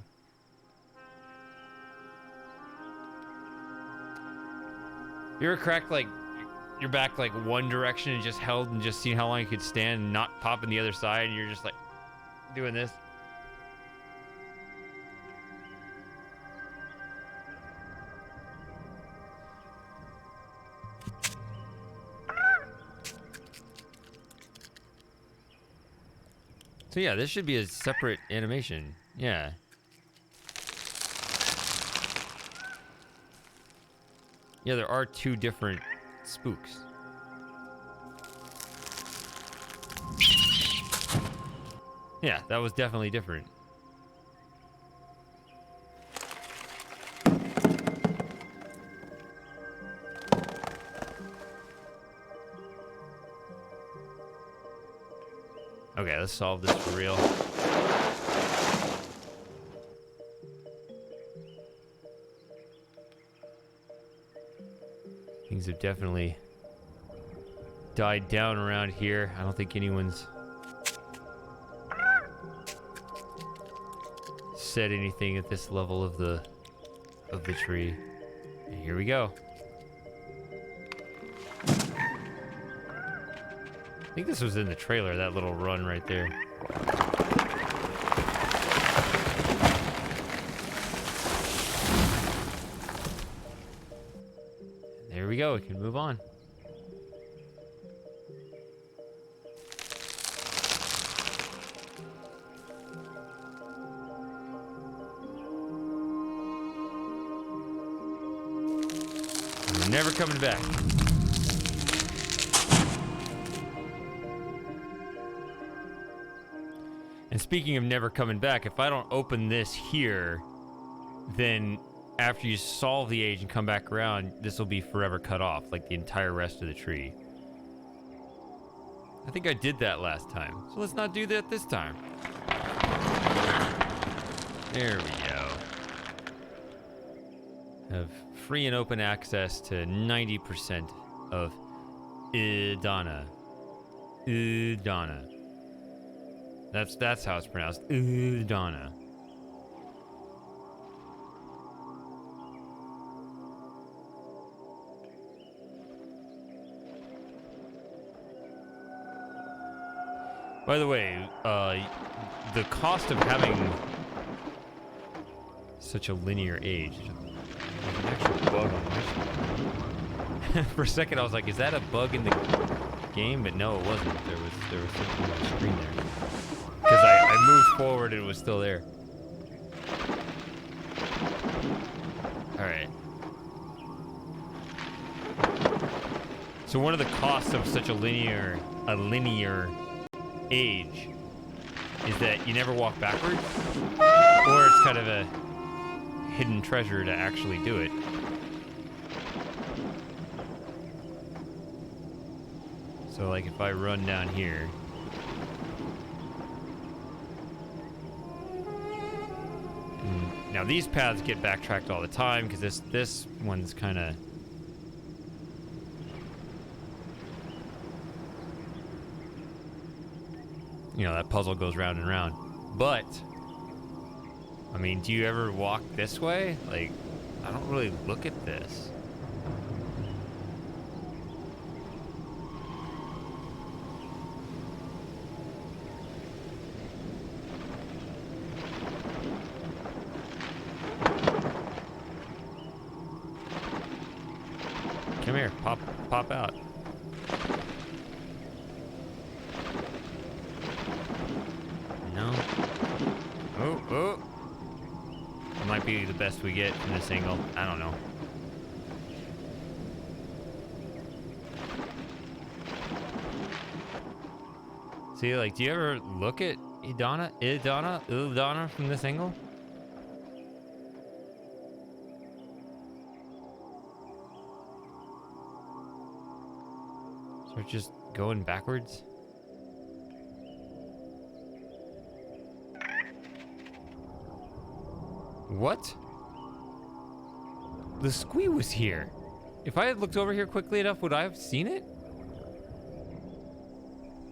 You ever cracked like your back like one direction and just held and just seen how long you could stand and not pop in the other side and you're just like doing this? So yeah, this should be a separate animation. Yeah. Yeah, there are two different spooks. Yeah, that was definitely different. Okay, let's solve this for real. Things have definitely died down around here. I don't think anyone's said anything at this level of the of the tree. And here we go. I think this was in the trailer, that little run right there. There we go, we can move on. We're never coming back. And speaking of never coming back, if I don't open this here, then after you solve the age and come back around, this will be forever cut off, like the entire rest of the tree. I think I did that last time, so let's not do that this time. There we go. Have free and open access to 90% of Idana. Idana. That's how it's pronounced. Idana. By the way, the cost of having such a linear age. There's an actual bug on this. For a second, I was like, "Is that a bug in the game?" But no, it wasn't. There was something on the screen there. Because I moved forward and it was still there. All right. So one of the costs of such a linear age is that you never walk backwards, or it's kind of a hidden treasure to actually do it. So like if I run down here, now these paths get backtracked all the time because this one's kind of, you know, that puzzle goes round and round. But I mean, do you ever walk this way? Like, I don't really look at this. Come here, pop out. No. Oh. Might be the best we get from this angle. I don't know. See, like, do you ever look at Idana from this angle? So we're just going backwards. What? The squee was here. If I had looked over here quickly enough, would I have seen it?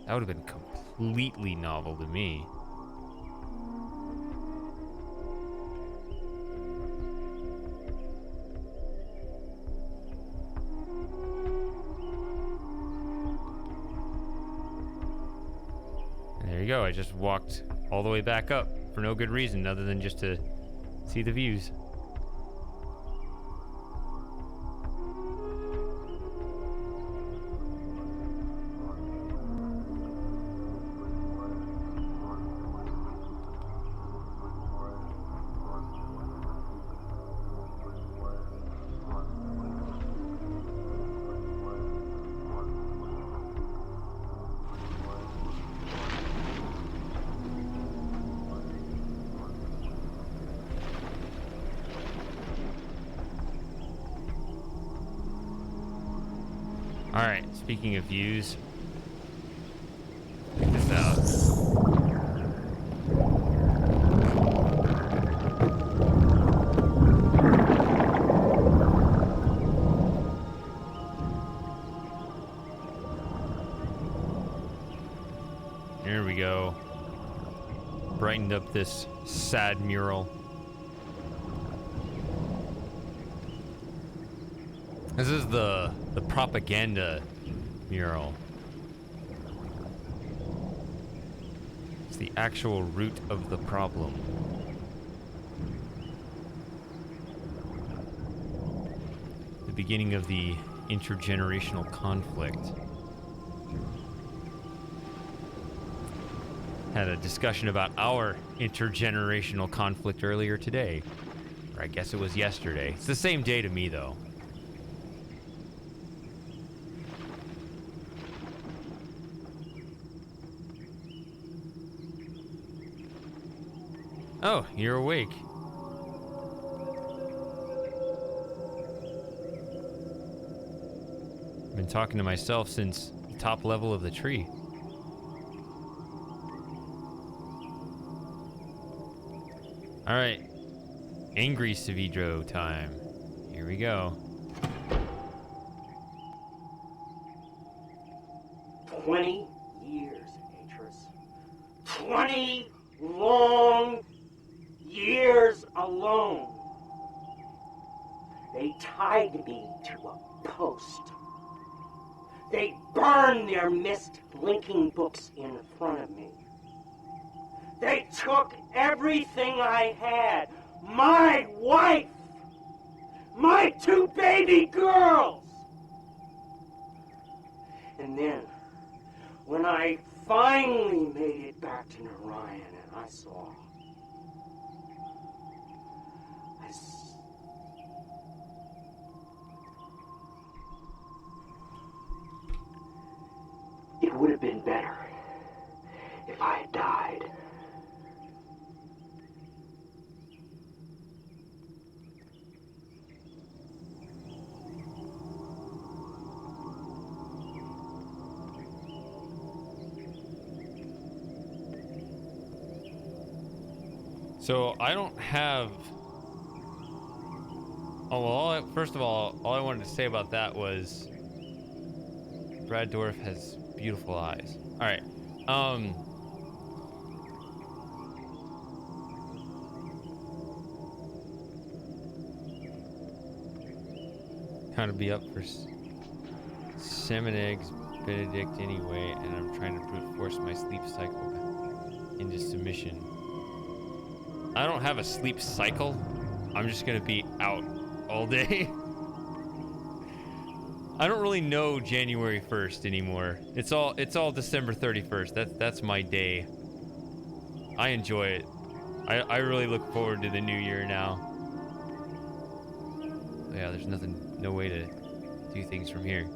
That would have been completely novel to me. And there you go. I just walked all the way back up for no good reason other than just to see the views. Alright, speaking of views, check this out. There we go. Brightened up this sad mural. This is the propaganda mural. It's the actual root of the problem. The beginning of the intergenerational conflict. Had a discussion about our intergenerational conflict earlier today. Or I guess it was yesterday. It's the same day to me, though. Oh, you're awake. I've been talking to myself since the top level of the tree. Alright. Angry Savidro time. Here we go. 20 years, Atris. 20 long years alone. They tied me to a post. They burned their Myst linking books in front of me. They took everything I had. My wife. My 2 baby girls. And then, when I finally made it back to Narayan and I saw... It would have been better if I had died. So I don't have... Oh, well, first of all I wanted to say about that was Brad Dourif has beautiful eyes. All right. Kind of be up for salmon eggs Benedict anyway, and I'm trying to brute force my sleep cycle into submission. I don't have a sleep cycle. I'm just gonna be out all day. I don't really know January 1st anymore. It's all December 31st. That's my day. I enjoy it. I really look forward to the new year now. Yeah, there's no way to do things from here.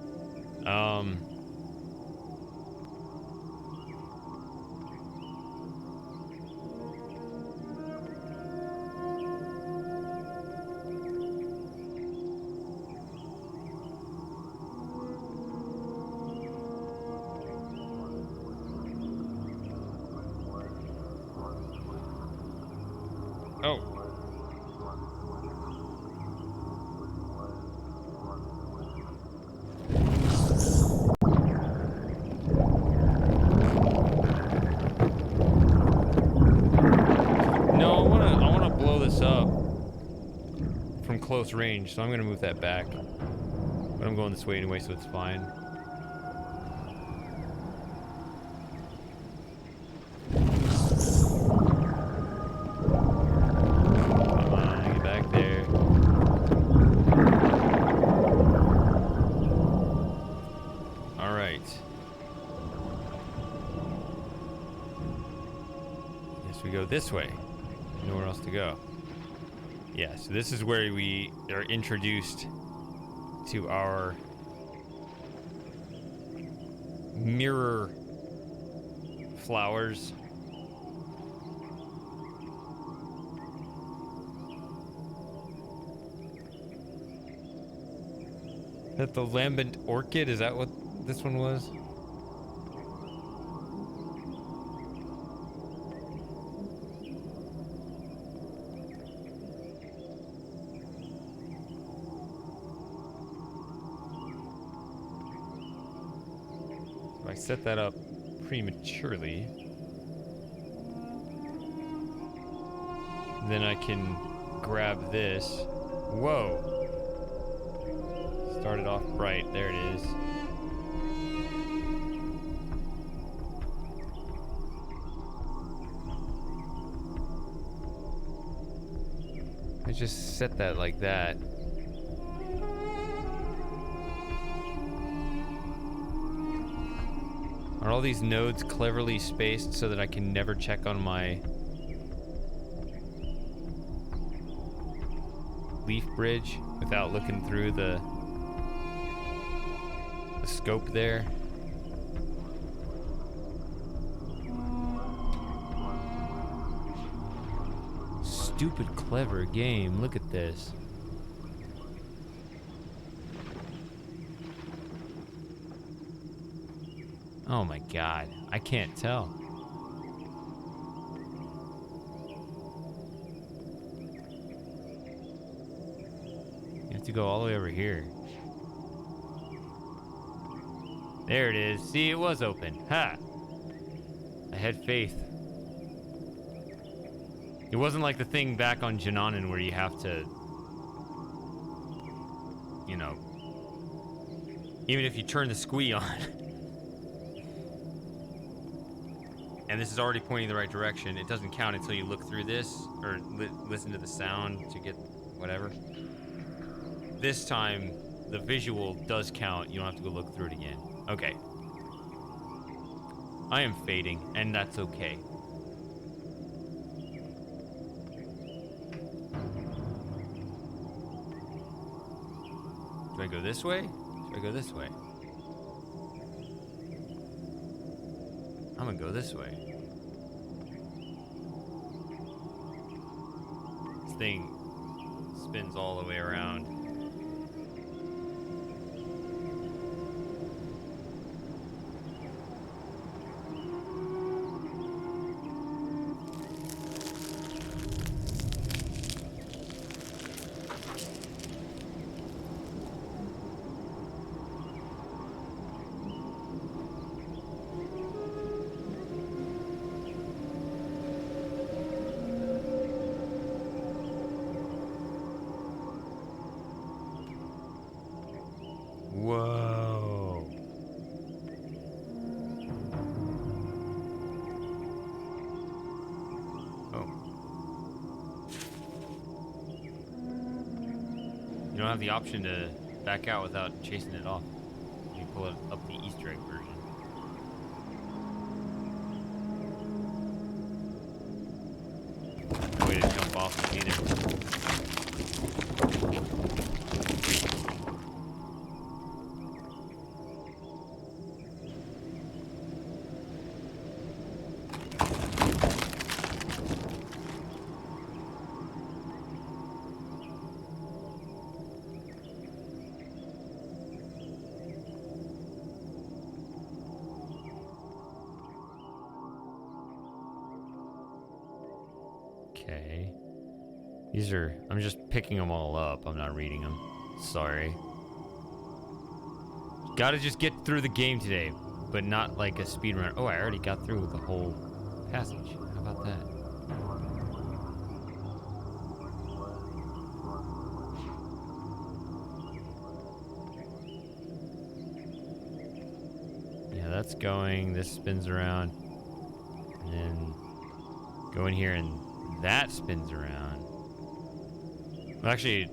Close range, so I'm gonna move that back. But I'm going this way anyway, so it's fine. Come on, get back there. Alright. Guess we go this way. Nowhere else to go. Yeah, so this is where we are introduced to our mirror flowers. That the lambent orchid, is that what this one was? I set that up prematurely. Then I can grab this. Whoa. started off bright. There it is. I just set that like that. Are all these nodes cleverly spaced so that I can never check on my leaf bridge without looking through the scope there? Stupid clever game. Look at this. Oh my god, I can't tell. You have to go all the way over here. There it is. See, it was open. Ha! I had faith. It wasn't like the thing back on Jananen where you have to, you know, even if you turn the squee on. And this is already pointing the right direction. It doesn't count until you look through this or listen to the sound to get whatever. This time, the visual does count. You don't have to go look through it again. Okay. I am fading, and that's okay. Do I go this way? Should I go this way? I'm gonna go this way. This thing spins all the way around. Whoa. Oh. You don't have the option to back out without chasing it off. You pull it up the Easter egg version. No way to jump off either. Okay. These are... I'm just picking them all up. I'm not reading them. Sorry. Gotta just get through the game today, but not like a speedrun. Oh, I already got through the whole passage. How about that? Yeah, that's going. This spins around. And then go in here and that spins around. Well, actually,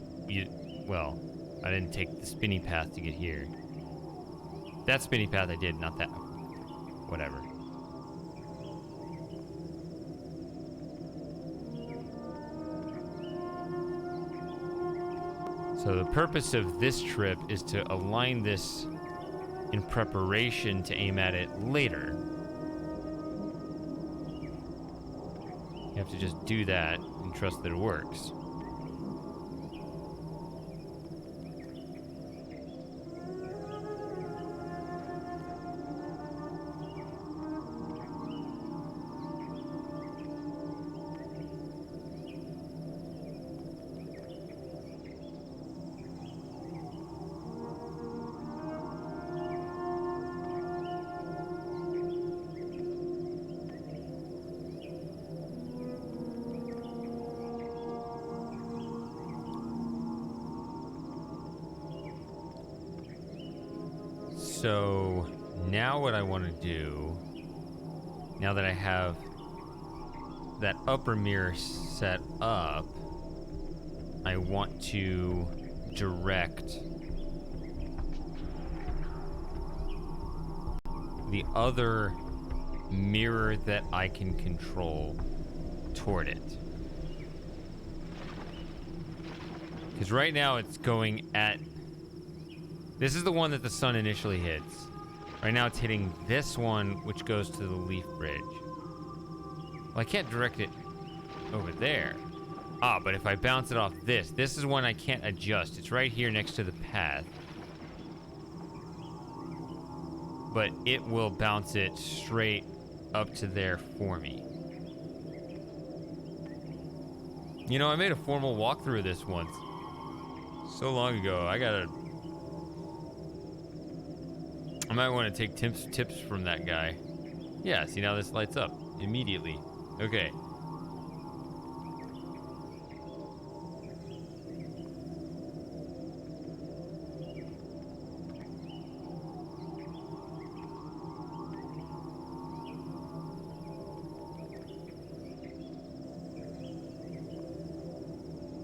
well, I didn't take the spinny path to get here. That spinny path I did, not that. Whatever. So the purpose of this trip is to align this in preparation to aim at it later. You have to just do that and trust that it works. So now what I want to do, now that I have that upper mirror set up, I want to direct the other mirror that I can control toward it. Because right now it's going at... This is the one that the sun initially hits. Right now it's hitting this one, which goes to the leaf bridge. Well, I can't direct it over there. Ah, but if I bounce it off this is one I can't adjust. It's right here next to the path. But it will bounce it straight up to there for me. You know, I made a formal walkthrough of this once. So long ago. I might want to take tips from that guy. Yeah, see now this lights up immediately. Okay.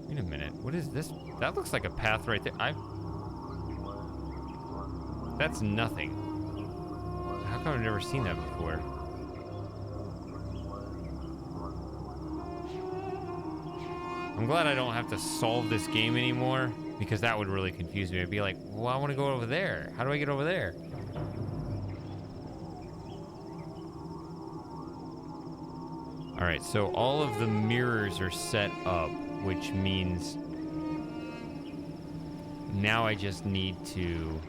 Wait a minute. What is this? That looks like a path right there. That's nothing. How come I've never seen that before? I'm glad I don't have to solve this game anymore, because that would really confuse me. I'd be like, well, I want to go over there. How do I get over there? All right, so all of the mirrors are set up, which means now I just need to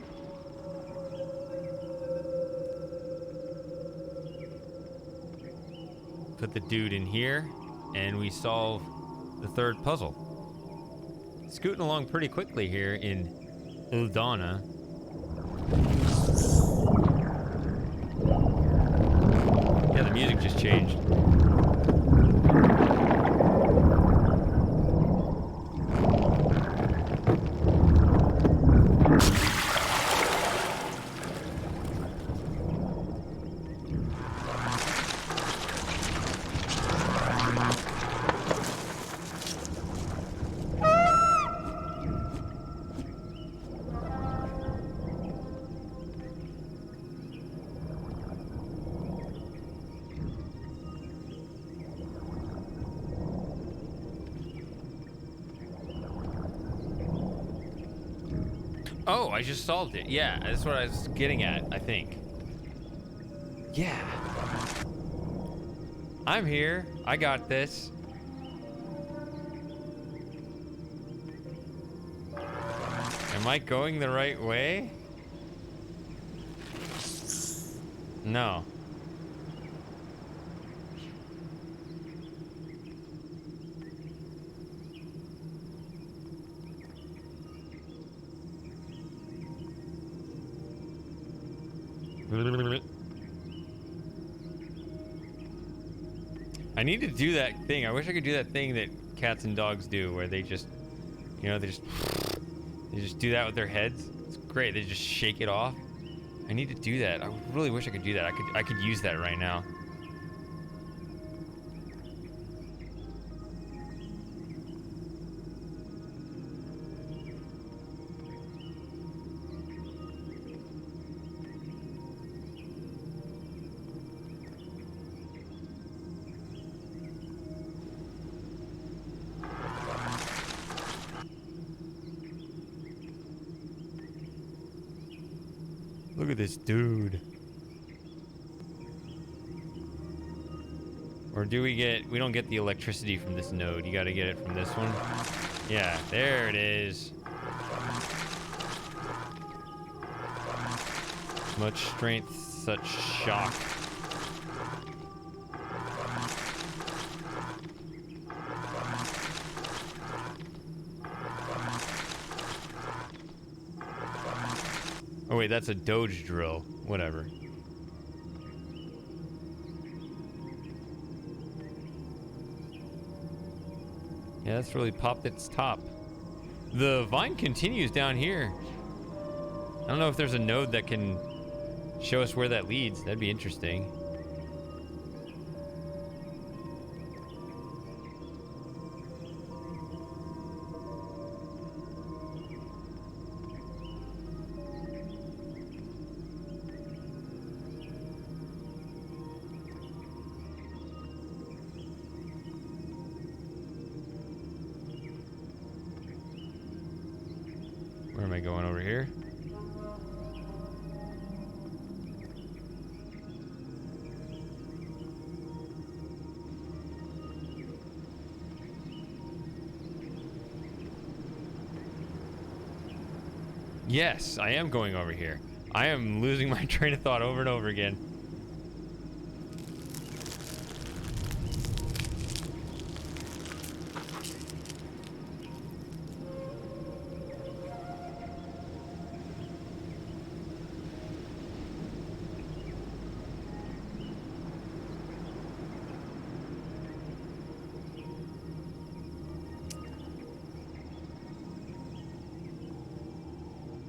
put the dude in here, and we solve the third puzzle. Scooting along pretty quickly here in Uldana. Yeah, the music just changed. Oh, I just solved it. Yeah, that's what I was getting at, I think. Yeah. I'm here. I got this. Am I going the right way? No. I need to do that thing. I wish I could do that thing that cats and dogs do, where they just, you know, they just do that with their heads. It's great. They just shake it off. I need to do that. I really wish I could do that. I could use that right now. Look at this dude. Or do we don't get the electricity from this node. You gotta get it from this one. Yeah, there it is. Much strength, such shock. Oh wait, that's a Doge drill. Whatever. Yeah, that's really popped its top. The vine continues down here. I don't know if there's a node that can show us where that leads. That'd be interesting. Where am I going over here? Yes, I am going over here. I am losing my train of thought over and over again.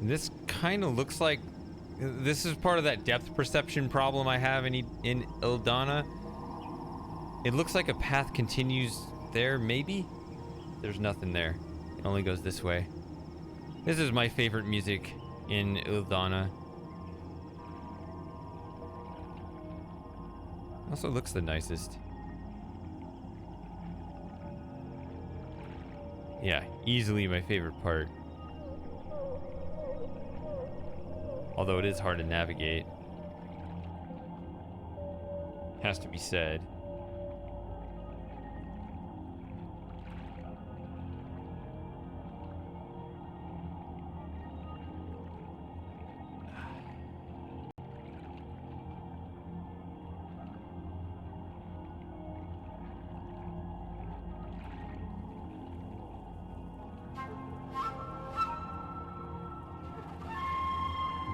This kind of looks like this is part of that depth perception problem I have in Ildana. It looks like a path continues there, maybe? There's nothing there. It only goes this way. This is my favorite music in Ildana. Also looks the nicest. Yeah, easily my favorite part. Although it is hard to navigate. Has to be said.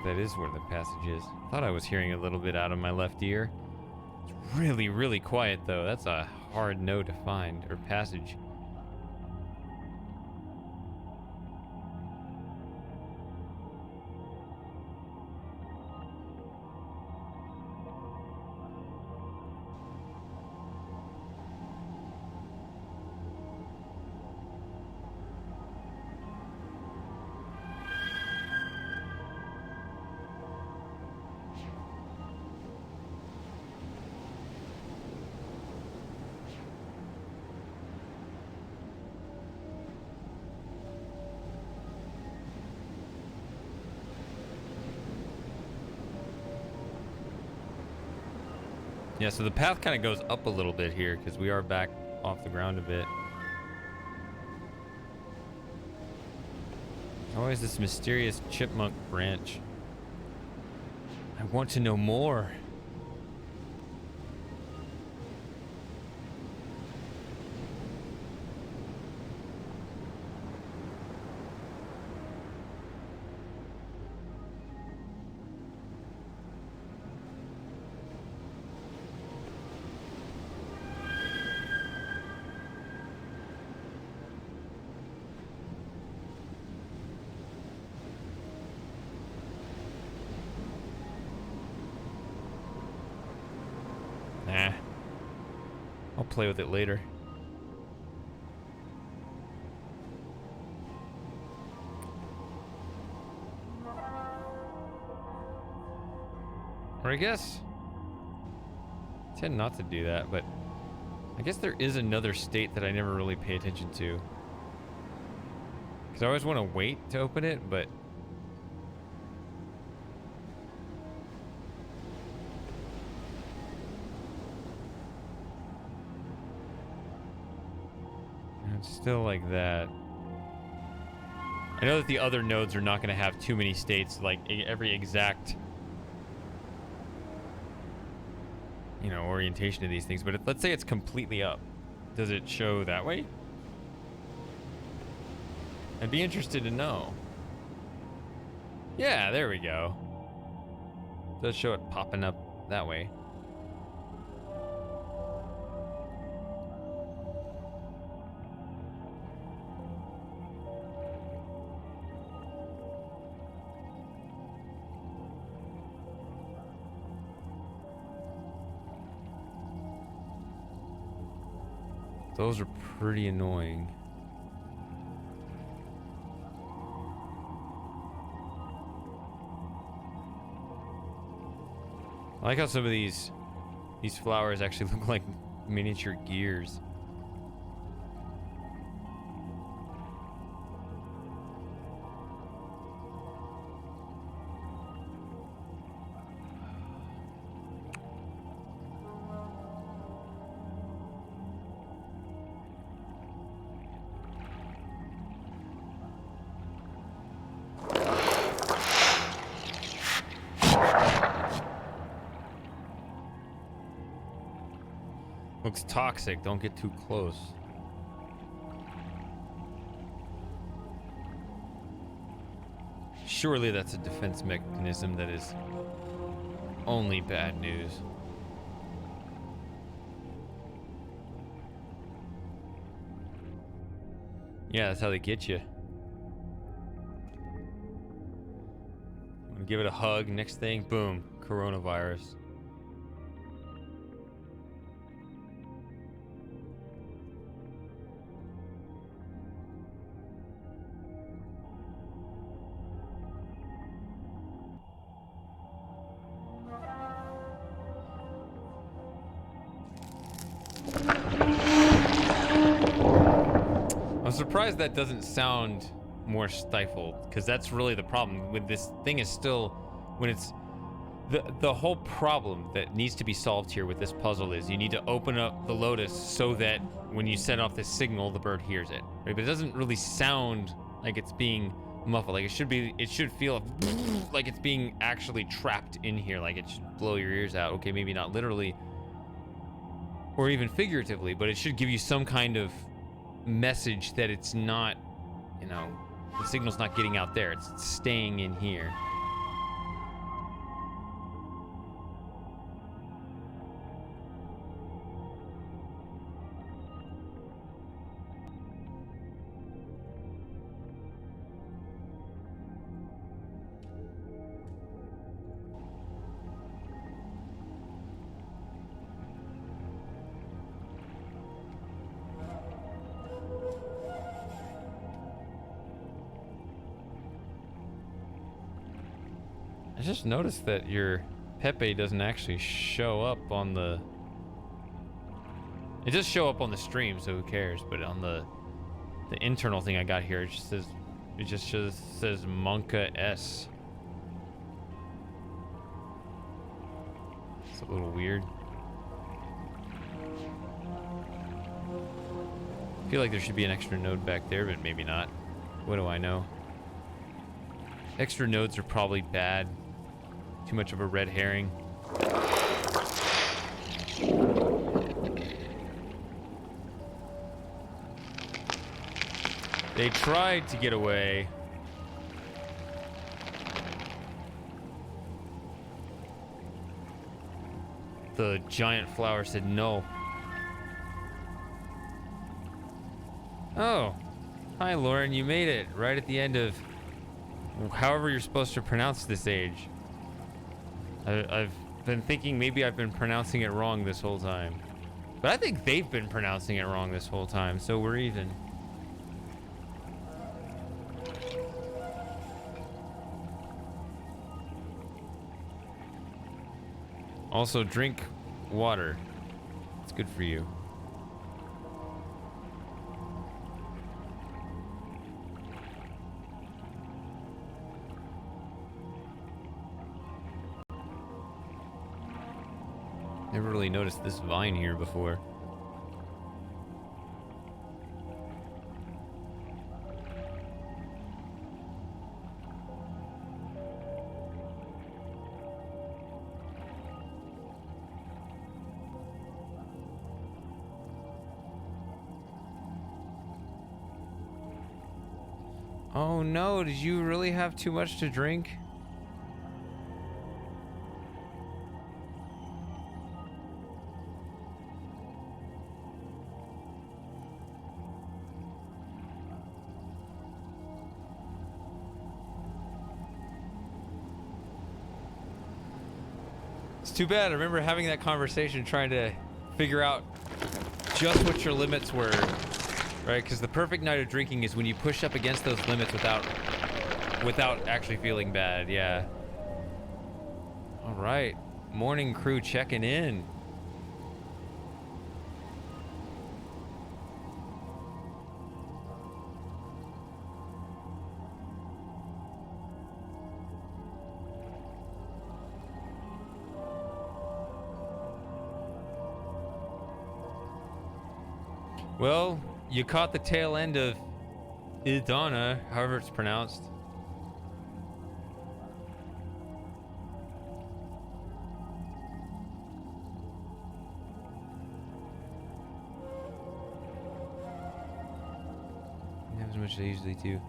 That is where the passage is. Thought I was hearing a little bit out of my left ear. It's really, really quiet though. That's a hard note to find, or passage. Yeah, so the path kind of goes up a little bit here because we are back off the ground a bit. Always this mysterious chipmunk branch. I want to know more. Nah. I'll play with it later. Or I guess I tend not to do that, but I guess there is another state that I never really pay attention to. Because I always want to wait to open it, but it's still like that. I know that the other nodes are not going to have too many states, like every exact, you know, orientation of these things, but let's say it's completely up. Does it show that way? I'd be interested to know. Yeah, there we go. It does show it popping up that way. Those are pretty annoying. I like how some of these flowers actually look like miniature gears. Looks toxic. Don't get too close. Surely that's a defense mechanism that is only bad news. Yeah, that's how they get you. I'm gonna give it a hug. Next thing, boom, coronavirus. I'm surprised that doesn't sound more stifled, because that's really the problem with this thing. Is still, when it's the whole problem that needs to be solved here with this puzzle is you need to open up the lotus so that when you set off this signal, the bird hears it, right? But it doesn't really sound like it's being muffled. Like it should feel like it's being actually trapped in here, like it should blow your ears out. Okay, maybe not literally or even figuratively, but it should give you some kind of message that it's not, you know, the signal's not getting out there, it's staying in here. I just noticed that your Pepe doesn't actually show up on the... It does show up on the stream, so who cares? But on the internal thing I got here, it just says Monka S. It's a little weird. I feel like there should be an extra node back there, but maybe not. What do I know? Extra nodes are probably bad. Too much of a red herring. They tried to get away. The giant flower said no. Oh. Hi, Lauren. You made it right at the end of however you're supposed to pronounce this age. I've been thinking maybe I've been pronouncing it wrong this whole time. But I think they've been pronouncing it wrong this whole time, so we're even. Also, drink water. It's good for you. Never really noticed this vine here before. Oh no, did you really have too much to drink? It's too bad. I remember having that conversation trying to figure out just what your limits were, right? Because the perfect night of drinking is when you push up against those limits without actually feeling bad. Yeah. All right, morning crew checking in. Well, you caught the tail end of Idana, however it's pronounced. Not as much as I usually do.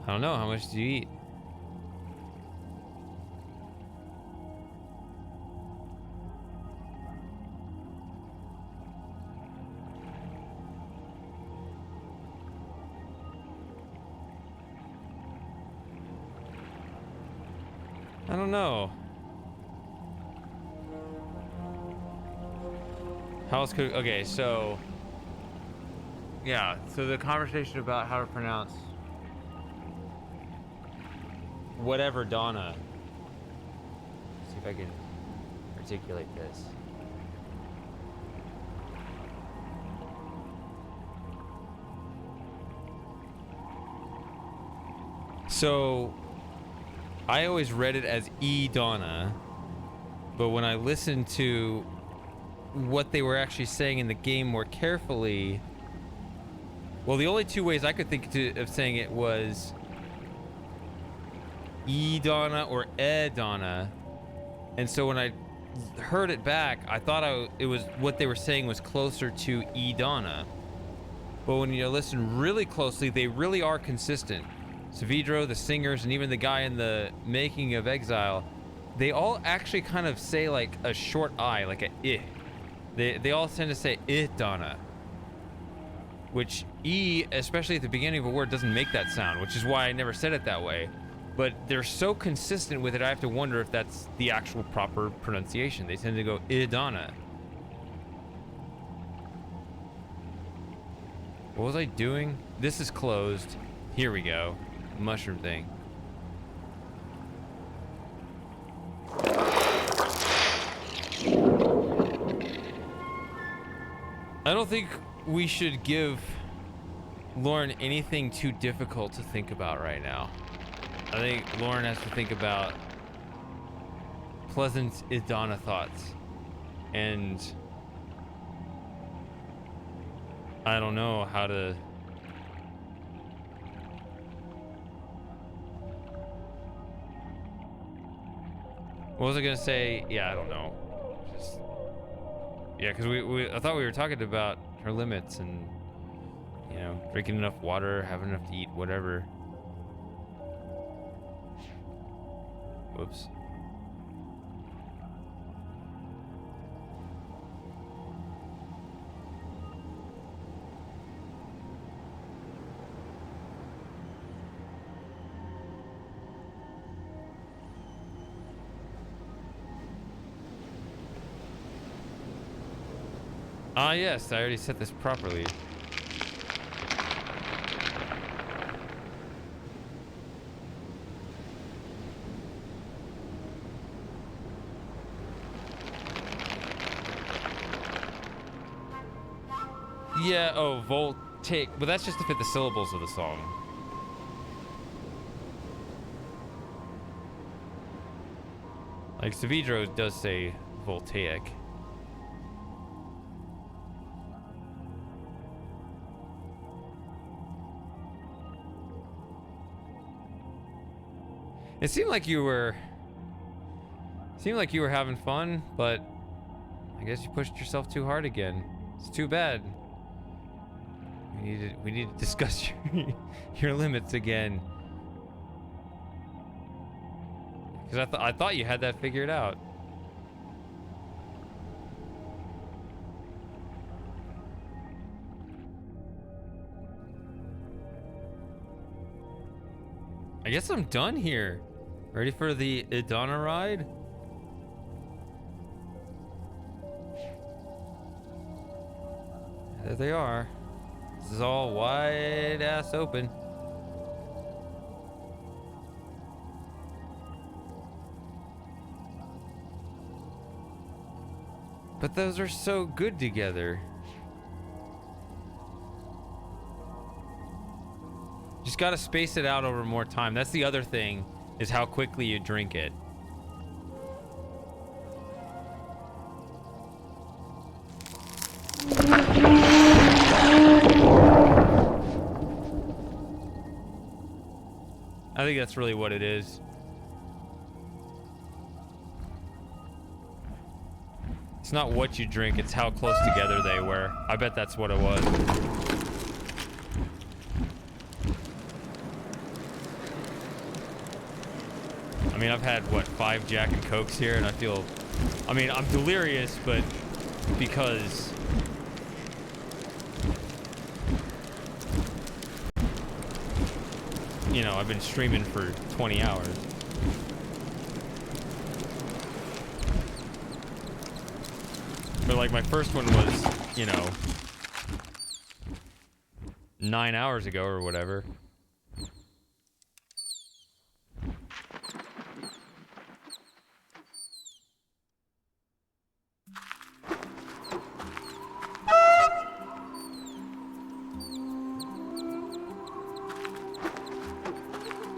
I don't know, how much do you eat? I don't know. How's cook? Okay, so yeah, so the conversation about how to pronounce whatever Donna. Let's see if I can articulate this. So I always read it as Donna, but when I listened to what they were actually saying in the game more carefully, well, the only two ways I could think of saying it was Donna or Donna, and so when I heard it back, I thought it was what they were saying was closer to Donna, but when you listen really closely, they really are consistent. Savidro, the singers, and even the guy in the making of Exile, they all actually kind of say like a short I, like a I. They all tend to say Donna, which E, especially at the beginning of a word, doesn't make that sound, which is why I never said it that way. But they're so consistent with it, I have to wonder if that's the actual proper pronunciation. They tend to go Donna. What was I doing? This is closed. Here we go. Mushroom thing. I don't think we should give Lauren anything too difficult to think about right now. I think Lauren has to think about pleasant Idana thoughts. And I don't know how to... What was I gonna say? Yeah, I don't know. Just... Yeah, because I thought we were talking about her limits and, you know, drinking enough water, having enough to eat, whatever. Whoops. Ah, yes, I already set this properly. Yeah, oh, voltaic, but that's just to fit the syllables of the song. Like, Savidro does say voltaic. It seemed like you were having fun, but I guess you pushed yourself too hard again. It's too bad. We need to discuss your limits again. Because I thought you had that figured out. I guess I'm done here. Ready for the Idana ride? There they are. This is all wide ass open. But those are so good together. Just gotta space it out over more time. That's the other thing, is how quickly you drink it. I think that's really what it is. It's not what you drink, it's how close together they were. I bet that's what it was. I mean, I've had, what, 5 Jack and Cokes here, and I feel... I mean, I'm delirious, but because... you know, I've been streaming for 20 hours. But like my first one was, you know, 9 hours ago or whatever.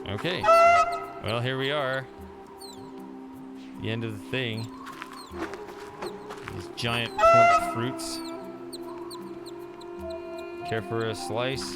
Okay. Well, here we are. The end of the thing. These giant plump fruits. Care for a slice?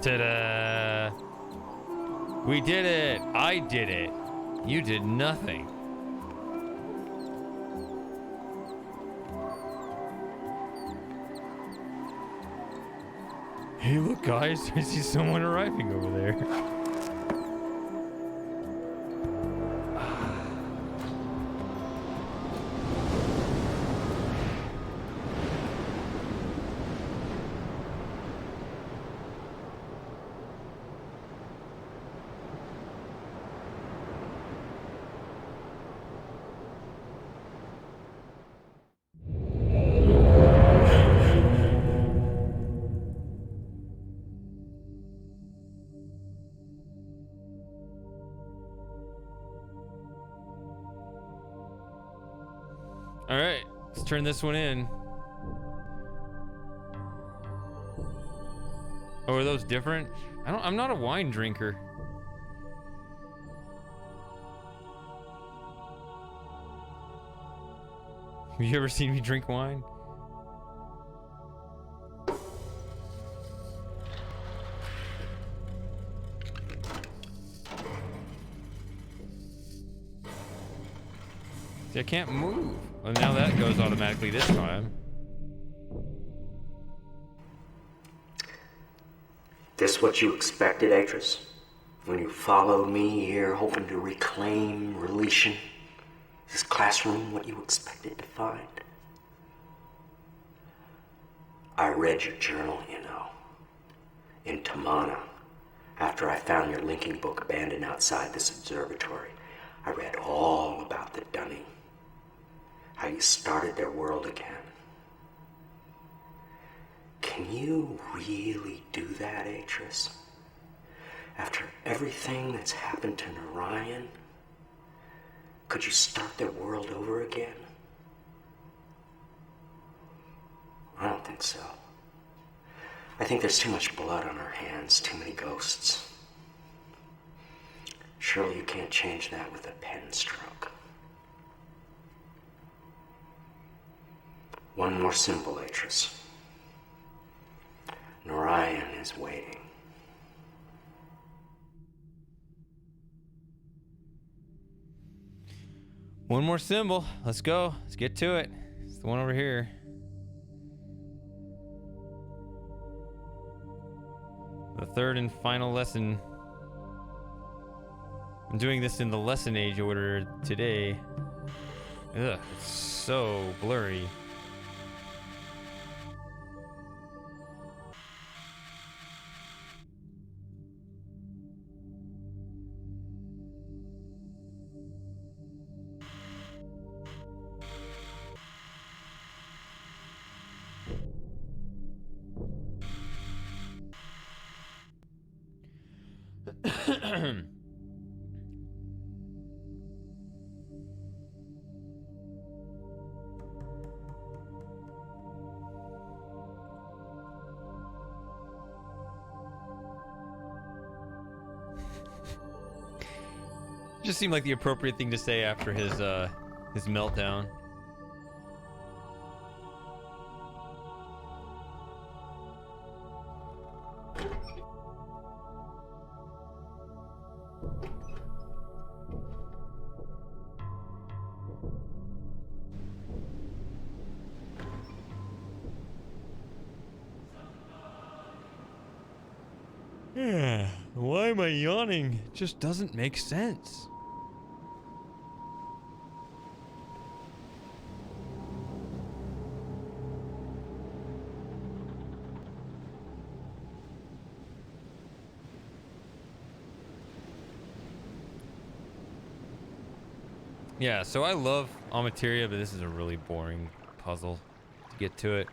Ta-da! We did it! I did it! You did nothing. Hey, look, guys! I see someone arriving over there. All right, let's turn this one in. Oh, are those different? I'm not a wine drinker. Have you ever seen me drink wine? See, I can't move. Well, now that goes automatically this time. This what you expected, Atris? When you followed me here hoping to reclaim Relation? Is this classroom what you expected to find? I read your journal, you know. In Tamana. After I found your linking book abandoned outside this observatory, I read all about the Dunning. How you started their world again. Can you really do that, Atris? After everything that's happened to Narayan, could you start their world over again? I don't think so. I think there's too much blood on our hands, too many ghosts. Surely you can't change that with a pen stroke. One more symbol, Atris. Narayan is waiting. One more symbol. Let's go. Let's get to it. the one over here. The third and final lesson. I'm doing this in the lesson age order today. Ugh, it's so blurry. Just seemed like the appropriate thing to say after his meltdown. Yeah, why am I yawning? It just doesn't make sense. Yeah, so I love Amateria, but this is a really boring puzzle to get to it.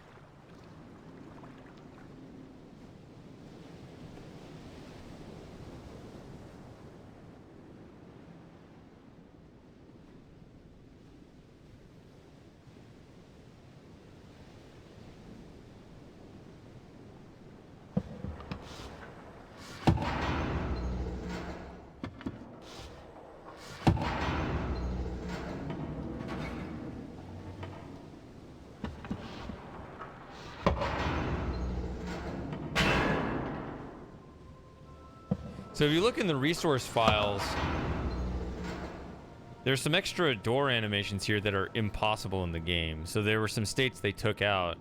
So if you look in the resource files, there's some extra door animations here that are impossible in the game. So there were some states they took out.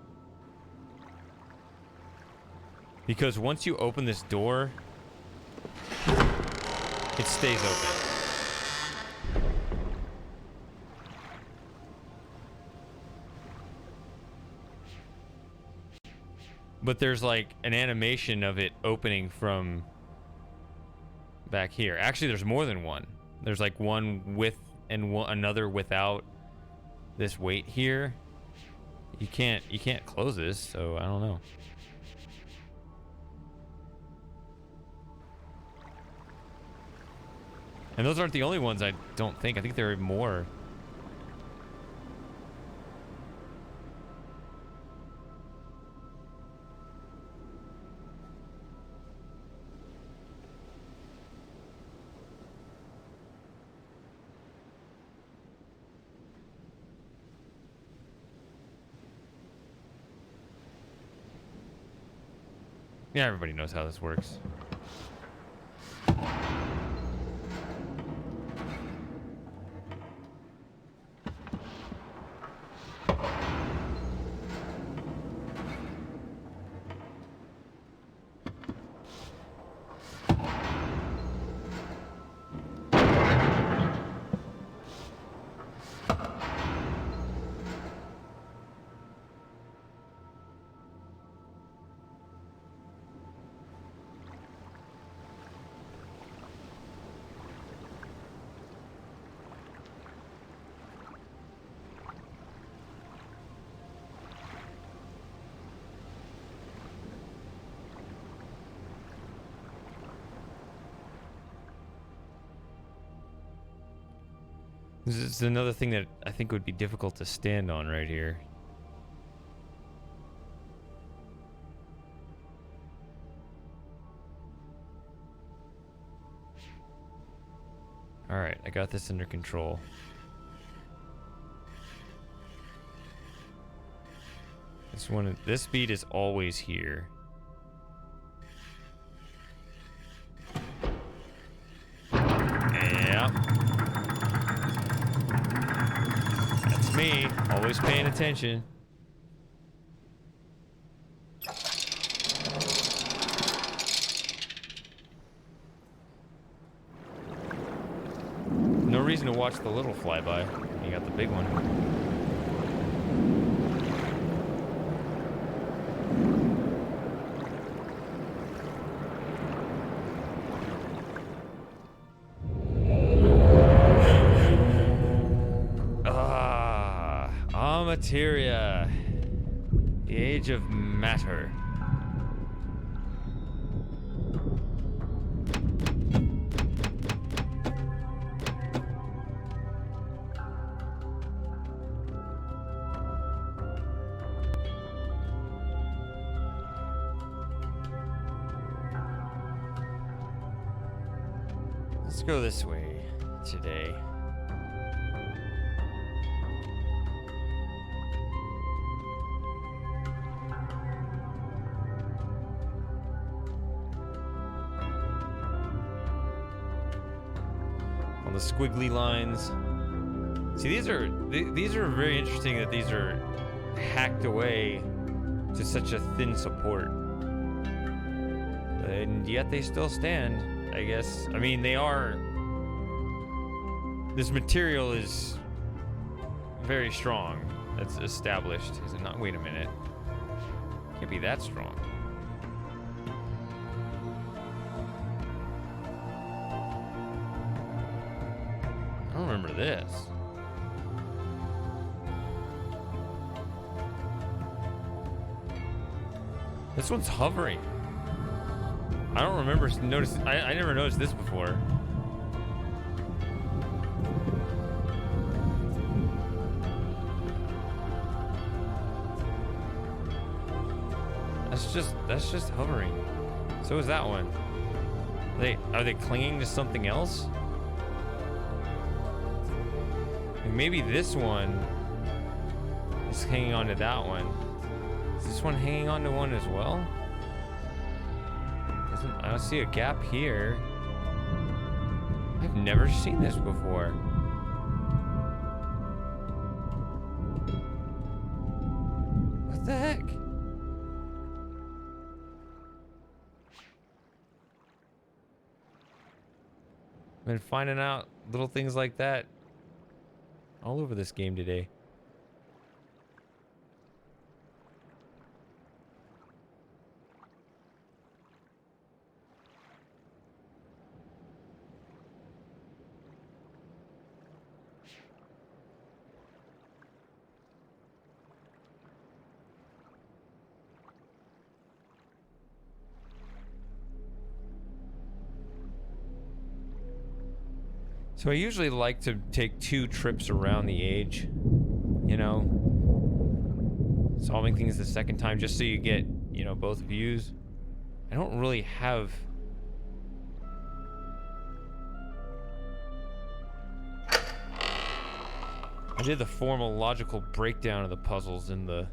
Because once you open this door, it stays open. But there's like an animation of it opening from back here. Actually, there's more than one. There's like one with and another without this weight here. You can't close this, so I don't know. And those aren't the only ones, I don't think. I think there are more. Yeah, everybody knows how this works. This is another thing that I think would be difficult to stand on right here. All right, I got this under control. This speed is always here. Yeah. That's me. me. Always paying attention. No reason to watch the little flyby. You got the big one. Materia. The age of matter. Let's go this way today. The squiggly lines. See, these are very interesting that these are hacked away to such a thin support, and yet they still stand, I guess. I mean, they are. This material is very strong. That's established, is it not? Wait a minute. Can't be that strong. I don't remember this. This one's hovering. I don't remember I never noticed this before. That's just hovering. So is that one. Are they clinging to something else? Maybe this one is hanging on to that one. Is this one hanging on to one as well? I don't see a gap here. I've never seen this before. What the heck? Been finding out little things like that all over this game today. So I usually like to take 2 trips around the age, you know, solving things the second time just so you get, you know, both views. I don't really have... I did the formal logical breakdown of the puzzles in the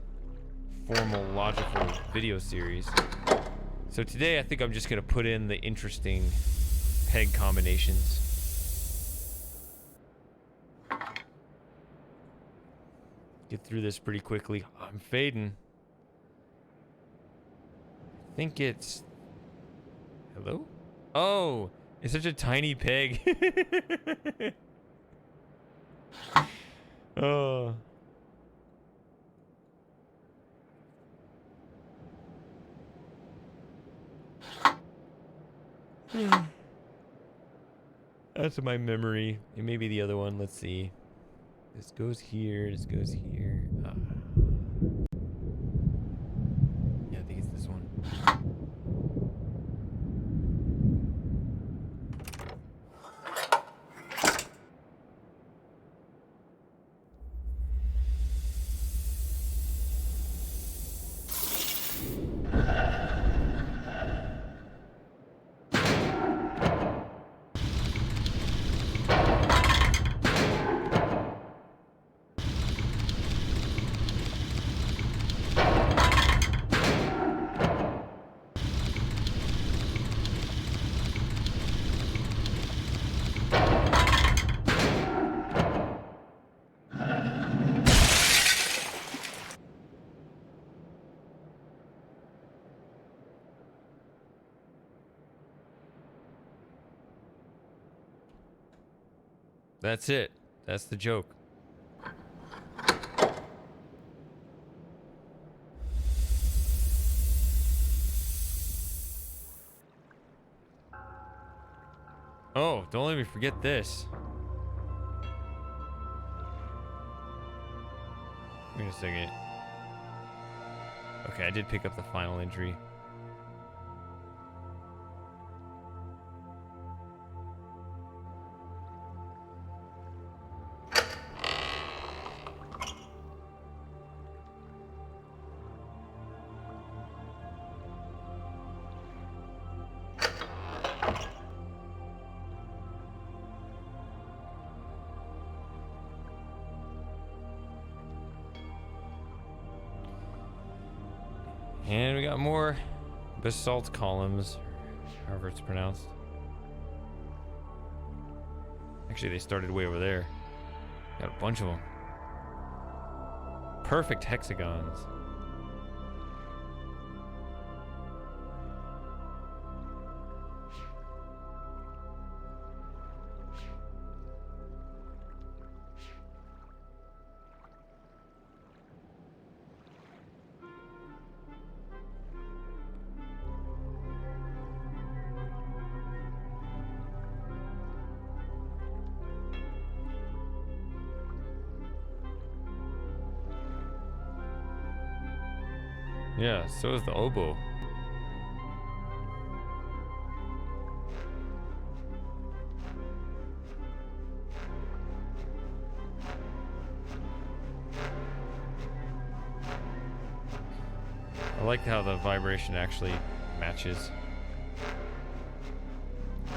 formal logical video series. So today I think I'm just gonna put in the interesting peg combinations. Get through this pretty quickly. I'm fading. I think it's... Hello? Oh, it's such a tiny peg. Oh. That's my memory. It may be the other one. Let's see. This goes here. This goes here. Yeah, I think it's this one. That's it. That's the joke. Oh, don't let me forget this. Wait a second. Okay, I did pick up the final entry. And we got more basalt columns, however it's pronounced. Actually, they started way over there. Got a bunch of them. Perfect hexagons. Yeah, so is the oboe. I like how the vibration actually matches.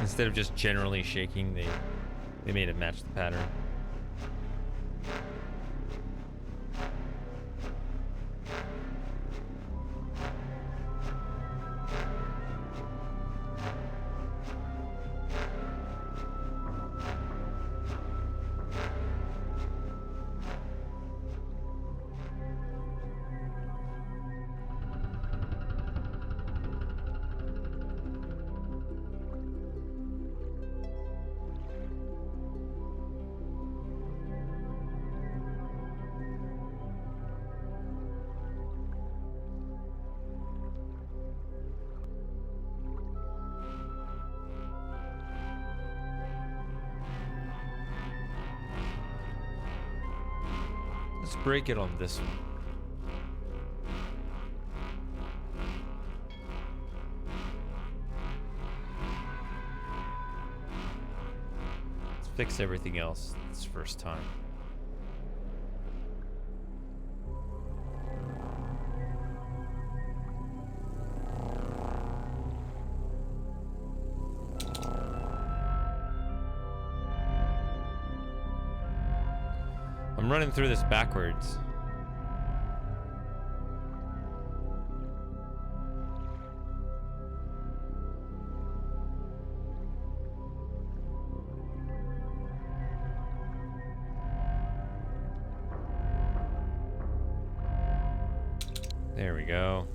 Instead of just generally shaking, they made it match the pattern. Let's break it on this one. Let's fix everything else this first time. I'm running through this backwards. There we go.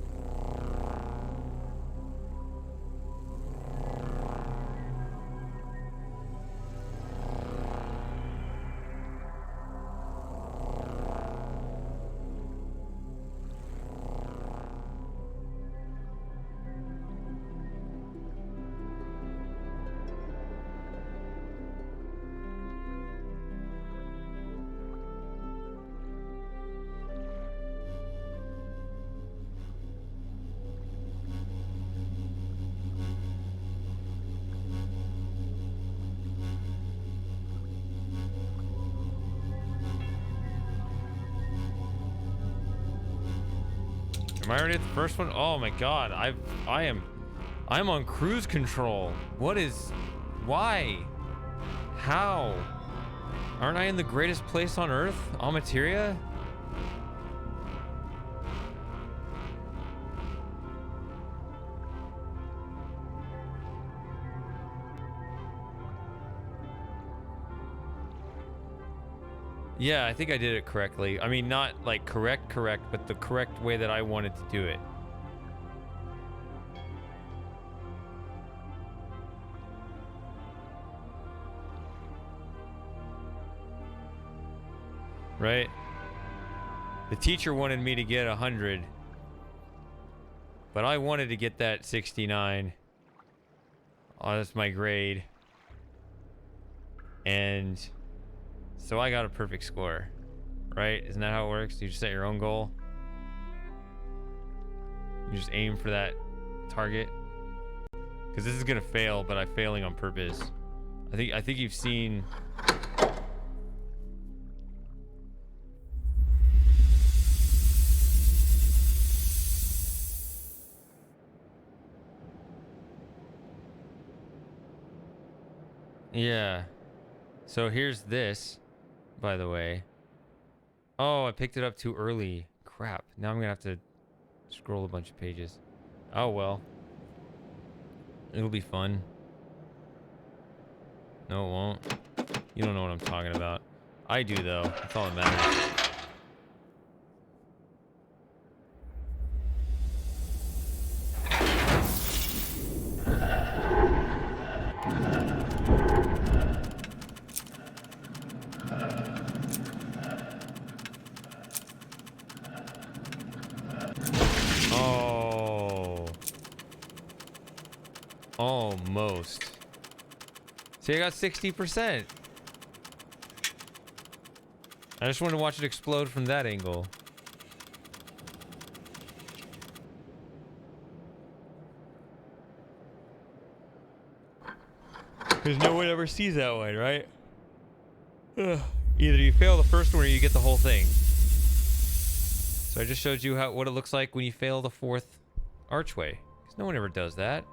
Am I already at the first one? Oh my god, I'm on cruise control. Why? How? Aren't I in the greatest place on Earth? Almateria? Yeah, I think I did it correctly. I mean, not like correct, but the correct way that I wanted to do it. right? The teacher wanted me to get 100, but I wanted to get that 69. Oh, that's my grade. And so I got a perfect score, right? Isn't that how it works? You just set your own goal. You just aim for that target. Because this is gonna fail, but I'm failing on purpose. I think you've seen. Yeah. So here's this, by the way. Oh, I picked it up too early. Crap. Now I'm gonna have to scroll a bunch of pages. Oh well. It'll be fun. No, it won't. You don't know what I'm talking about. I do, though. That's all that matters. Oh. Almost. See, I got 60%. I just wanted to watch it explode from that angle. Because no one ever sees that one, right? Ugh. Either you fail the first one or you get the whole thing. So I just showed you what it looks like when you fail the 4th archway. Because no one ever does that.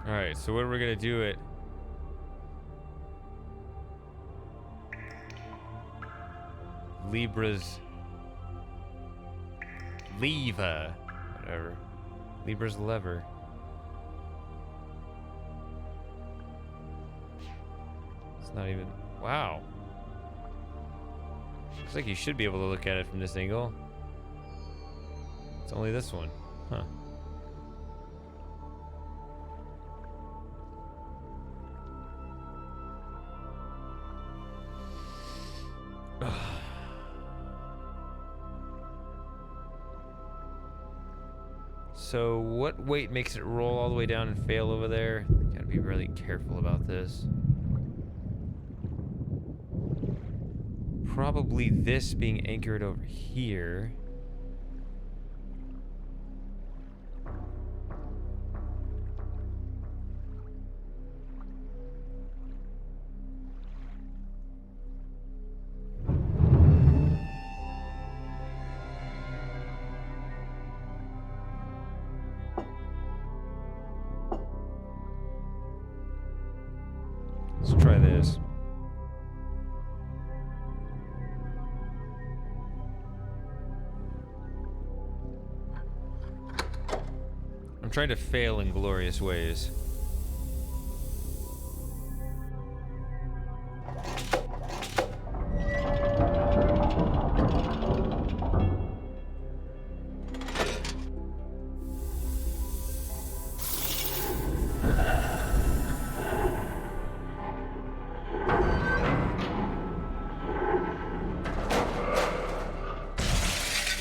Alright, so what are we gonna do it? Libra's lever. Whatever. Libra's lever. It's not even. Wow. Looks like you should be able to look at it from this angle. It's only this one. Huh. So what weight makes it roll all the way down and fail over there? Gotta be really careful about this. Probably this being anchored over here. Let's try this. I'm trying to fail in glorious ways.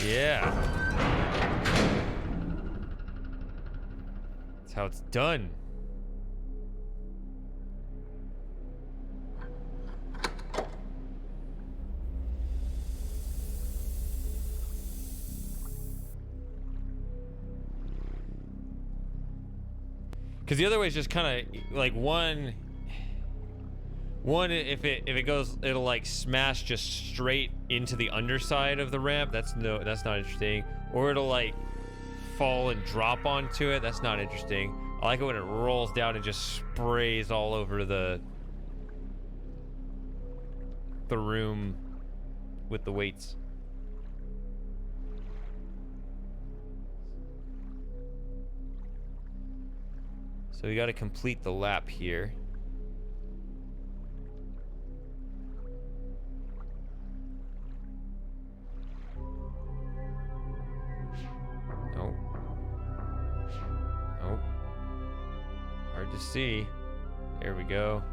Yeah. That's how it's done. Because the other way is just kind of like one if it goes, it'll like smash just straight into the underside of the ramp. That's not interesting. Or it'll like fall and drop onto it. That's not interesting. I like it when it rolls down and just sprays all over the room with the weights. So we got to complete the lap here. see. There we go.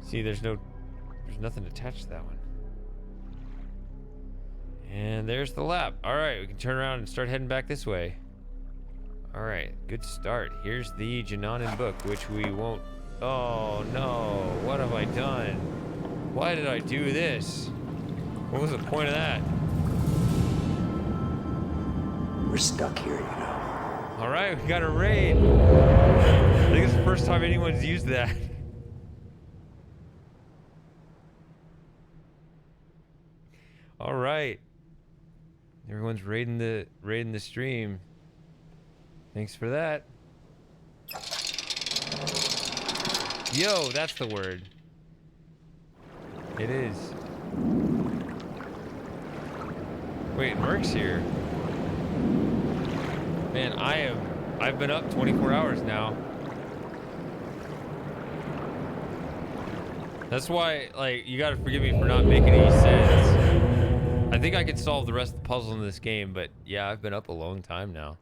See, there's nothing attached to that one. And there's the lab. All right, we can turn around and start heading back this way. All right, good start. Here's the Jananin book, which we won't... Oh, no. What have I done? Why did I do this? What was the point of that? We're stuck here, you know. All right, we got a raid. I think it's the first time anyone's used that. All right. Everyone's raiding the stream. Thanks for that. Yo, that's the word. It is. Wait, Merc's here. Man, I've been up 24 hours now. That's why, like, you gotta forgive me for not making any sense. I think I could solve the rest of the puzzle in this game, but yeah, I've been up a long time now.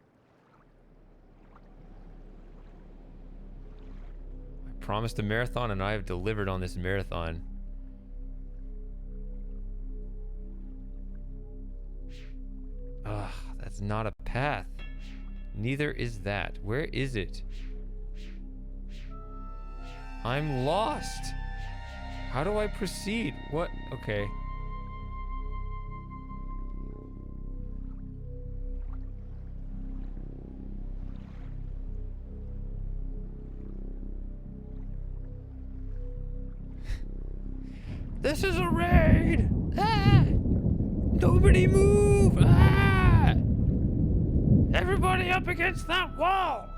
I promised a marathon and I have delivered on this marathon. Ugh, that's not a path. Neither is that. Where is it? I'm lost. How do I proceed? What? Okay. This is a raid! Ah! Nobody move! Ah! Everybody up against that wall!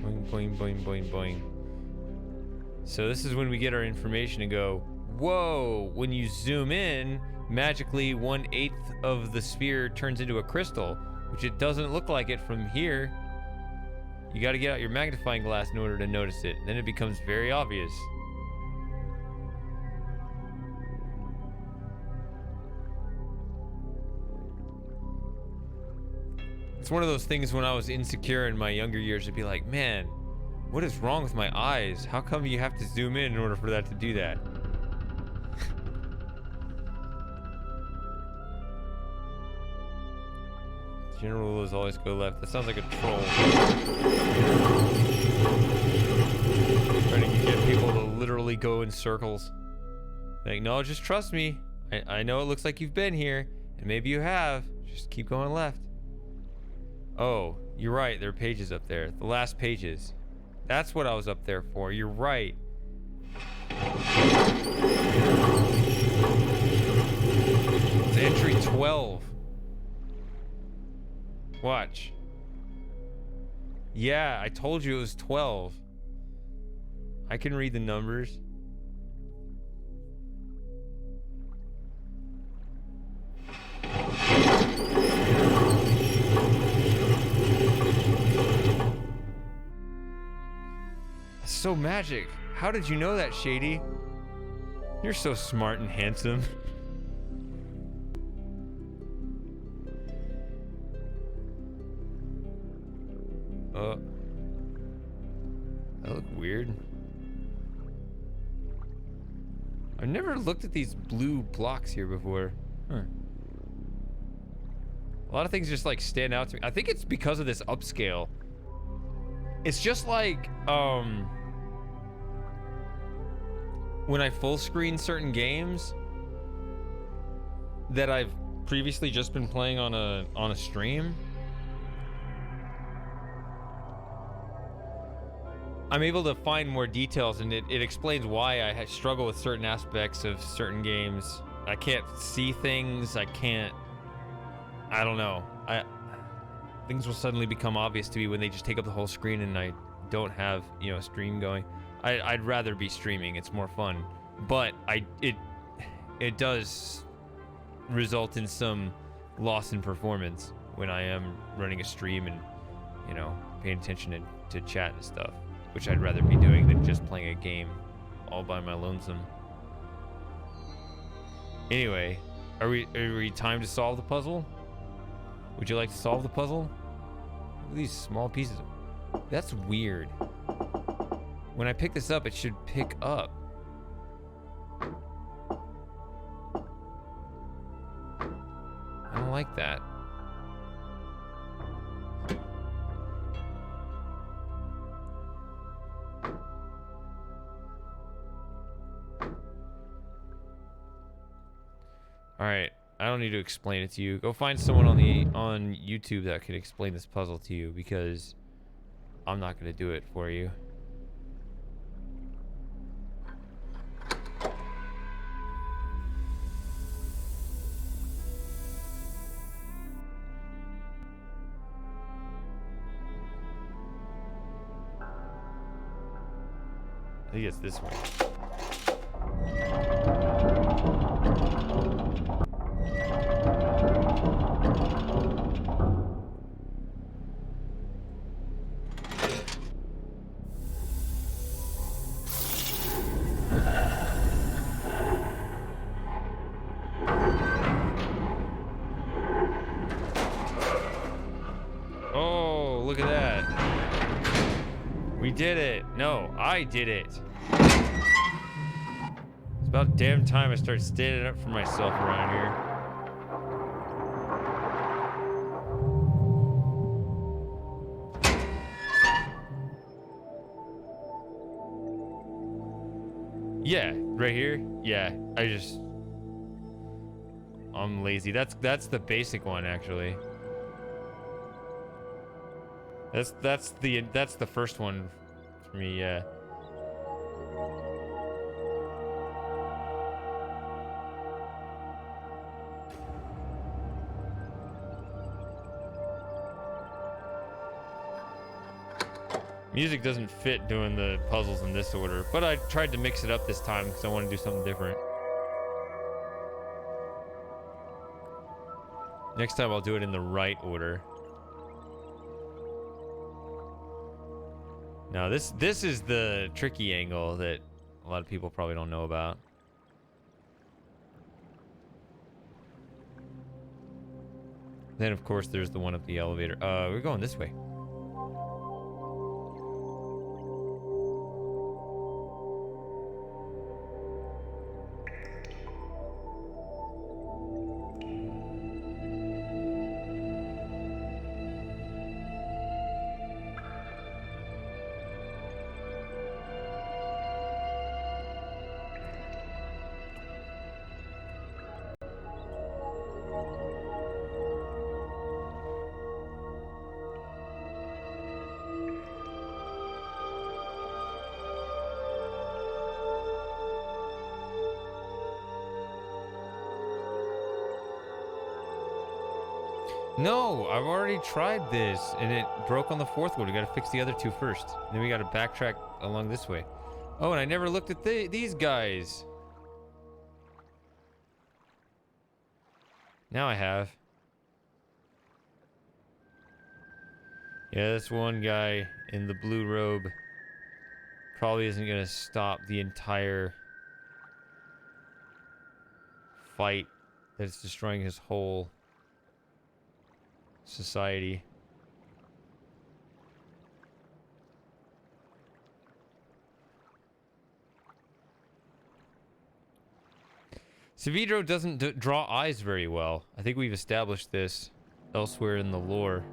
Boing, boing, boing, boing, boing. So this is when we get our information and go, whoa, when you zoom in, magically 1/8 of the sphere turns into a crystal, which it doesn't look like it from here. You got to get out your magnifying glass in order to notice it. Then it becomes very obvious. It's one of those things when I was insecure in my younger years, I'd be like, man, what is wrong with my eyes? How come you have to zoom in order for that to do that? General rule is always go left. That sounds like a troll. Trying to get people to literally go in circles. Like, no, just trust me. I know it looks like you've been here, and maybe you have. Just keep going left. Oh, you're right. There are pages up there. The last pages. That's what I was up there for. You're right. It's entry 12. Watch. Yeah, I told you it was 12. I can read the numbers. That's so magic. How did you know that, Shady? You're so smart and handsome. That look weird. I've never looked at these blue blocks here before. Huh. A lot of things just like stand out to me. I think it's because of this upscale. It's just like, when I full screen certain games that I've previously just been playing on a stream. I'm able to find more details, and it explains why I struggle with certain aspects of certain games. I can't see things. I don't know. Things will suddenly become obvious to me when they just take up the whole screen and I don't have, you know, a stream going. I'd rather be streaming. It's more fun. But it does result in some loss in performance when I am running a stream and, you know, paying attention to chat and stuff, which I'd rather be doing than just playing a game all by my lonesome. Anyway, are we time to solve the puzzle? Would you like to solve the puzzle? Look at these small pieces. That's weird. When I pick this up, it should pick up. I don't like that. All right, I don't need to explain it to you. Go find someone on YouTube that can explain this puzzle to you, because I'm not going to do it for you. I think it's this way. Oh, look at that. We did it. No, I did it. It's about damn time I start standing up for myself around here. Yeah, right here. Yeah, I'm lazy. That's the basic one, actually. That's the first one for me. Yeah. Music doesn't fit doing the puzzles in this order, but I tried to mix it up this time because I want to do something different. Next time I'll do it in the right order. Now this is the tricky angle that a lot of people probably don't know about. Then of course there's the one up the elevator. We're going this way. No, I've already tried this, and it broke on the fourth one. We gotta fix the other two first. Then we gotta backtrack along this way. Oh, and I never looked at these guys. Now I have. Yeah, this one guy in the blue robe probably isn't gonna stop the entire fight that's destroying his whole society. Savidro doesn't draw eyes very well. I think we've established this elsewhere in the lore.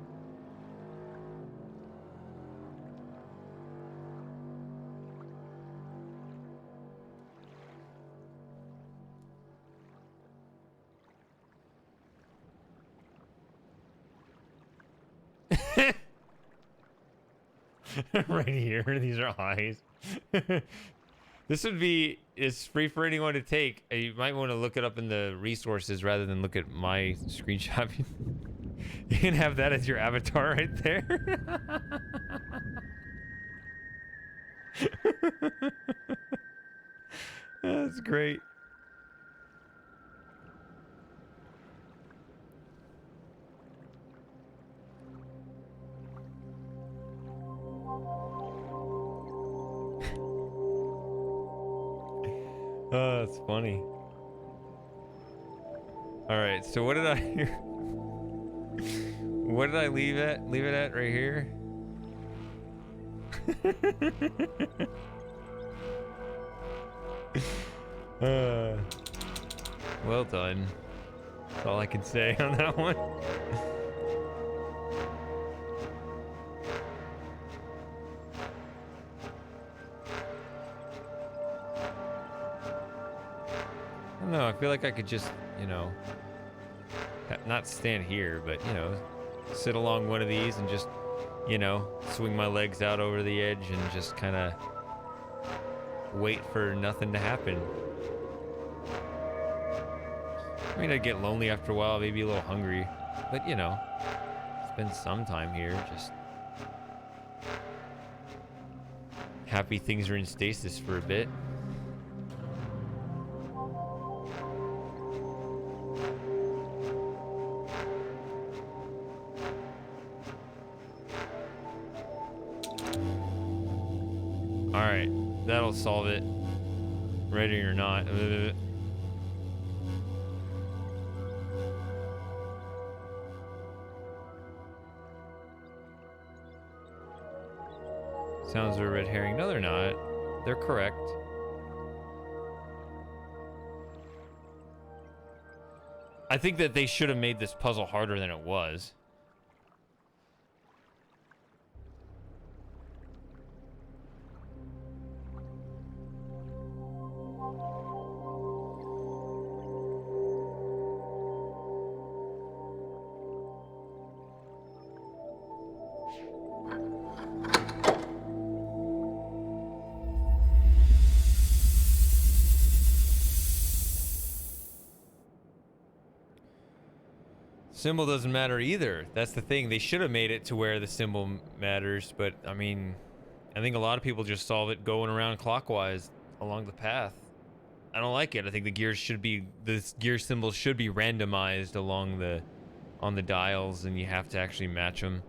Right here. These are eyes. This would be, it's free for anyone to take. You might want to look it up in the resources rather than look at my screenshot. You can have that as your avatar right there. That's great. Oh, that's funny. All right, so what did I what did I leave it at right here? Well done. That's all I can say on that one. I don't know, I feel like I could just, you know, not stand here, but, you know, sit along one of these and just, you know, swing my legs out over the edge and just kind of wait for nothing to happen. I mean, I'd get lonely after a while, maybe a little hungry, but, you know, spend some time here, just happy things are in stasis for a bit. Alright, that'll solve it. Ready or not. Sounds are a red herring. No, they're not. They're correct. I think that they should have made this puzzle harder than it was. Symbol doesn't matter either. That's the thing. They should have made it to where the symbol matters, but I mean, I think a lot of people just solve it going around clockwise along the path. I don't like it. I think the gears should be, the gear symbols should be randomized along the, on the dials, and you have to actually match them.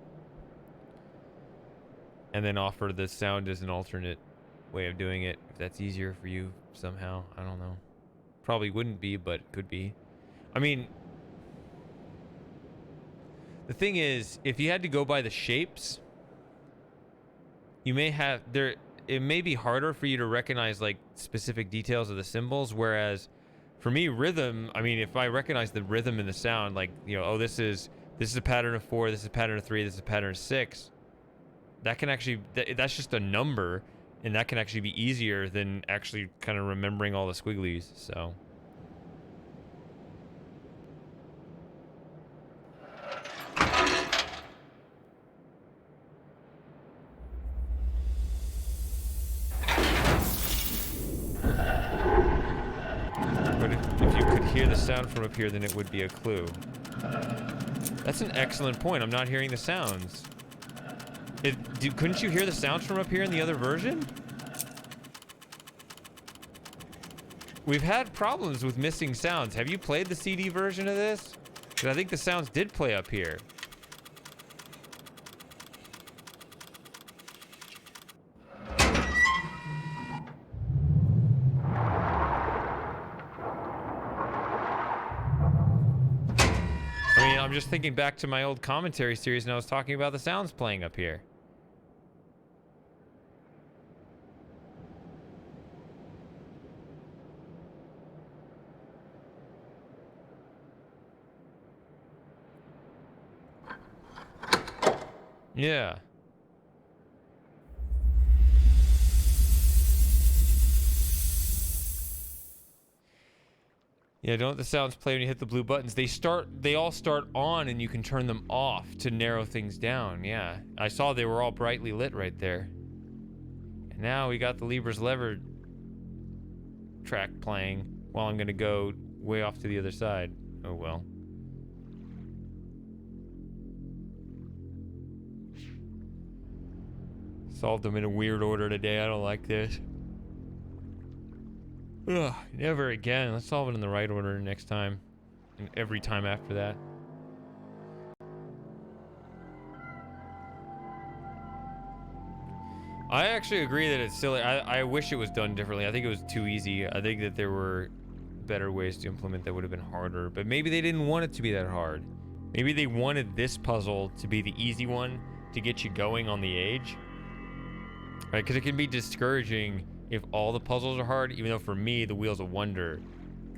And then offer the sound as an alternate way of doing it, if that's easier for you somehow. I don't know. Probably wouldn't be, but could be. I mean, the thing is, if you had to go by the shapes, you may have there. It may be harder for you to recognize like specific details of the symbols. Whereas, for me, rhythm. I mean, if I recognize the rhythm in the sound, like, you know, oh, this is a pattern of 4, this is a pattern of 3, this is a pattern of 6. That can actually that's just a number, and that can actually be easier than actually kind of remembering all the squigglies. So. If you could hear the sound from up here, then it would be a clue. That's an excellent point. I'm not hearing the sounds. Couldn't you hear the sounds from up here in the other version? We've had problems with missing sounds. Have you played the CD version of this? Because I think the sounds did play up here. I'm just thinking back to my old commentary series, and I was talking about the sounds playing up here. Yeah. Yeah, don't let the sounds play when you hit the blue buttons. They all start on and you can turn them off to narrow things down. Yeah, I saw they were all brightly lit right there. And now we got the Libra's Lever track playing while I'm gonna go way off to the other side. Oh well. Solved them in a weird order today. I don't like this. Ugh, never again. Let's solve it in the right order next time. And every time after that. I actually agree that it's silly. I wish it was done differently. I think it was too easy. I think that there were better ways to implement that would have been harder. But maybe they didn't want it to be that hard. Maybe they wanted this puzzle to be the easy one to get you going on the age. Right? Because it can be discouraging if all the puzzles are hard, even though for me, the Wheels of Wonder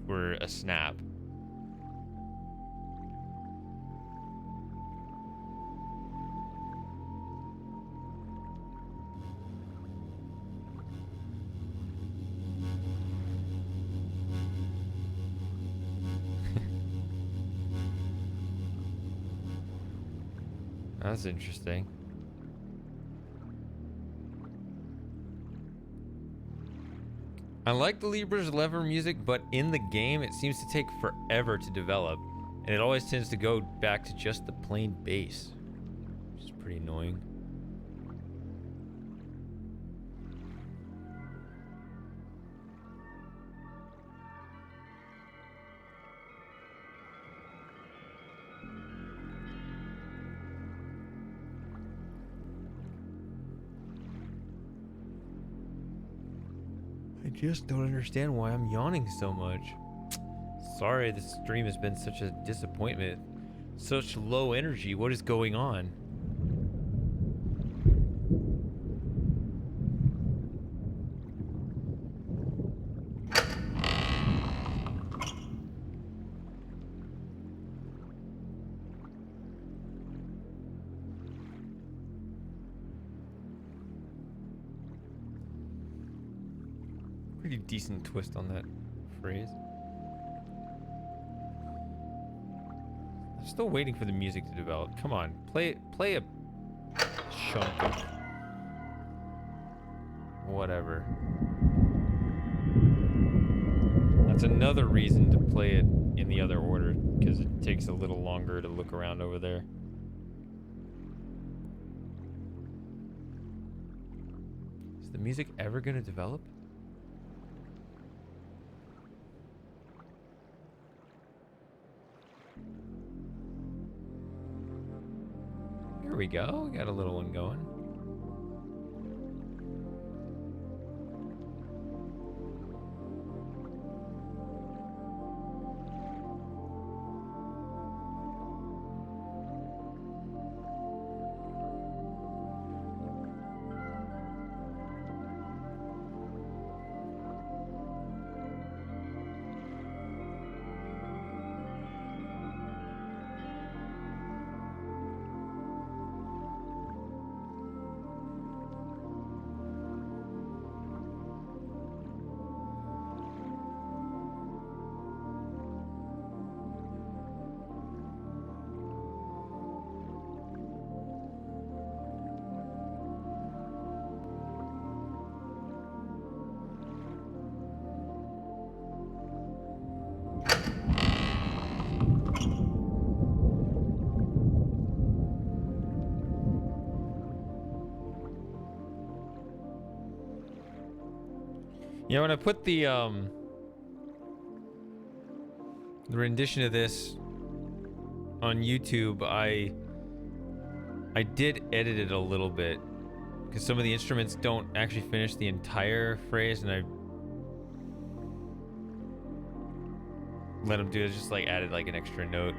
were a snap. That's interesting. I like the Libra's Lever music, but in the game, it seems to take forever to develop, and it always tends to go back to just the plain bass, which is pretty annoying. I just don't understand why I'm yawning so much. Sorry, this stream has been such a disappointment. Such low energy. What is going on? Pretty decent twist on that phrase. I'm still waiting for the music to develop. Come on, play a chunk of whatever. That's another reason to play it in the other order, because it takes a little longer to look around over there. Is the music ever gonna develop? Here we go. Got a little one going. Yeah, when I put the rendition of this on YouTube, I did edit it a little bit because some of the instruments don't actually finish the entire phrase, and I let them do it. Just like added like an extra note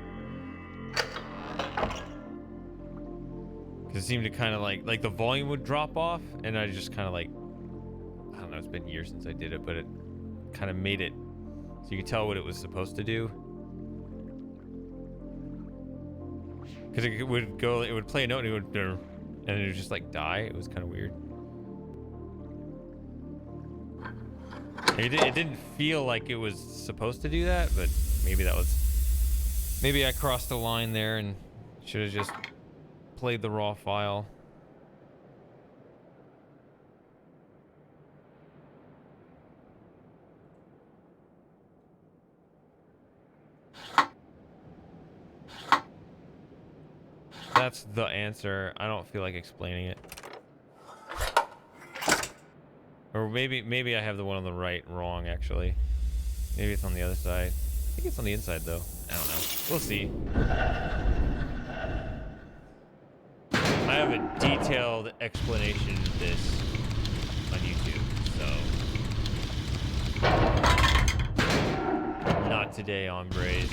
because it seemed to kind of like the volume would drop off, and I just kind of like, I don't know, it's been years since I did it, but it kind of made it so you could tell what it was supposed to do. Because it would go, it would play a note and it would just like die. It was kind of weird. It didn't feel like it was supposed to do that, but maybe that was... Maybe I crossed the line there and should have just played the raw file. That's the answer. I don't feel like explaining it. Or maybe I have the one on the right wrong, actually. Maybe it's on the other side. I think it's on the inside, though. I don't know. We'll see. I have a detailed explanation of this on YouTube, so... Not today, hombres.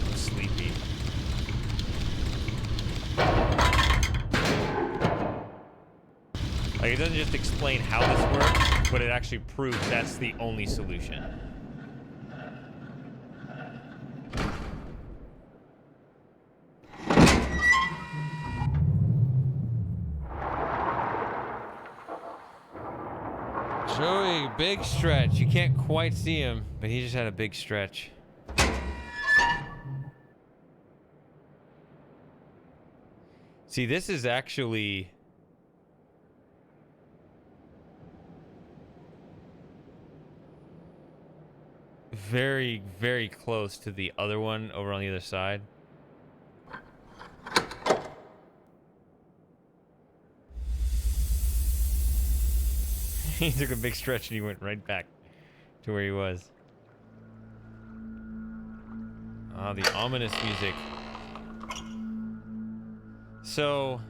I'm sleepy. Like, it doesn't just explain how this works, but it actually proves that's the only solution. Joey, big stretch. You can't quite see him, but he just had a big stretch. See, this is actually... very, very close to the other one over on the other side. He took a big stretch and he went right back to where he was. Ah, the ominous music. So,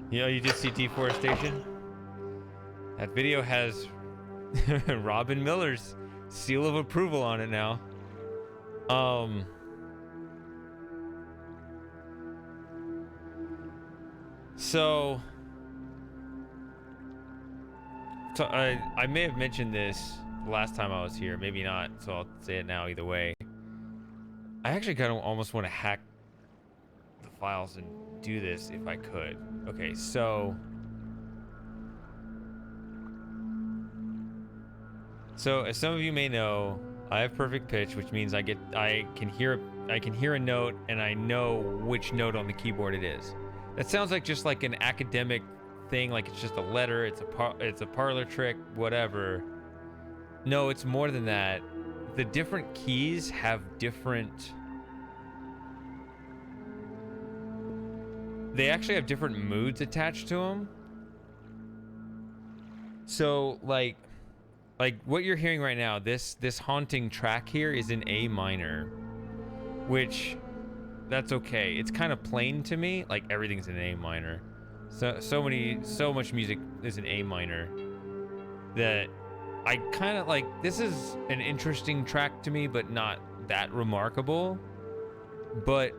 you know, you did see Deforestation? That video has Robin Miller's seal of approval on it now. So I may have mentioned this last time I was here, maybe not, so I'll say it now either way. I actually kind of almost want to hack the files and do this if I could. Okay, so as some of you may know, I have perfect pitch, which means I can hear a note and I know which note on the keyboard it is. That sounds like just like an academic thing, like it's just a letter, it's a parlor trick, whatever. No, it's more than that. The different keys have different... They actually have different moods attached to them. So, like what you're hearing right now, this haunting track here is in A minor, which that's okay. It's kind of plain to me, like everything's in A minor. So much music is in A minor that I kind of like. This is an interesting track to me, but not that remarkable. But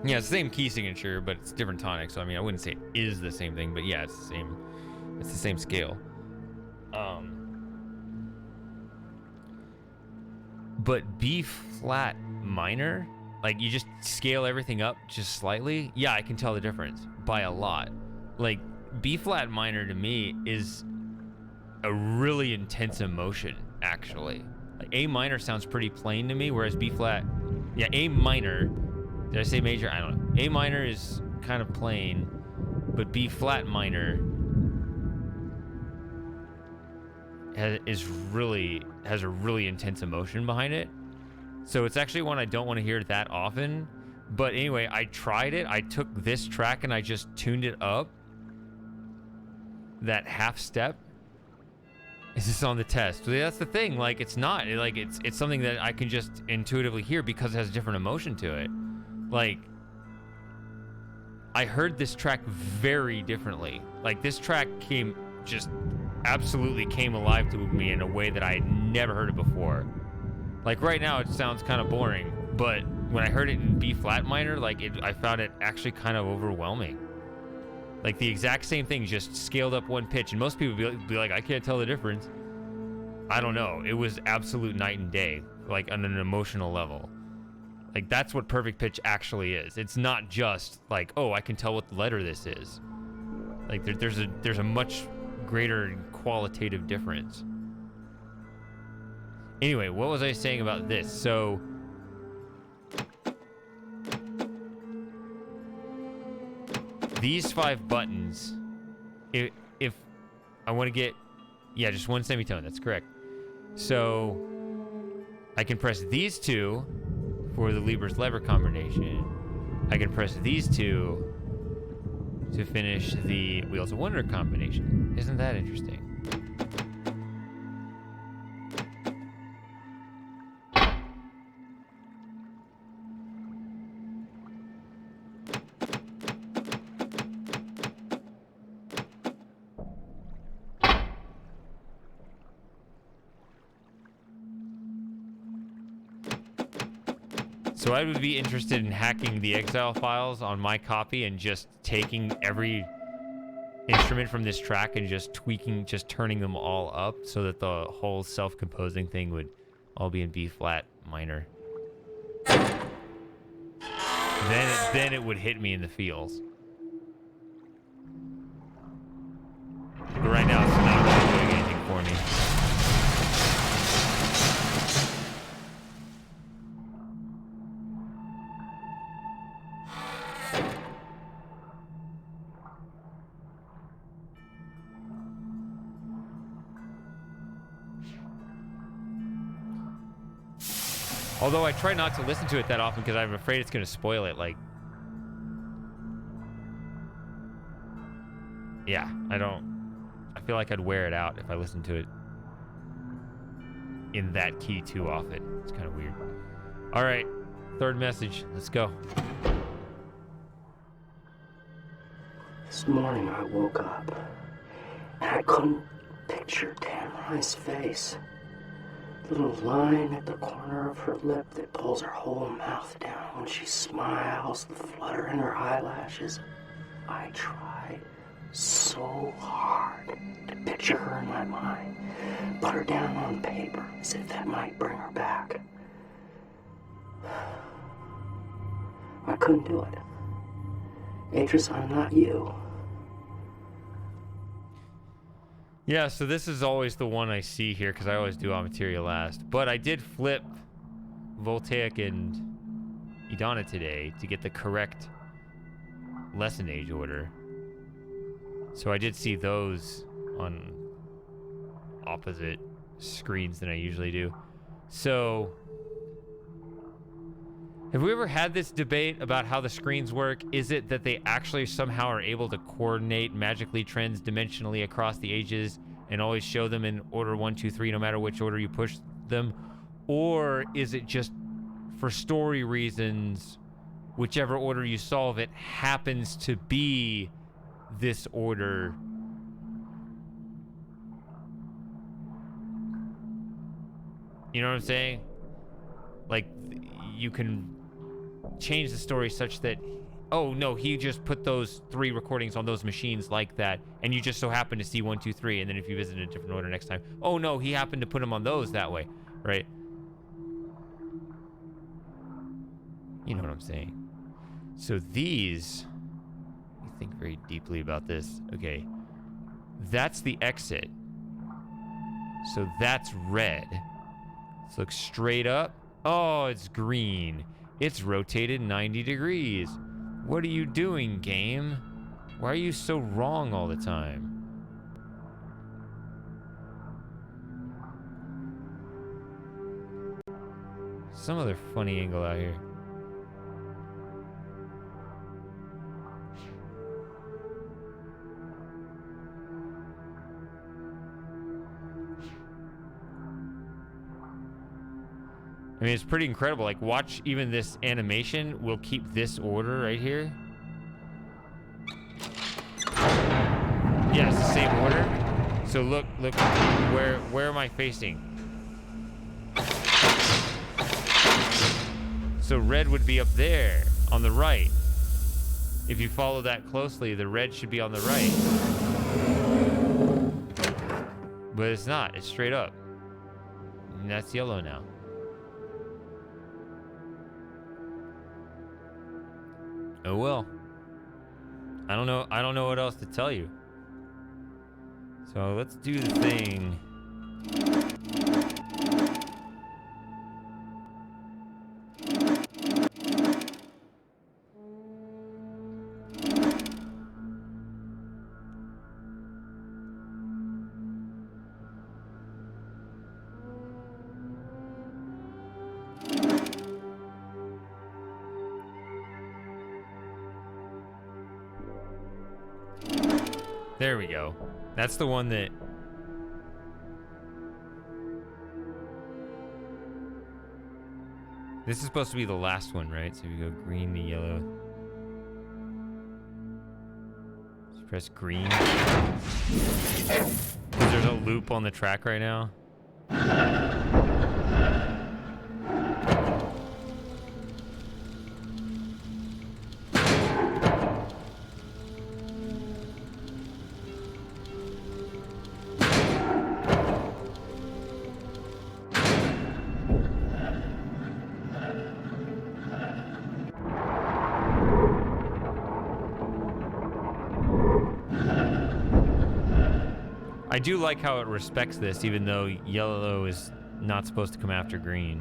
yeah, it's the same key signature, but it's different tonic. So I mean, I wouldn't say it is the same thing, but yeah, it's the same. It's the same scale. But B flat minor, like you just scale everything up just slightly. Yeah, I can tell the difference by a lot. Like B flat minor to me is a really intense emotion, actually. Like A minor sounds pretty plain to me, whereas B flat, yeah, A minor, did I say major? I don't know. A minor is kind of plain, but B flat minor has a really intense emotion behind it. So it's actually one I don't want to hear that often. But anyway, I tried it. I took this track and I just tuned it up. That half step. Is this on the test? That's the thing. Like it's not. It's something that I can just intuitively hear because it has different emotion to it. Like I heard this track very differently. Like this track absolutely came alive to me in a way that I had never heard it before. Like right now it sounds kind of boring, but when I heard it in B flat minor, I found it actually kind of overwhelming. Like the exact same thing, just scaled up one pitch, and most people be like, I can't tell the difference. I don't know. It was absolute night and day, like on an emotional level. Like, that's what perfect pitch actually is. It's not just like, oh, I can tell what letter this is. Like, there's a much greater qualitative difference. Anyway, what was I saying about this? So, these 5 buttons, if I want to get, yeah, just one semitone, that's correct. So, I can press these 2 for the Lieber's lever combination. I can press these 2 to finish the Wheels of Wonder combination. Isn't that interesting? So I would be interested in hacking the Exile files on my copy and just taking every instrument from this track and just tweaking, just turning them all up so that the whole self-composing thing would all be in B flat minor. Then it would hit me in the feels. But right now it's not really doing anything for me. Although I try not to listen to it that often because I'm afraid it's going to spoil it. Like, yeah, I feel like I'd wear it out if I listened to it in that key too often. It's kind of weird. All right, 3rd message. Let's go. This morning I woke up and I couldn't picture Tamara's face. The little line at the corner of her lip that pulls her whole mouth down when she smiles, the flutter in her eyelashes. I tried so hard to picture her in my mind, put her down on paper as if that might bring her back. I couldn't do it. Atris, I'm not you. Yeah, so this is always the one I see here because I always do Amateria last. But I did flip Voltaic and Idana today to get the correct lesson age order. So I did see those on opposite screens than I usually do. So, have we ever had this debate about how the screens work? Is it that they actually somehow are able to coordinate magically trends dimensionally across the ages and always show them in order 1, 2, 3, no matter which order you push them? Or is it just for story reasons, whichever order you solve it happens to be this order? You know what I'm saying? Like, you can change the story such that, oh no, he just put those 3 recordings on those machines like that, and you just so happen to see 1, 2, 3, and then if you visit a different order next time, oh no, he happened to put them on those that way, right? You know what I'm saying? So these, let me think very deeply about this. Okay, that's the exit. So that's red. Let's look straight up. Oh, it's green. It's rotated 90 degrees. What are you doing, game? Why are you so wrong all the time? Some other funny angle out here. I mean, it's pretty incredible. Like, watch even this animation. We'll keep this order right here. Yeah, it's the same order. So look, where am I facing? So red would be up there on the right. If you follow that closely, the red should be on the right. But it's not, it's straight up. And that's yellow now. Oh well. I don't know what else to tell you. So let's do the thing. There we go. That's the one that... This is supposed to be the last one, right? So we go green to yellow. Just press green. 'Cause there's a loop on the track right now. I do like how it respects this, even though yellow is not supposed to come after green.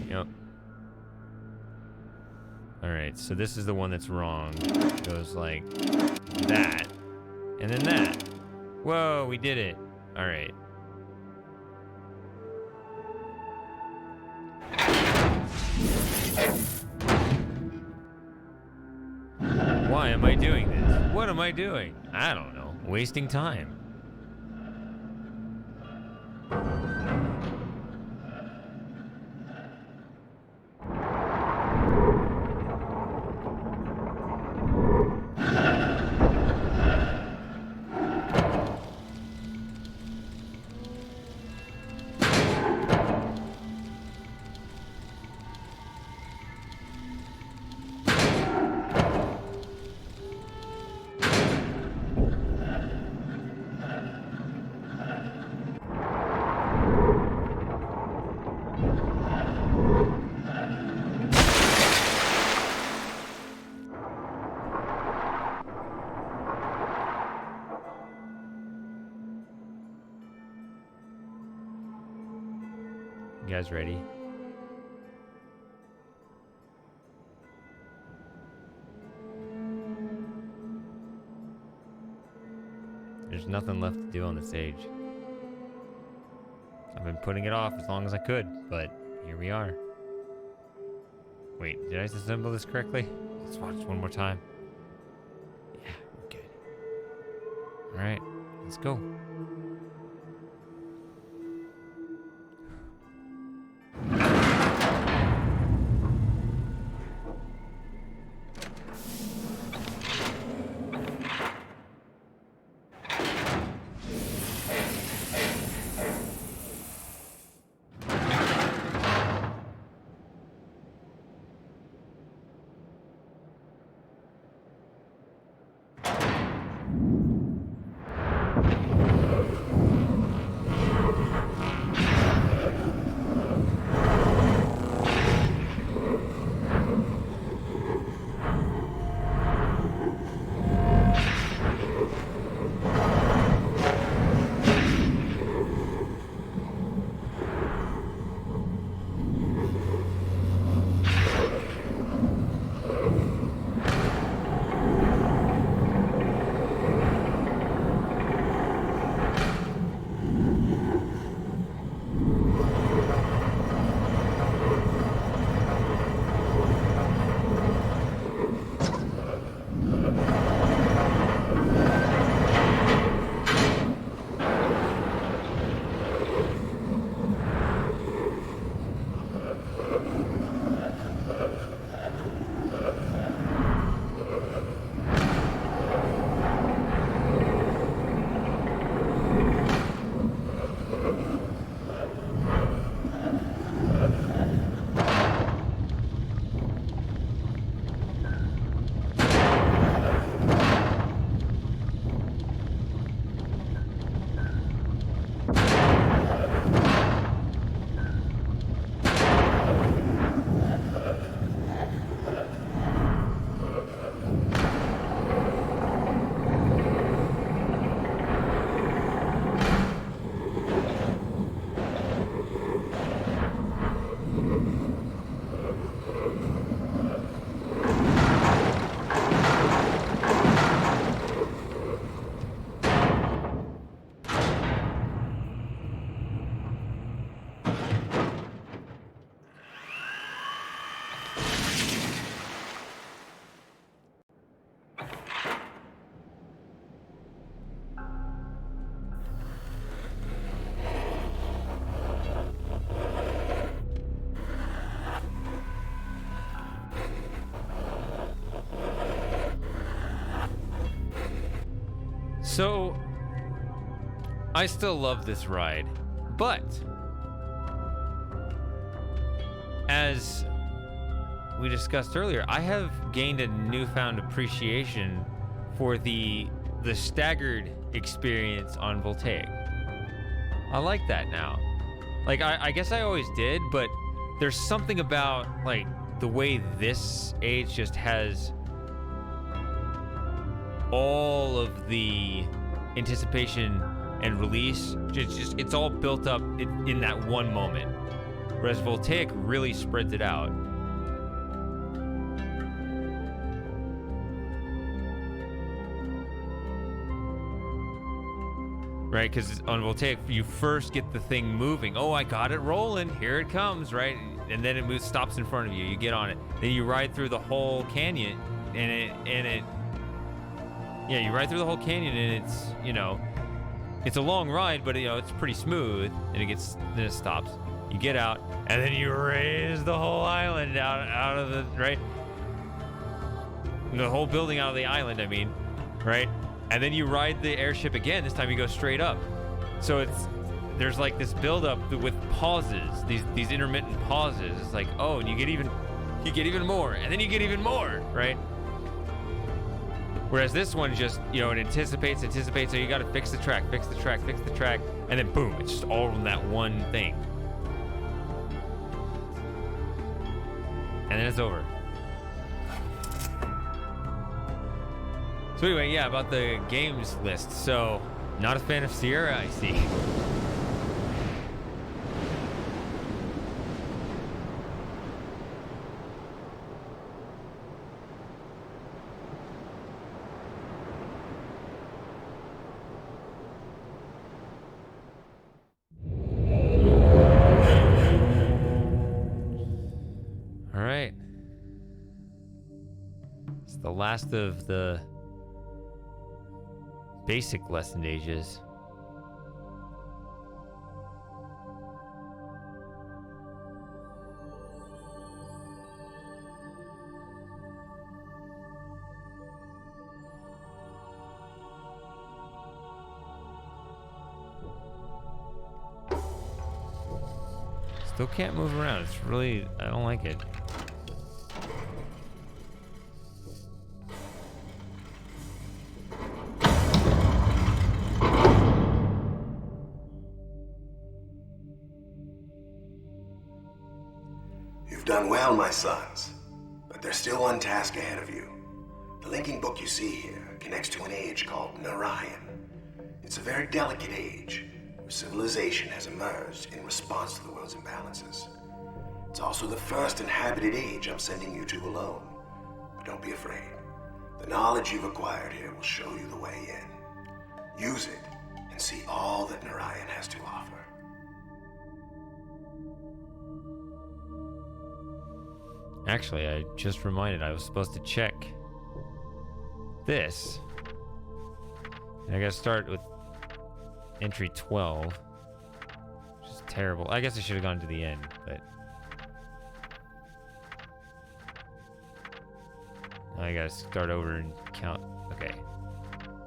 Yep. Alright, so this is the one that's wrong. It goes like that, and then that. Whoa, we did it. Alright. Why am I doing this? What am I doing? I don't know. Wasting time. You guys ready? There's nothing left to do on this stage. I've been putting it off as long as I could, but here we are. Wait, did I assemble this correctly? Let's watch this one more time. Yeah, we're good. Alright, let's go. So, I still love this ride, but as we discussed earlier, I have gained a newfound appreciation for the staggered experience on Voltaic. I like that now. Like, I guess I always did, but there's something about, like, the way this age just has all of the anticipation and release. It's all built up in that one moment. Whereas Voltaic really spreads it out. Right, because on Voltaic, you first get the thing moving. Oh, I got it rolling. Here it comes, right? And then it moves, stops in front of you. You get on it. Then you ride through the whole canyon, yeah, you ride through the whole canyon, and it's, you know, it's a long ride, but, you know, it's pretty smooth. And then it stops. You get out, and then you raise the whole island out of the, right? The whole building out of the island, I mean, right? And then you ride the airship again. This time you go straight up. So there's like this buildup with pauses, these intermittent pauses. It's like, oh, and you get even more, and then you get even more, right? Whereas this one just, you know, it anticipates. So you got to fix the track, and then boom, it's just all in that one thing, and then it's over. So anyway, yeah, about the games list. So, not a fan of Sierra, I see. All right. It's the last of the basic lesson ages. Still can't move around. It's really, I don't like it. You've done well, my sons, but there's still one task ahead of you. The linking book you see here connects to an age called Narayan. It's a very delicate age, where civilization has emerged in response to the world's imbalances. It's also the first inhabited age I'm sending you to alone. But don't be afraid. The knowledge you've acquired here will show you the way in. Use it and see all that Narayan has to offer. Actually, I just reminded I was supposed to check this. And I gotta start with entry 12. Which is terrible. I guess I should have gone to the end, but now I gotta start over and count. Okay.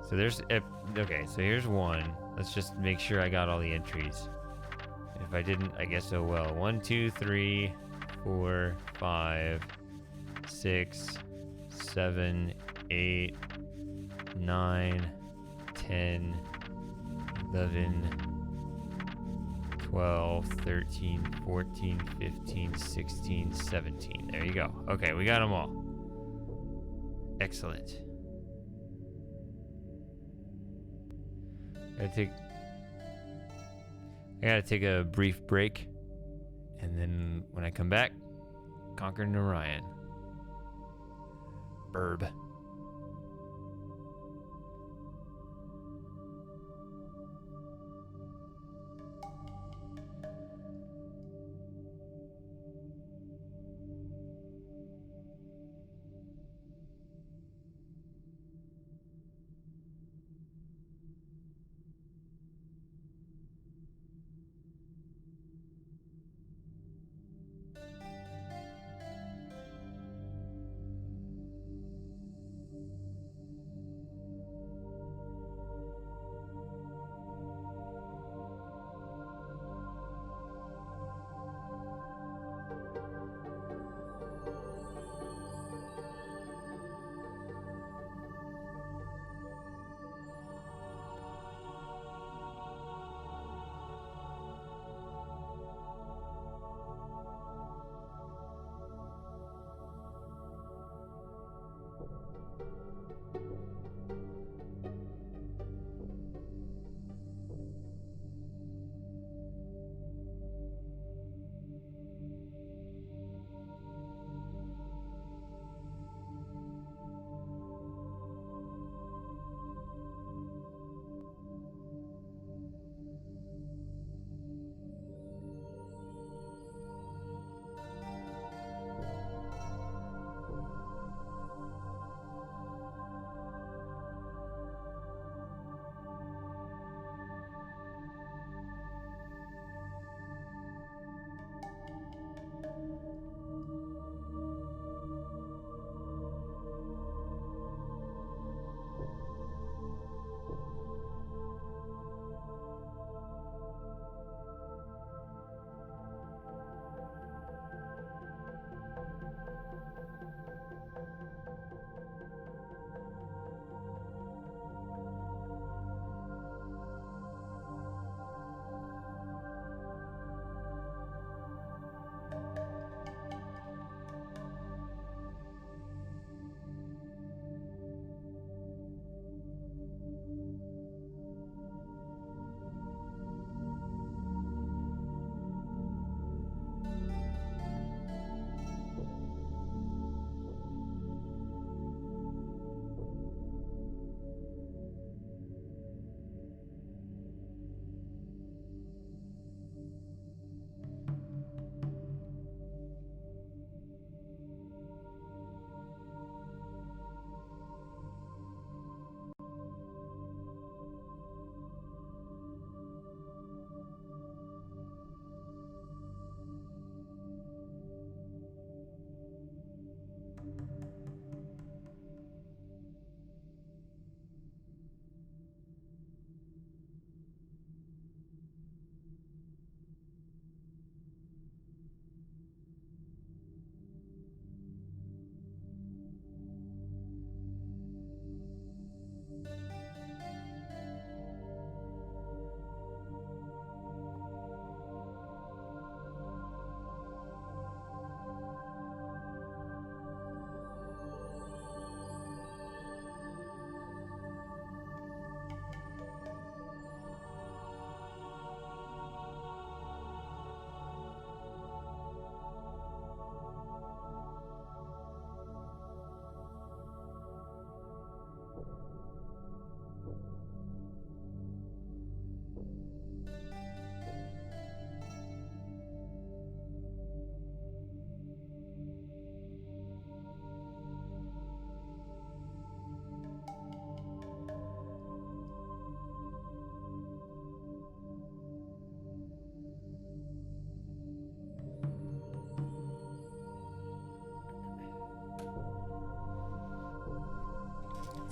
So there's so here's one. Let's just make sure I got all the entries. If I didn't, I guess oh well. 1, 2, 3, 4, 5, 6, 7, 8, 9, 10, 11, 12, 13, 14, 15, 16, 17. There you go. Okay, we got them all. Excellent. I gotta take a brief break, and then when I come back, conquer Narayan. Burb.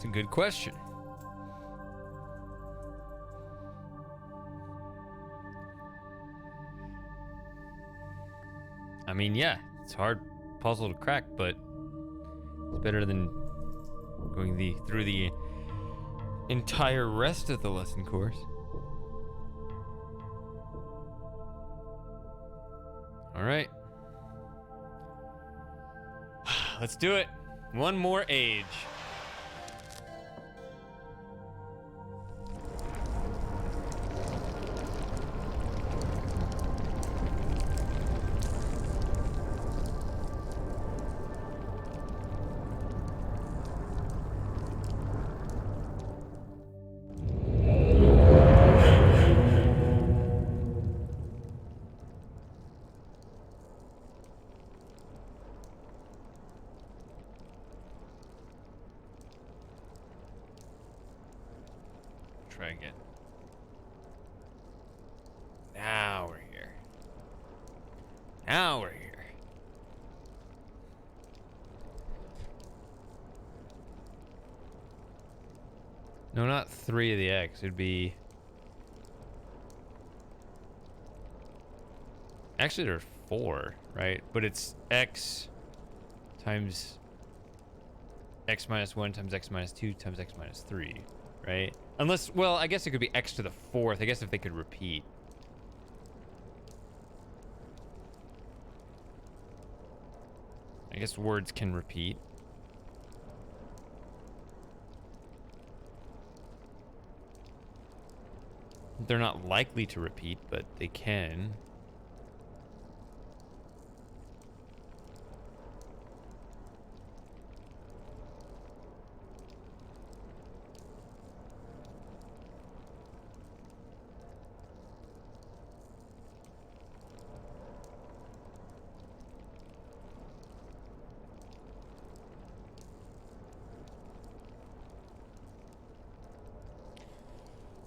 It's a good question. I mean, yeah, it's a hard puzzle to crack, but it's better than going through the entire rest of the lesson course. All right. Let's do it. One more age. Try again. Now we're here. Now we're here. No, not 3 of the X. It'd be... Actually, there's 4, right? But it's X times X minus 1 times X minus 2 times X minus 3, right? Unless, well, I guess it could be X to the 4th. I guess if they could repeat. I guess words can repeat. They're not likely to repeat, but they can.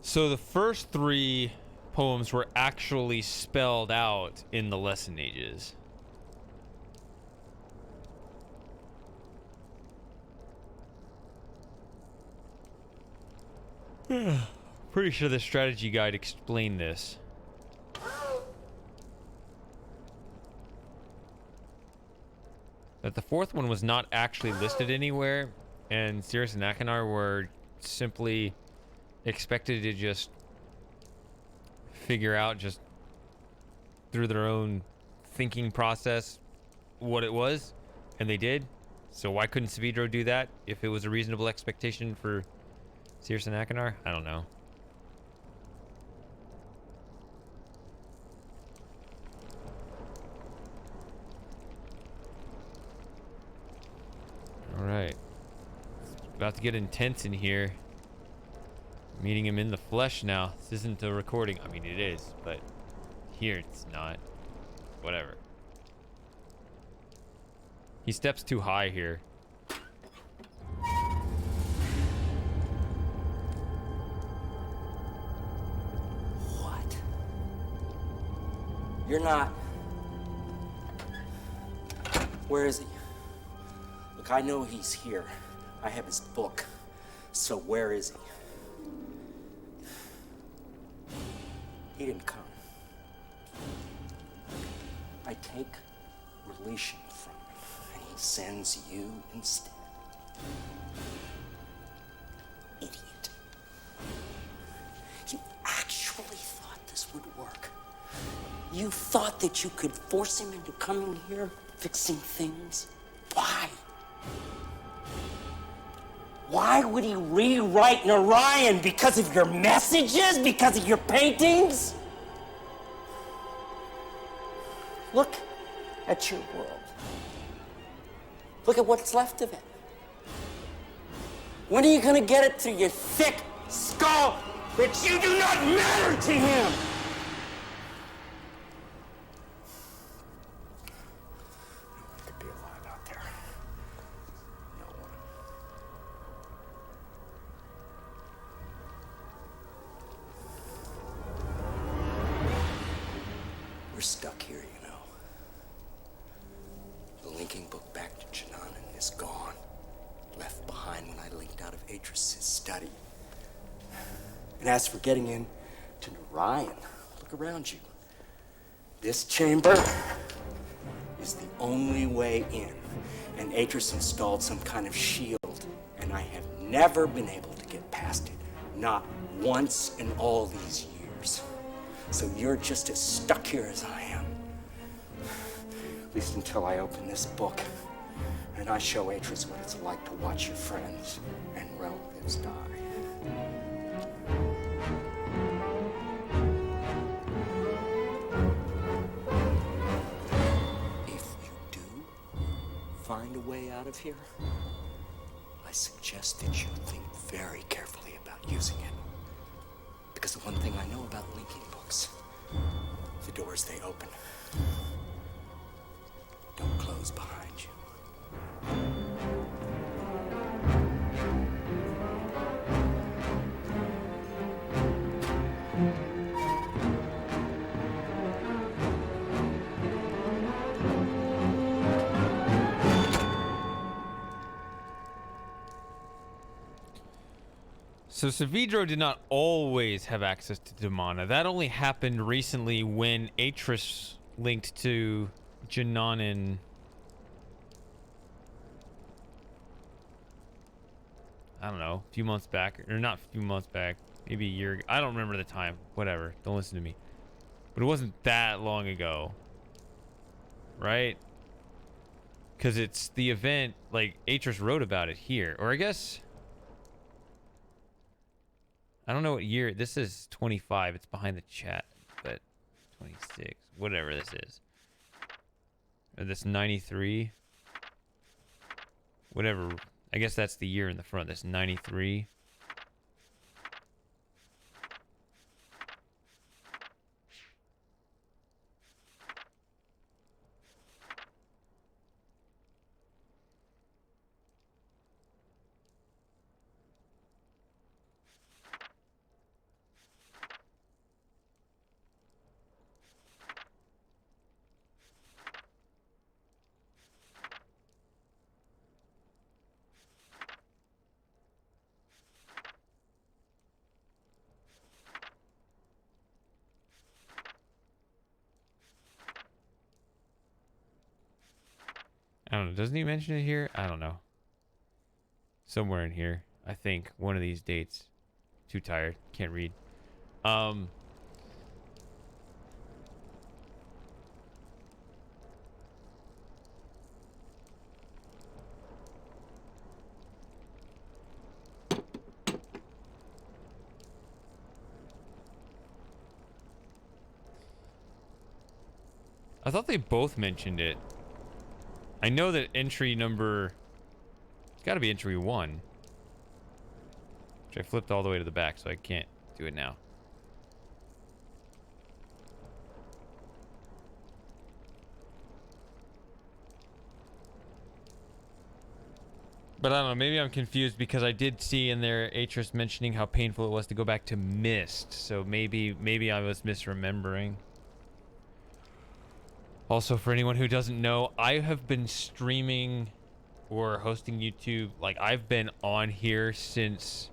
So the first 3 poems were actually spelled out in the lesson ages. Pretty sure the strategy guide explained this. That the 4th one was not actually listed anywhere, and Sirius and Akanar were simply expected to just figure out, just through their own thinking process, what it was, and they did. So why couldn't Savidro do that if it was a reasonable expectation for Sirius and Akanar? I don't know. All right, it's about to get intense in here. Meeting him in the flesh now. This isn't a recording. I mean, it is, but here it's not. Whatever. He steps too high here. What? You're not... Where is he? Look, I know he's here. I have his book. So where is he? He didn't come. I take relation from him, and he sends you instead. Idiot. You actually thought this would work. You thought that you could force him into coming here, fixing things. Why? Why would he rewrite Narayan? Because of your messages? Because of your paintings? Look at your world. Look at what's left of it. When are you gonna get it through your thick skull that you do not matter to him? No one could be alive out there. No one. We're stuck here, you know. The linking book back to Chinanan is gone. left behind when I linked out of Atris's study. And as for getting in to Narayan, look around you. This chamber is the only way in. And Atris installed some kind of shield, and I have never been able to get past it. Not once in all these years. So you're just as stuck here as I am. At least until I open this book and I show Atris what it's like to watch your friends and relatives die. If you do find a way out of here, I suggest that you think very carefully about using it. Because the one thing I know about linking books, the doors they open don't close behind you. So Savidro did not always have access to Damana. That only happened recently when Atris linked to Jananin. I don't know, a few months back, or not a few months back, maybe a year. I don't remember the time. Whatever. Don't listen to me. But it wasn't that long ago, right? Because it's the event, like Atris wrote about it here, or I guess. I don't know what year. This is 25. It's behind the chat, but 26. Whatever this is. Or this 93. Whatever. I guess that's the year in the front. That's 93. I don't know. Doesn't he mention it here? I don't know. Somewhere in here. I think. One of these dates. Too tired. Can't read. I thought they both mentioned it. I know that entry number... It's got to be entry 1. Which I flipped all the way to the back, so I can't do it now. But I don't know, maybe I'm confused because I did see in there Atris mentioning how painful it was to go back to Myst. So maybe I was misremembering. Also, for anyone who doesn't know, I have been streaming or hosting YouTube. Like, I've been on here since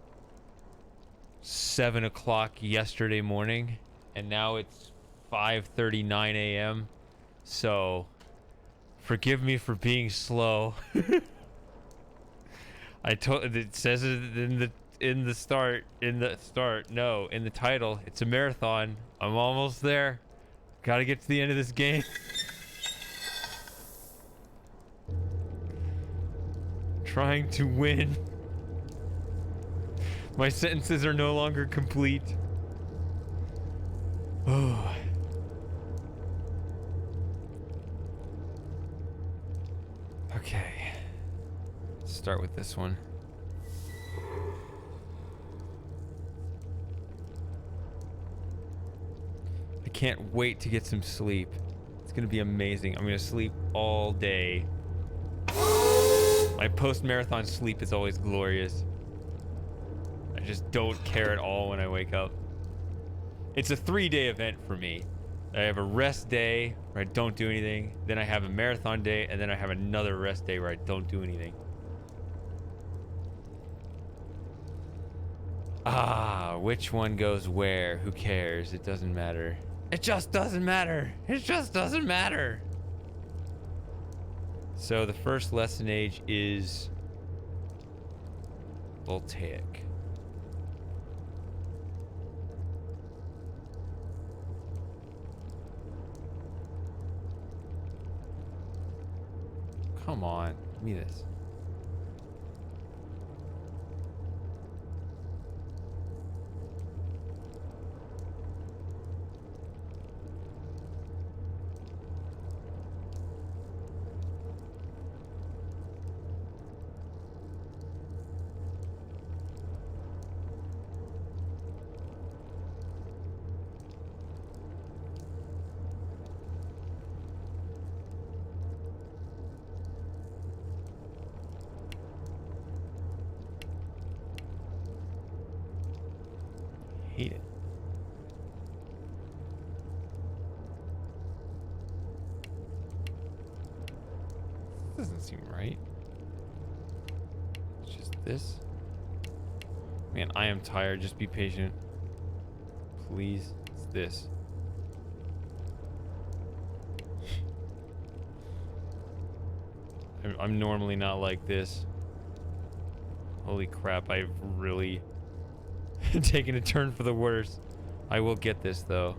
7 o'clock yesterday morning. And now it's 5:39 a.m. So, forgive me for being slow. It says it in the title. It's a marathon. I'm almost there. Gotta get to the end of this game. Trying to win. My sentences are no longer complete. Oh. Okay. Let's start with this one. I can't wait to get some sleep. It's gonna be amazing. I'm gonna sleep all day. My post-marathon sleep is always glorious. I just don't care at all when I wake up. It's a 3-day event for me. I have a rest day where I don't do anything. Then I have a marathon day, and then I have another rest day where I don't do anything. Ah, which one goes where? Who cares? It doesn't matter. It just doesn't matter. It just doesn't matter. So the first lesson age is voltaic. Come on, give me this. Hate it. This doesn't seem right. It's just this. Man, I am tired. Just be patient. Please. It's this. I'm normally not like this. Holy crap, I've really taken a turn for the worse. I will get this though.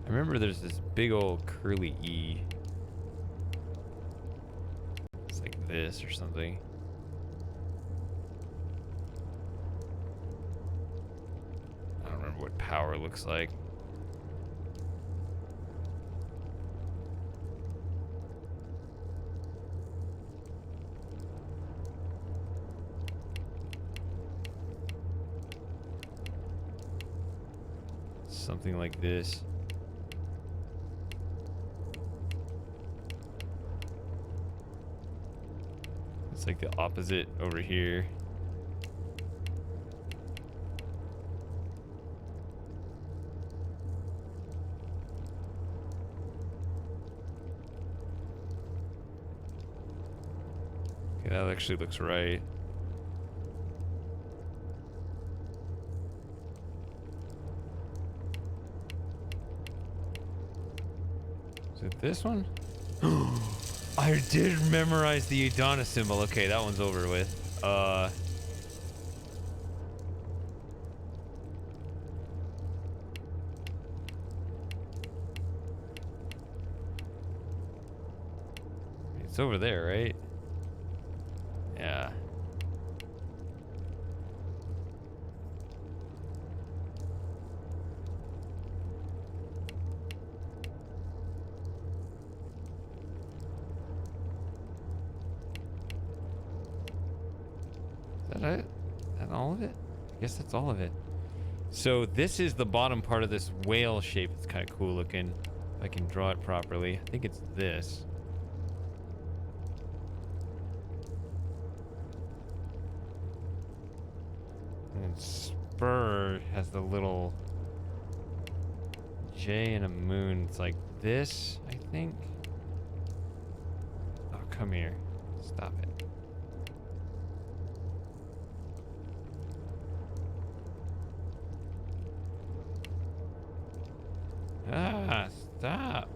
I remember there's this big old curly E. It's like this or something. I don't remember what power looks like. Something like this. It's like the opposite over here. Okay, that actually looks right. Is it this one? I did memorize the Udana symbol. Okay, that one's over with. It's over there, right? Yeah. Is that it? Is that all of it? I guess that's all of it. So this is the bottom part of this whale shape. It's kind of cool looking. If I can draw it properly. I think it's this. And spur has the little J and a moon. It's like this, I think. Oh, come here. Stop it. Ah, stop.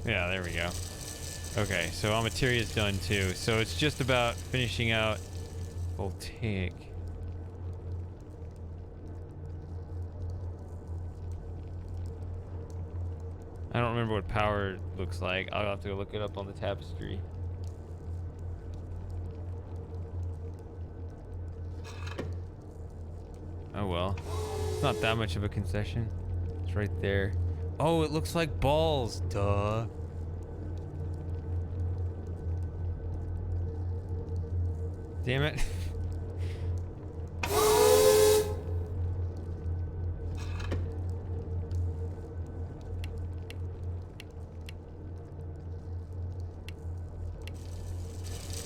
Yeah, there we go. Okay, so Amateria's done too. So it's just about finishing out voltaic. I don't remember what power looks like. I'll have to go look it up on the tapestry. Oh well. It's not that much of a concession. It's right there. Oh, it looks like balls. Duh. Damn it.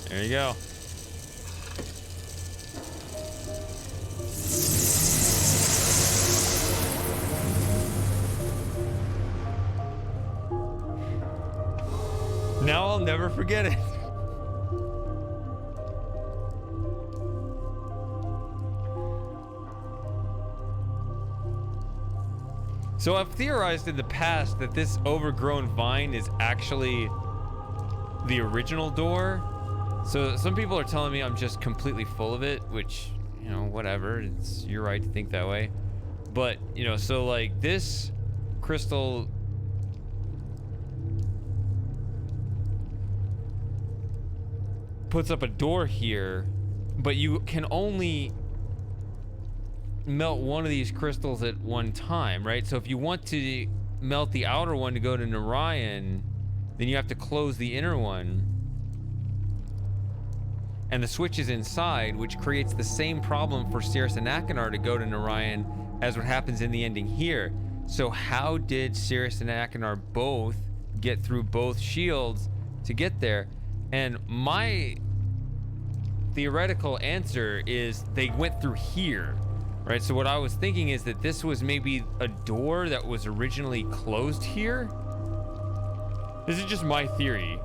There you go. Now I'll never forget it. So I've theorized in the past that this overgrown vine is actually the original door. So some people are telling me I'm just completely full of it, which, you know, whatever. It's your right to think that way. But, you know, so like this crystal puts up a door here, but you can only melt one of these crystals at one time, right? So if you want to melt the outer one to go to Narayan, then you have to close the inner one. And the switch is inside, which creates the same problem for Cirrus and Akanar to go to Narayan as what happens in the ending here. So how did Cirrus and Akanar both get through both shields to get there? And my theoretical answer is they went through here, right? So what I was thinking is that this was maybe a door that was originally closed here. This is just my theory.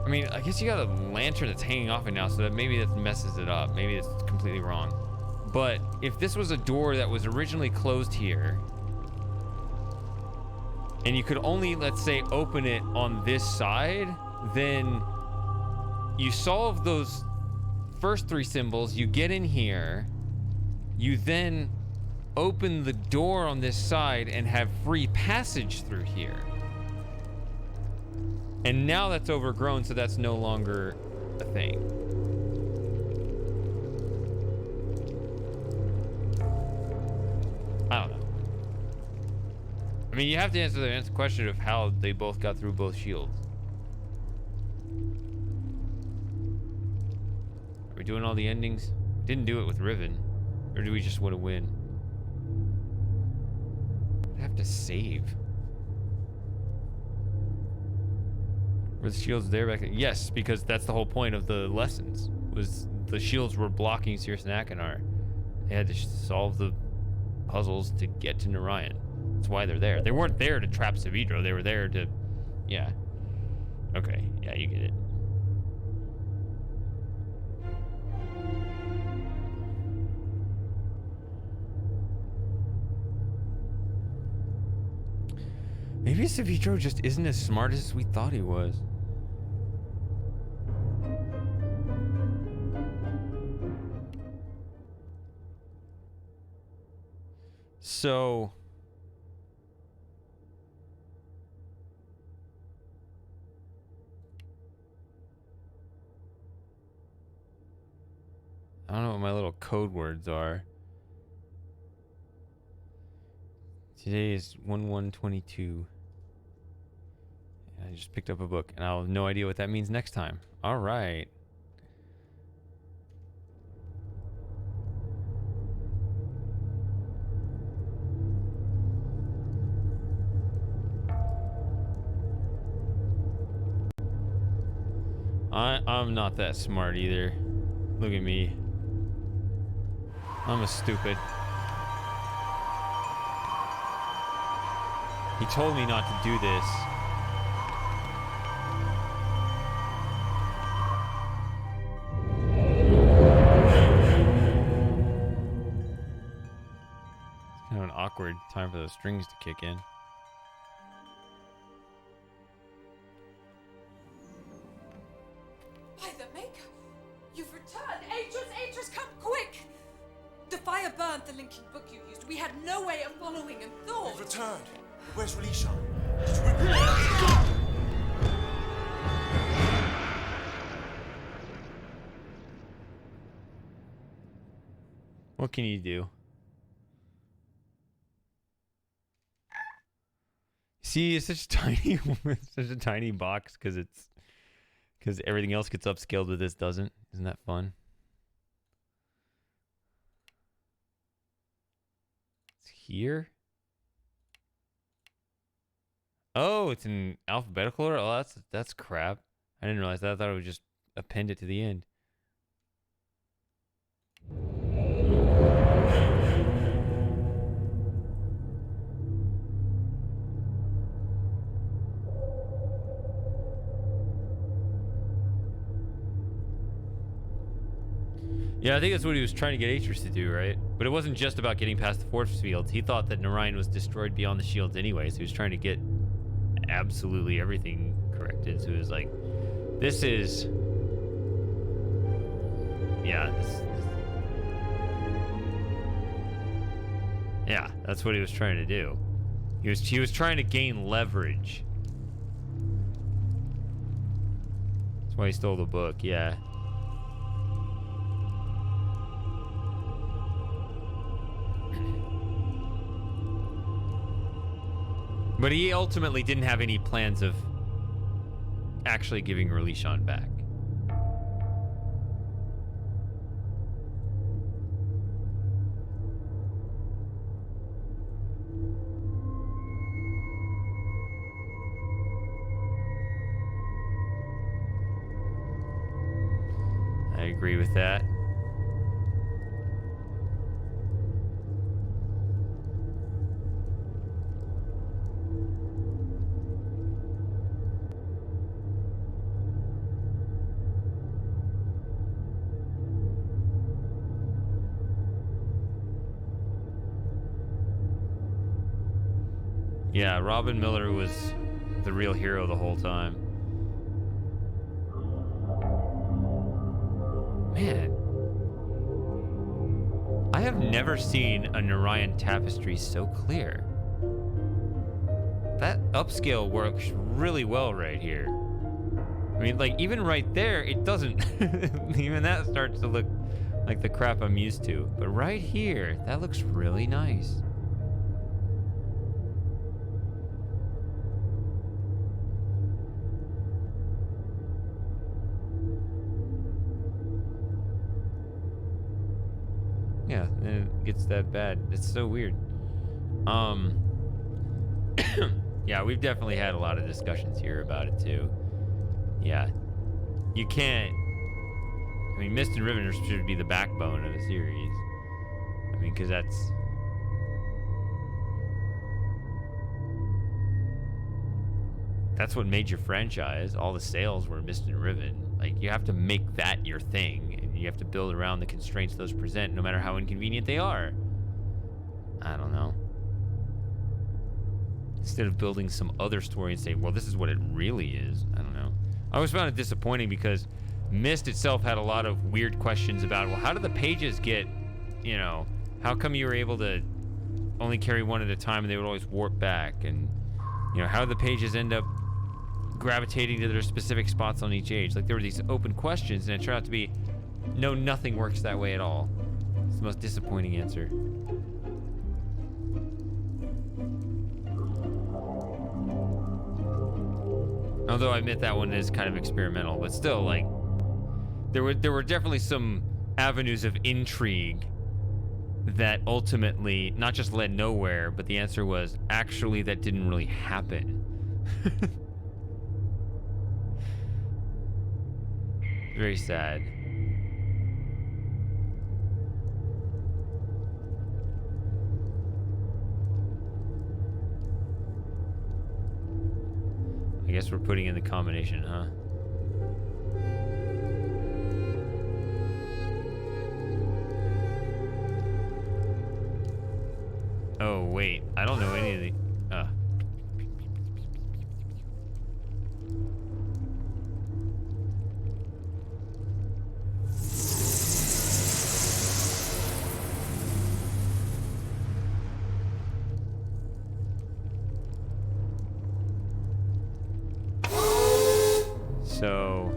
I mean, I guess you got a lantern that's hanging off it now, so that maybe that messes it up. Maybe it's completely wrong. But if this was a door that was originally closed here, and you could only, let's say, open it on this side, then you solve those first three symbols, you get in here, you then open the door on this side and have free passage through here. And now that's overgrown, so that's no longer a thing. I don't know. I mean, you have to answer the question of how they both got through both shields. Are we doing all the endings? Didn't do it with Riven. Or do we just want to win? I have to save. Were the shields there back then? Yes, because that's the whole point of the lessons. Was the shields were blocking Cirrus and Akanar. They had to solve the puzzles to get to Narayan. That's why they're there. They weren't there to trap Savidro. They were there to... Yeah. Okay. Yeah, you get it. Maybe Savidro just isn't as smart as we thought he was. So... I don't know what my little code words are. Today is 1/1/22. I just picked up a book, and I'll have no idea what that means next time. All right. I'm not that smart either. Look at me. I'm a stupid. He told me not to do this. It's kind of an awkward time for those strings to kick in. By the Maker, you've returned! Atros, come quick! The fire burnt the linking book you used. We had no way of following and thought. We've returned. Where's Relisha? What can you do? See, it's such a tiny, such a tiny box because everything else gets upscaled, but this doesn't. Isn't that fun? It's here. Oh, it's in alphabetical order. Oh, that's crap. I didn't realize that. I thought it would just append it to the end. Yeah, I think that's what he was trying to get Atreus to do, right? But it wasn't just about getting past the force fields. He thought that Narayan was destroyed beyond the shields anyway, so he was trying to get absolutely everything corrected. So he was like, this is... Yeah, yeah, that's what he was trying to do. He was trying to gain leverage. That's why he stole the book, yeah. But he ultimately didn't have any plans of actually giving Releashan back. I agree with that. Yeah, Robin Miller was the real hero the whole time. Man. I have never seen a Narayan tapestry so clear. That upscale works really well right here. I mean, like, even right there, it doesn't... even that starts to look like the crap I'm used to. But right here, that looks really nice. Yeah, and it gets that bad. It's so weird. Yeah, we've definitely had a lot of discussions here about it too. Yeah. You can't... I mean, Myst and Riven should be the backbone of the series. I mean, because that's... That's what made your franchise. All the sales were Myst and Riven. Like, you have to make that your thing, and you have to build around the constraints those present, no matter how inconvenient they are. I don't know. Instead of building some other story and saying, well, this is what it really is. I don't know. I always found it disappointing because Myst itself had a lot of weird questions about, well, how did the pages get, you know, how come you were able to only carry one at a time and they would always warp back? And, you know, how did the pages end up gravitating to their specific spots on each age? Like, there were these open questions, and it turned out to be, no, nothing works that way at all. It's the most disappointing answer. Although I admit that one is kind of experimental, but still, like, there were definitely some avenues of intrigue that ultimately not just led nowhere, but the answer was, actually, that didn't really happen. Very sad. I guess we're putting in the combination, huh? Oh, wait. I don't know any of the... So...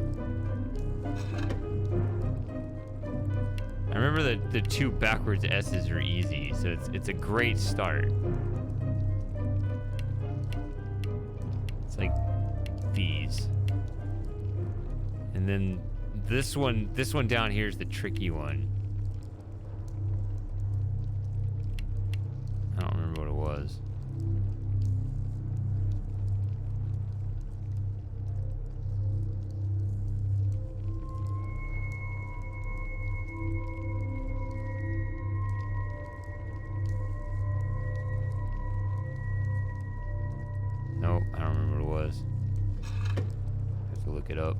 I remember that the two backwards S's are easy, so it's a great start. It's like these. And then this one down here is the tricky one. I don't remember what it was. Nope, I don't remember what it was. I have to look it up.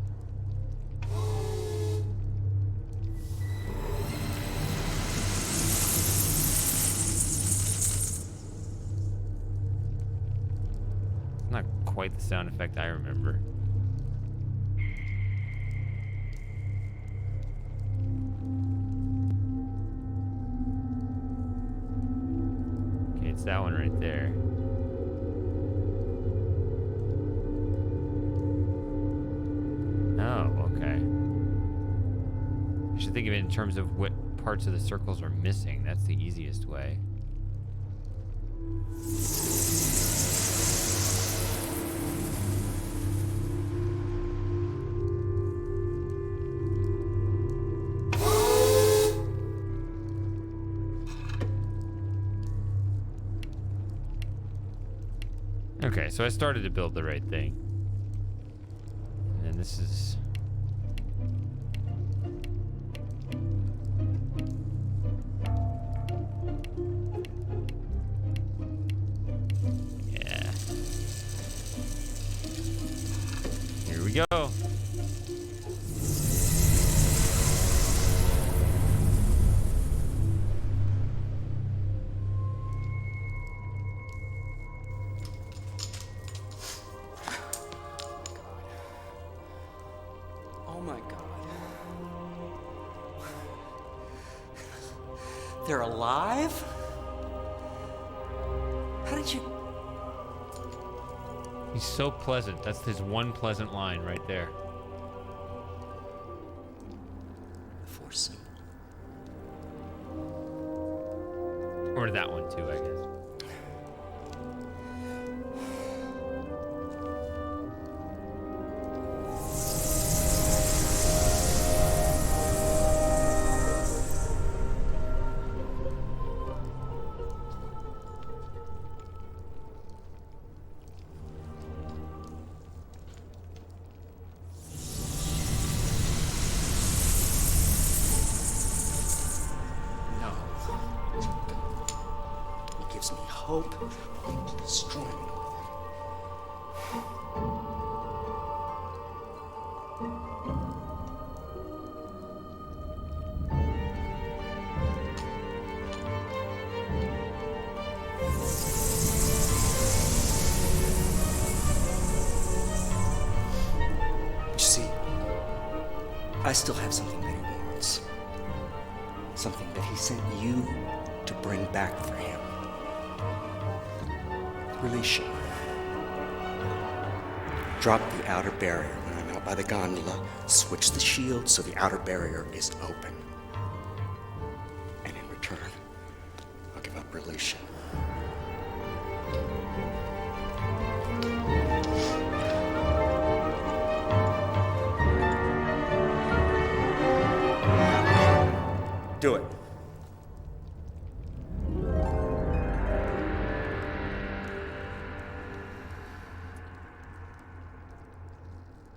It's not quite the sound effect I remember. Okay, it's that one right there. Oh, okay. I should think of it in terms of what parts of the circles are missing. That's the easiest way. Okay, so I started to build the right thing. And this is... yeah. Here we go. Oh my God. They're alive? How did you... He's so pleasant. That's his one pleasant line right there. Force symbol. Or that one too, I guess. No. He gives me hope and strength. You see, I still have something that he wants. Something that he sent you to bring back for him. Release him. Drop the outer barrier when I'm out by the gondola. Switch the shield so the outer barrier is open. And in return, I'll give up release him. Do it.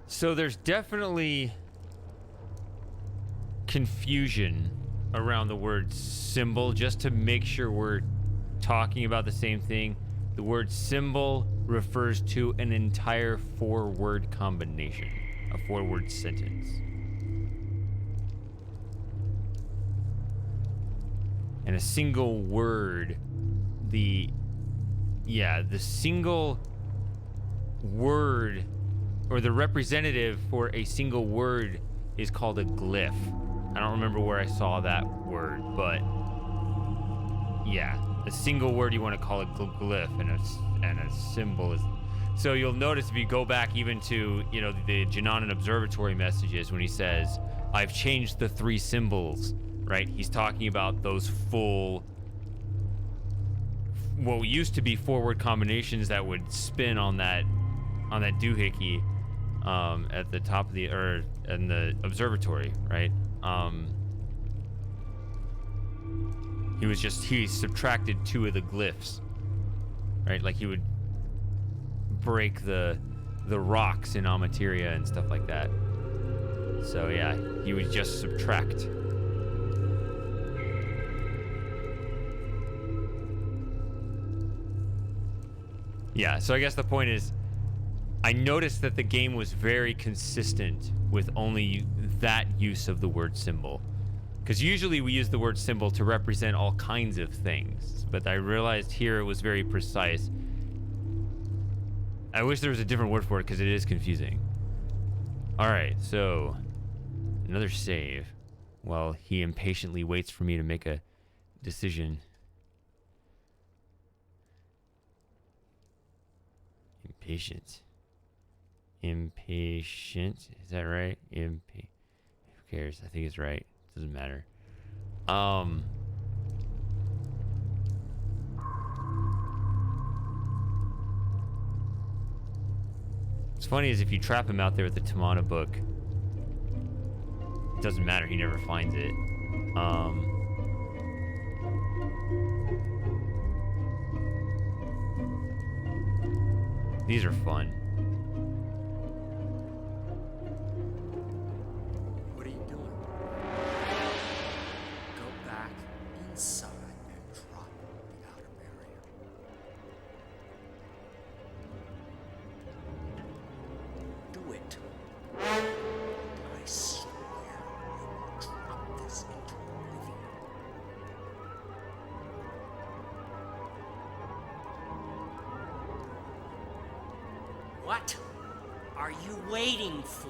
So there's definitely confusion around the word symbol, just to make sure we're talking about the same thing. The word symbol refers to an entire 4-word combination, a 4-word sentence. And a single word, the single word, or the representative for a single word, is called a glyph. I don't remember where I saw that word, but yeah, a single word you want to call a glyph, and a symbol is. So you'll notice if you go back even to, you know, the Jananan Observatory messages when he says, "I've changed the 3 symbols," right? He's talking about those full, what used to be 4-word combinations that would spin on that doohickey at the top of in the observatory, right? He subtracted 2 of the glyphs, right? Like he would break the rocks in Amateria and stuff like that. So yeah, he would just subtract. Yeah, so I guess the point is, I noticed that the game was very consistent with only that use of the word symbol. Because usually we use the word symbol to represent all kinds of things, but I realized here it was very precise. I wish there was a different word for it because it is confusing. All right, so another save while he impatiently waits for me to make a decision. Impatient. Is that right? Who cares? I think it's right. Doesn't matter. What's funny is if you trap him out there with the Tamana book, it doesn't matter. He never finds it. These are fun. What are you doing? Go back inside and drop the outer barrier. Do it. I swear I will drop this into oblivion. What are you waiting for?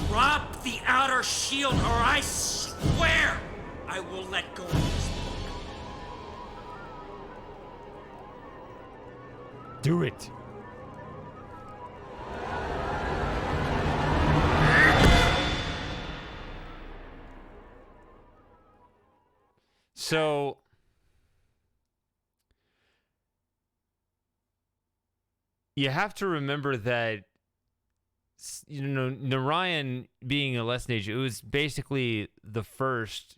Drop the outer shield, or I swear I will let go of this book. Do it. So you have to remember that, you know, Narayan being a lesson age, it was basically the first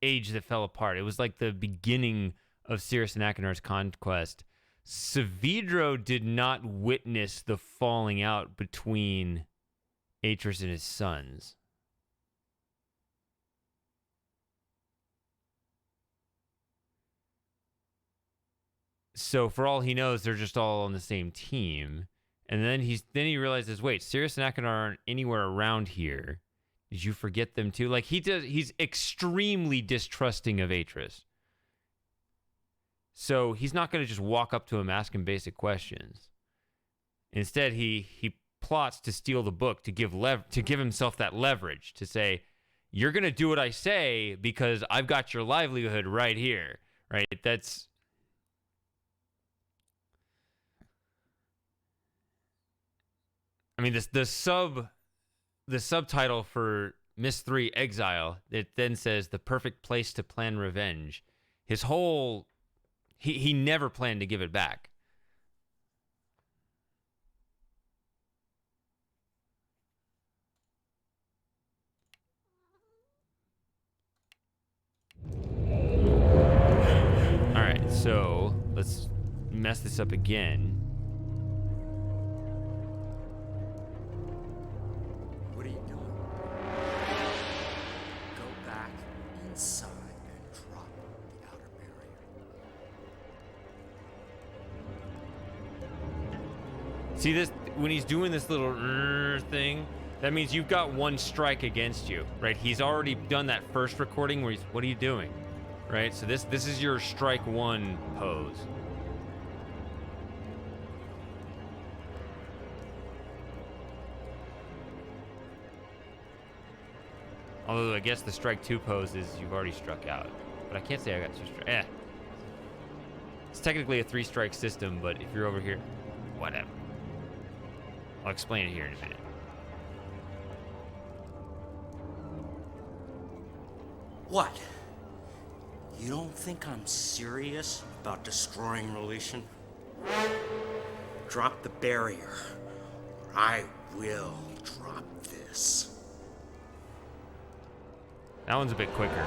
age that fell apart. It was like the beginning of Sirius and Akinar's conquest. Savidro did not witness the falling out between Atreus and his sons. So for all he knows, they're just all on the same team. And then he realizes, wait, Sirius and Achenar aren't anywhere around here. Did you forget them too? Like he's extremely distrusting of Atreus. So he's not going to just walk up to him, ask him basic questions. Instead, he plots to steal the book to give himself that leverage to say, you're going to do what I say because I've got your livelihood right here, right? I mean, the subtitle for Myst 3 Exile, it then says the perfect place to plan revenge. His whole, he never planned to give it back. All right, so let's mess this up again. Inside and drop the outer barrier. See this, when he's doing this little thing, that means you've got one strike against you, right? He's already done that first recording where he's, what are you doing? Right? So this is your strike one pose. Although I guess the strike two pose is you've already struck out. But I can't say I got two strikes. It's technically a three strike system, but if you're over here, whatever. I'll explain it here in a minute. What? You don't think I'm serious about destroying Relation? Drop the barrier, or I will drop this. That one's a bit quicker.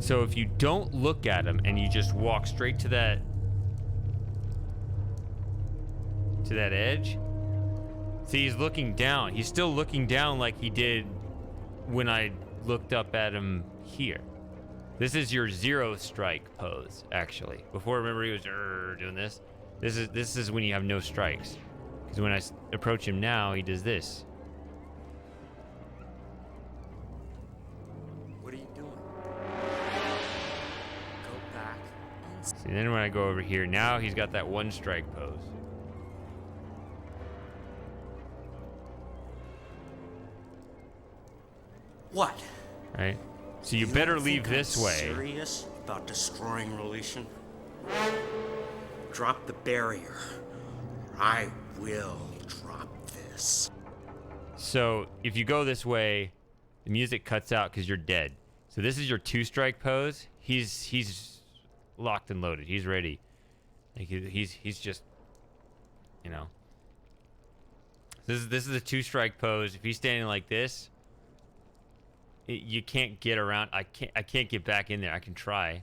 So if you don't look at him and you just walk straight to that edge, see, he's looking down. He's still looking down like he did when I looked up at him here. This is your 0 strike pose, actually. Before, remember, he was doing this. This is when you have no strikes. Because when I approach him now, he does this. What are you doing? Go back. See, then when I go over here, now he's got that 1 strike pose. What? Right? So you better leave this way. Serious about destroying Relation? Drop the barrier. I will drop this. So if you go this way, the music cuts out because you're dead. So this is your 2 strike pose. He's locked and loaded. He's ready. Like he's just, you know. This is a 2 strike pose. If he's standing like this, you can't get around. I can't get back in there. I can try,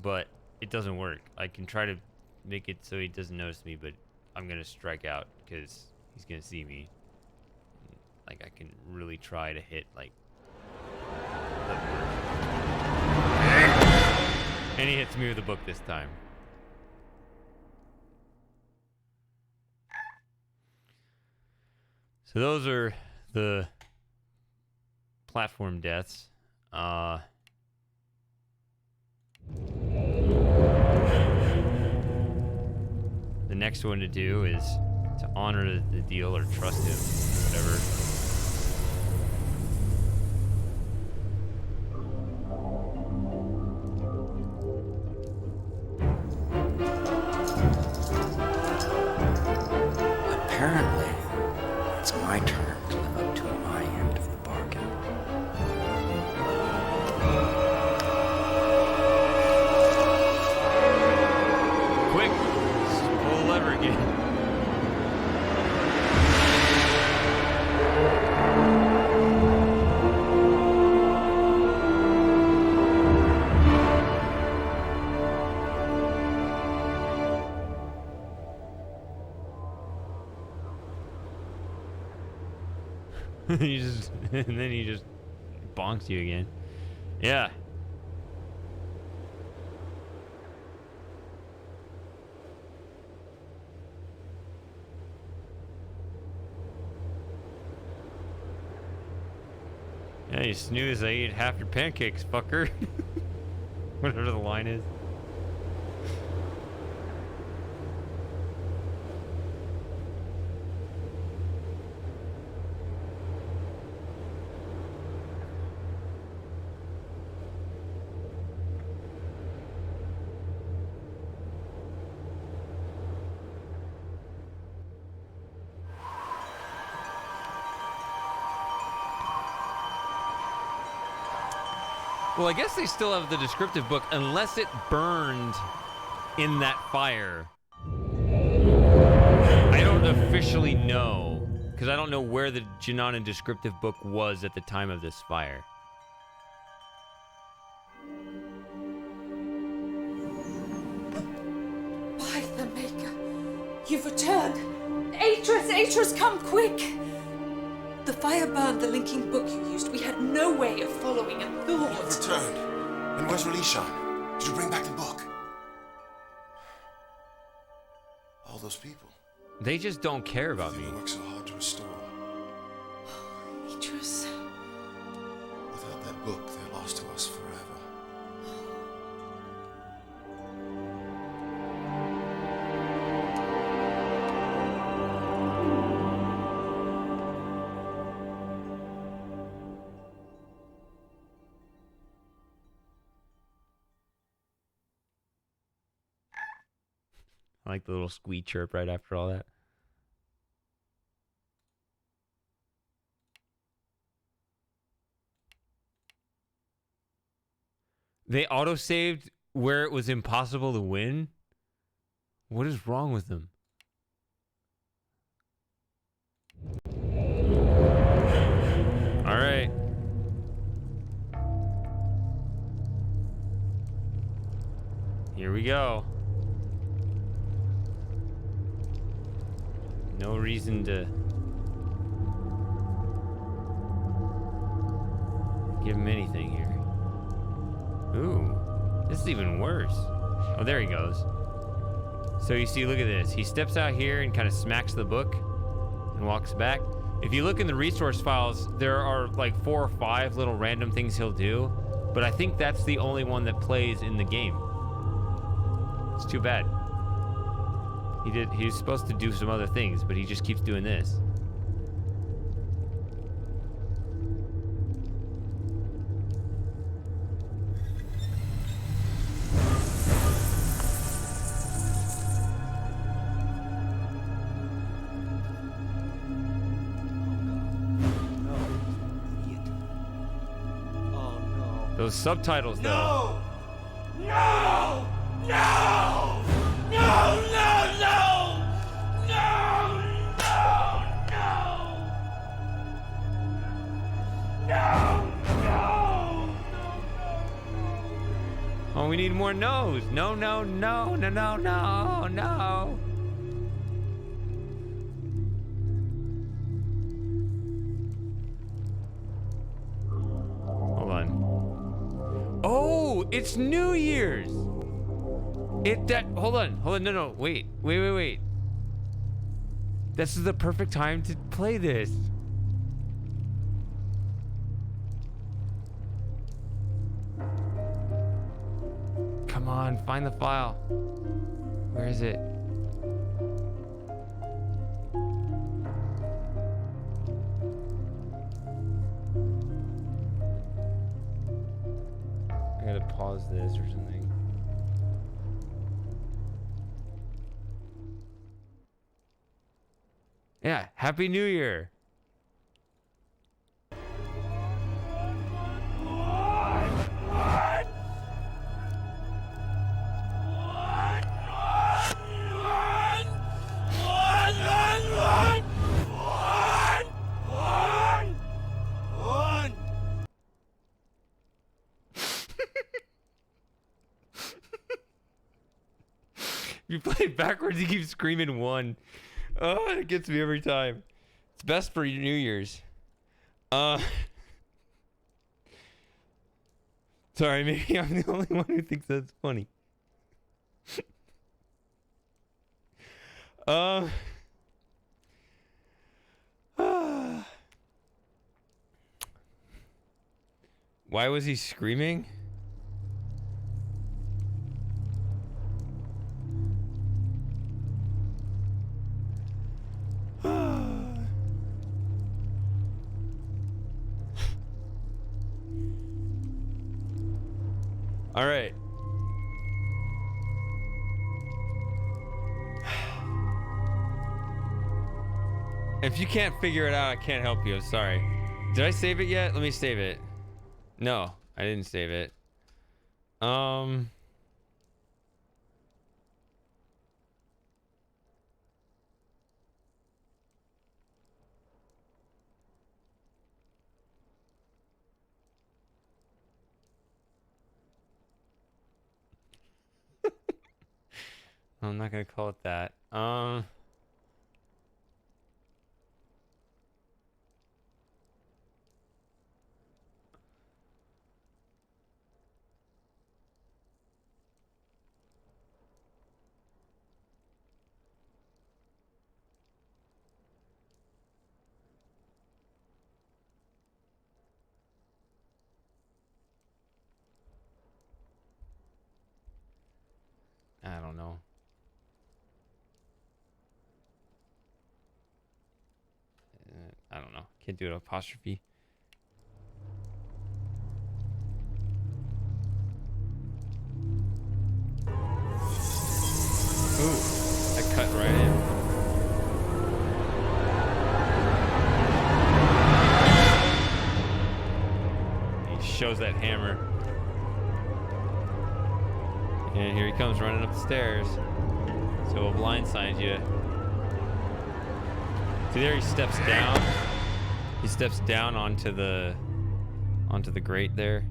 but it doesn't work. I can try to make it so he doesn't notice me, but I'm gonna strike out because he's gonna see me. Like I can really try to hit like. And he hits me with a book this time. So those are the platform deaths. The next one to do is to honor the deal or trust him, whatever. Apparently, it's my turn to live up to my end of the bargain. Quick! Pull the lever again. And then he just bonks you again. Yeah. Yeah, you snooze, I eat half your pancakes, fucker. Whatever the line is. Well, I guess they still have the descriptive book unless it burned in that fire. I don't officially know, because I don't know where the Jinanan descriptive book was at the time of this fire. By the Maker, you've returned. Atreus, come quick! The fire burned the linking book you used. We had no way of following and thought. You've returned. And where's Relation? Did you bring back the book? All those people. They just don't care about me. They worked so hard to restore. Atreus. Without that book, they're lost to us forever. I like the little squee chirp right after all that. They auto-saved where it was impossible to win? What is wrong with them? All right. Here we go. No reason to give him anything here. Ooh, this is even worse. Oh, there he goes. So you see, look at this. He steps out here and kind of smacks the book and walks back. If you look in the resource files, there are like 4 or 5 little random things he'll do, but I think that's the only one that plays in the game. It's too bad. He's supposed to do some other things, but he just keeps doing this. Those subtitles, though. No! No! No! No! No! No! No! No! No! No! Oh, we need more no's. No, no, no, no, no, no, no. Hold on. Oh, it's New Year's. Hold on, no, wait. This is the perfect time to play this. Come on, find the file. Where is it? I gotta pause this or something. Yeah, Happy New Year. If you play it backwards, you keep screaming 1. Oh, it gets me every time. It's best for New Year's. Sorry, maybe I'm the only one who thinks that's funny. Why was he screaming? All right. If you can't figure it out, I can't help you. I'm sorry. Did I save it yet? Let me save it. No, I didn't save it. I'm not gonna call it that. I don't know. I don't know. Can't do an apostrophe. Ooh, that cut right in. He shows that hammer. And here he comes running up the stairs. So he'll blindside you. See there, he steps down. He steps down onto the grate there.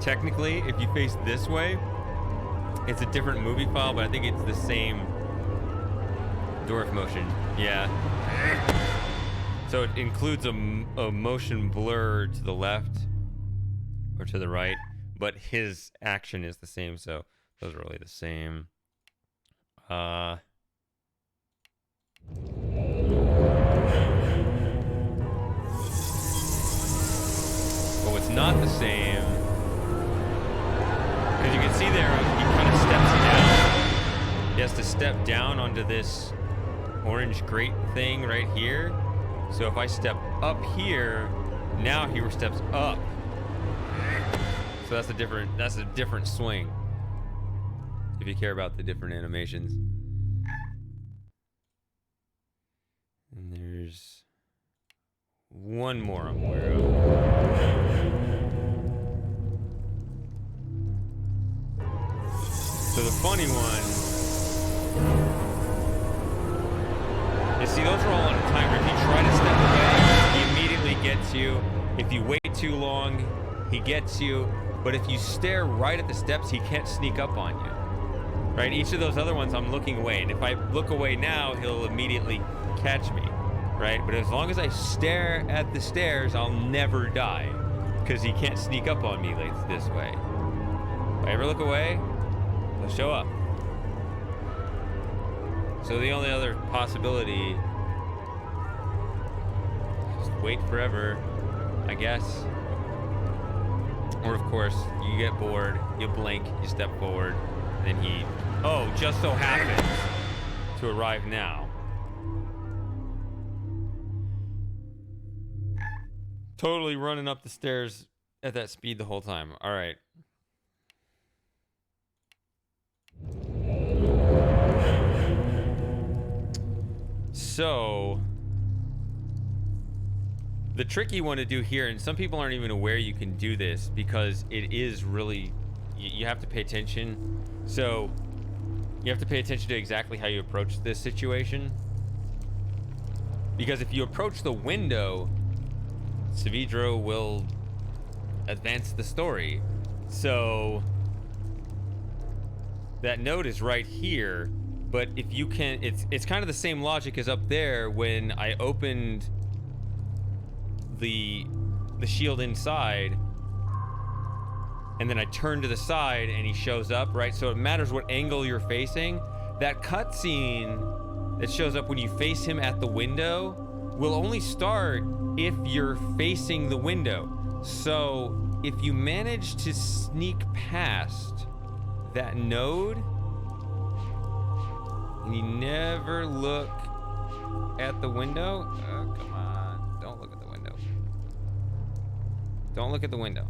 technically, if you face this way, it's a different movie file, but I think it's the same dwarf motion. Yeah. So it includes a motion blur to the left or to the right, but his action is the same, so those are really the same. But what's not the same, because you can see there, he kind of steps down. He has to step down onto this orange grate thing right here. So if I step up here, now he steps up. So that's a different swing. If you care about the different animations. And there's one more I'm aware of. So the funny one, you see, those are all on a timer. If you try to step away, he immediately gets you. If you wait too long, he gets you. But if you stare right at the steps, he can't sneak up on you. Right? Each of those other ones, I'm looking away. And if I look away now, he'll immediately catch me. Right? But as long as I stare at the stairs, I'll never die. Because he can't sneak up on me like this way. If I ever look away, he'll show up. So the only other possibility is just wait forever, I guess. Or of course, you get bored, you blink, you step forward, and then he, just so happens to arrive now. Totally running up the stairs at that speed the whole time. All right. So, the tricky one to do here, and some people aren't even aware you can do this because it is really, you have to pay attention. So, you have to pay attention to exactly how you approach this situation. Because if you approach the window, Savidro will advance the story. So, that note is right here. But if you can, it's kind of the same logic as up there when I opened the shield inside, and then I turn to the side and he shows up, right? So it matters what angle you're facing. That cutscene that shows up when you face him at the window will only start if you're facing the window. So if you manage to sneak past that node, and you never look at the window. Oh, come on. Don't look at the window. Don't look at the window.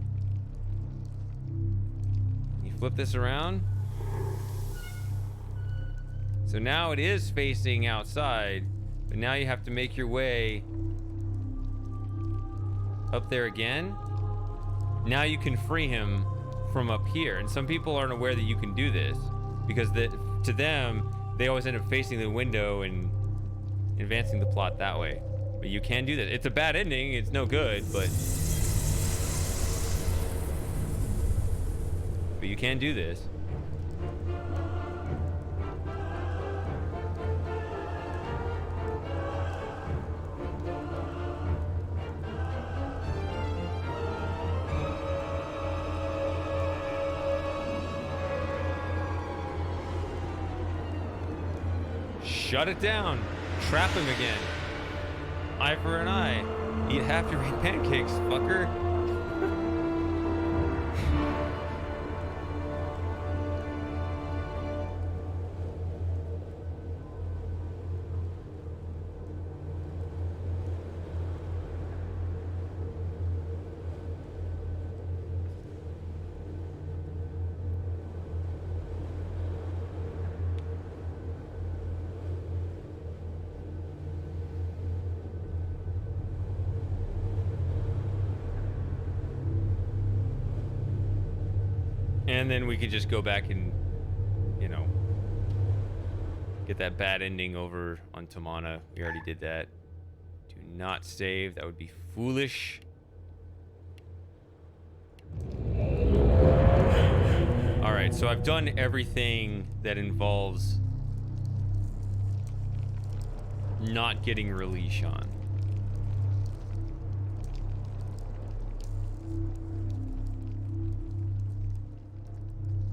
You flip this around. So now it is facing outside, but now you have to make your way up there again. Now you can free him from up here. And some people aren't aware that you can do this because to them, they always end up facing the window and advancing the plot that way. But you can do that. It's a bad ending. It's no good, but you can do this. Shut it down. Trap him again. Eye for an eye. Eat half your pancakes, fucker. And then we could just go back and, get that bad ending over on Tamana. We already did that. Do not save. That would be foolish. right, so I've done everything that involves not getting release on.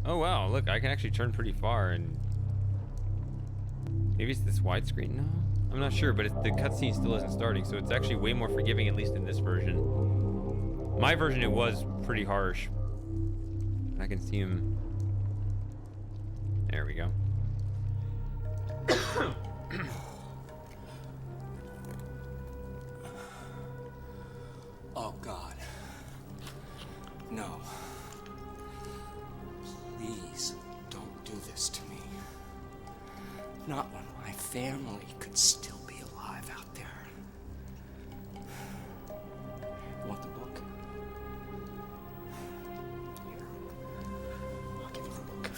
Oh wow, look, I can actually turn pretty far, and maybe it's this widescreen? No, I'm not sure, but the cutscene still isn't starting, so it's actually way more forgiving, at least in this version. My version, it was pretty harsh. I can see him. There we go. Oh, God. No. Please don't do this to me. Not when my family could still be alive out there. Want the book? Here. I'll give you the book.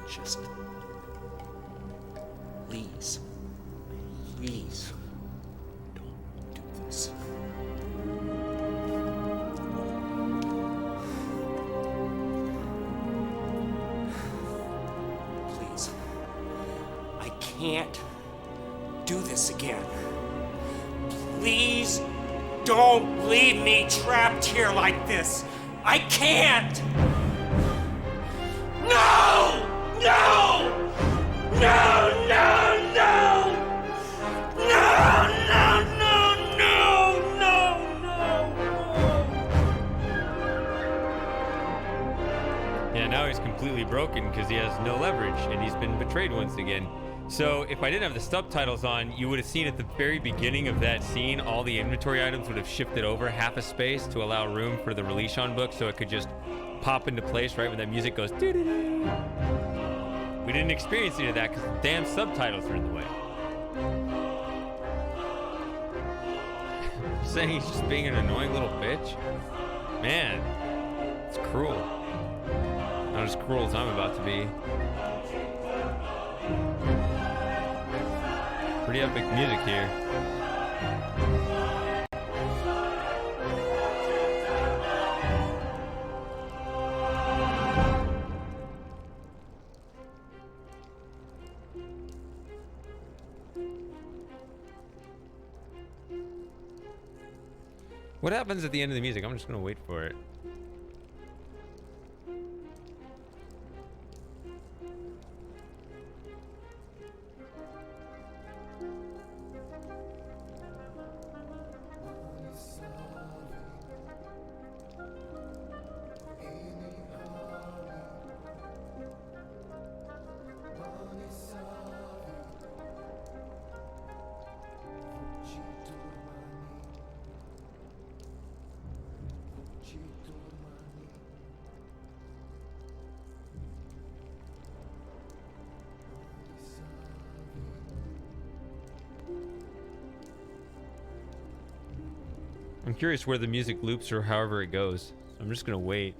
Just... please. Please. Don't do this. Please. I can't do this again. Please don't leave me trapped here like this. I can't! No! No! No, no, no! No, no, no, no, no, no, Yeah, now he's completely broken because he has no leverage and he's been betrayed once again. So if I didn't have the subtitles on, you would have seen at the very beginning of that scene, all the inventory items would have shifted over half a space to allow room for the release on book, so it could just pop into place right when that music goes doo-doo-doo. We didn't experience any of that because the damn subtitles are in the way. Saying he's just being an annoying little bitch? Man, it's cruel. Not as cruel as I'm about to be. Pretty epic music here. What happens at the end of the music? I'm just gonna wait for it. I'm curious where the music loops or however it goes. I'm just gonna wait.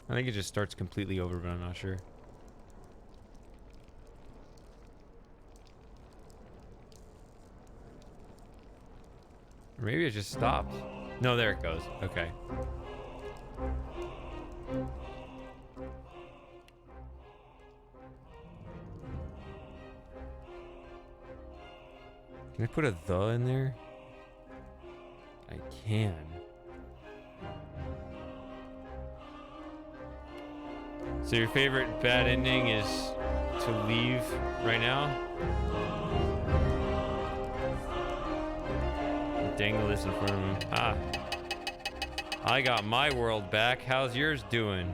I think it just starts completely over, but I'm not sure. Or maybe it just stopped. No, there it goes. Okay. Can I put a "the" in there? I can. So your favorite bad ending is to leave right now? Dangle this in front of him. Ah. I got my world back. How's yours doing?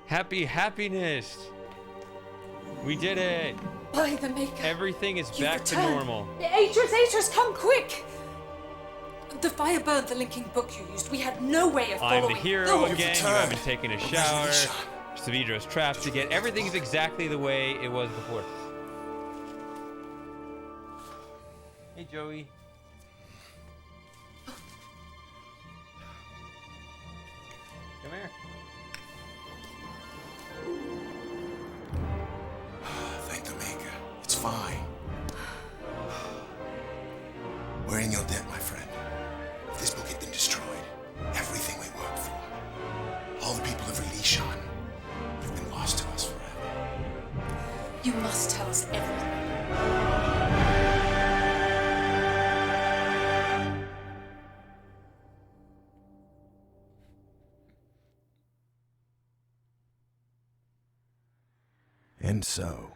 Happy happiness! We did it! By the Maker. Everything is You've back to returned. normal. Atreus, come quick! The fire burned the linking book you used. We had no way of following. I'm the hero No. again. You haven't taken a shower. Savidra's trapped again. Everything's exactly the way it was before. Hey, Joey. Come here. Thank the Maker. It's fine. We're in your debt, my friend. If this book had been destroyed, everything we worked for, all the people of Relishon, would have been lost to us forever. You must tell us everything. And so,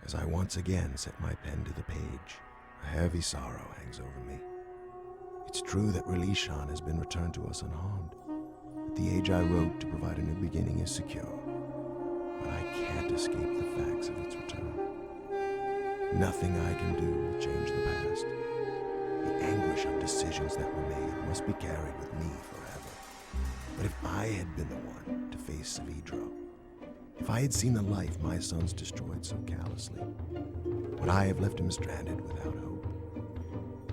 as I once again set my pen to the page, a heavy sorrow hangs over me. It's true that Relishon has been returned to us unharmed, that the age I wrote to provide a new beginning is secure, but I can't escape the facts of its return. Nothing I can do will change the past. The anguish of decisions that were made must be carried with me forever. But if I had been the one to face Savidro, if I had seen the life my sons destroyed so callously, would I have left him stranded without hope?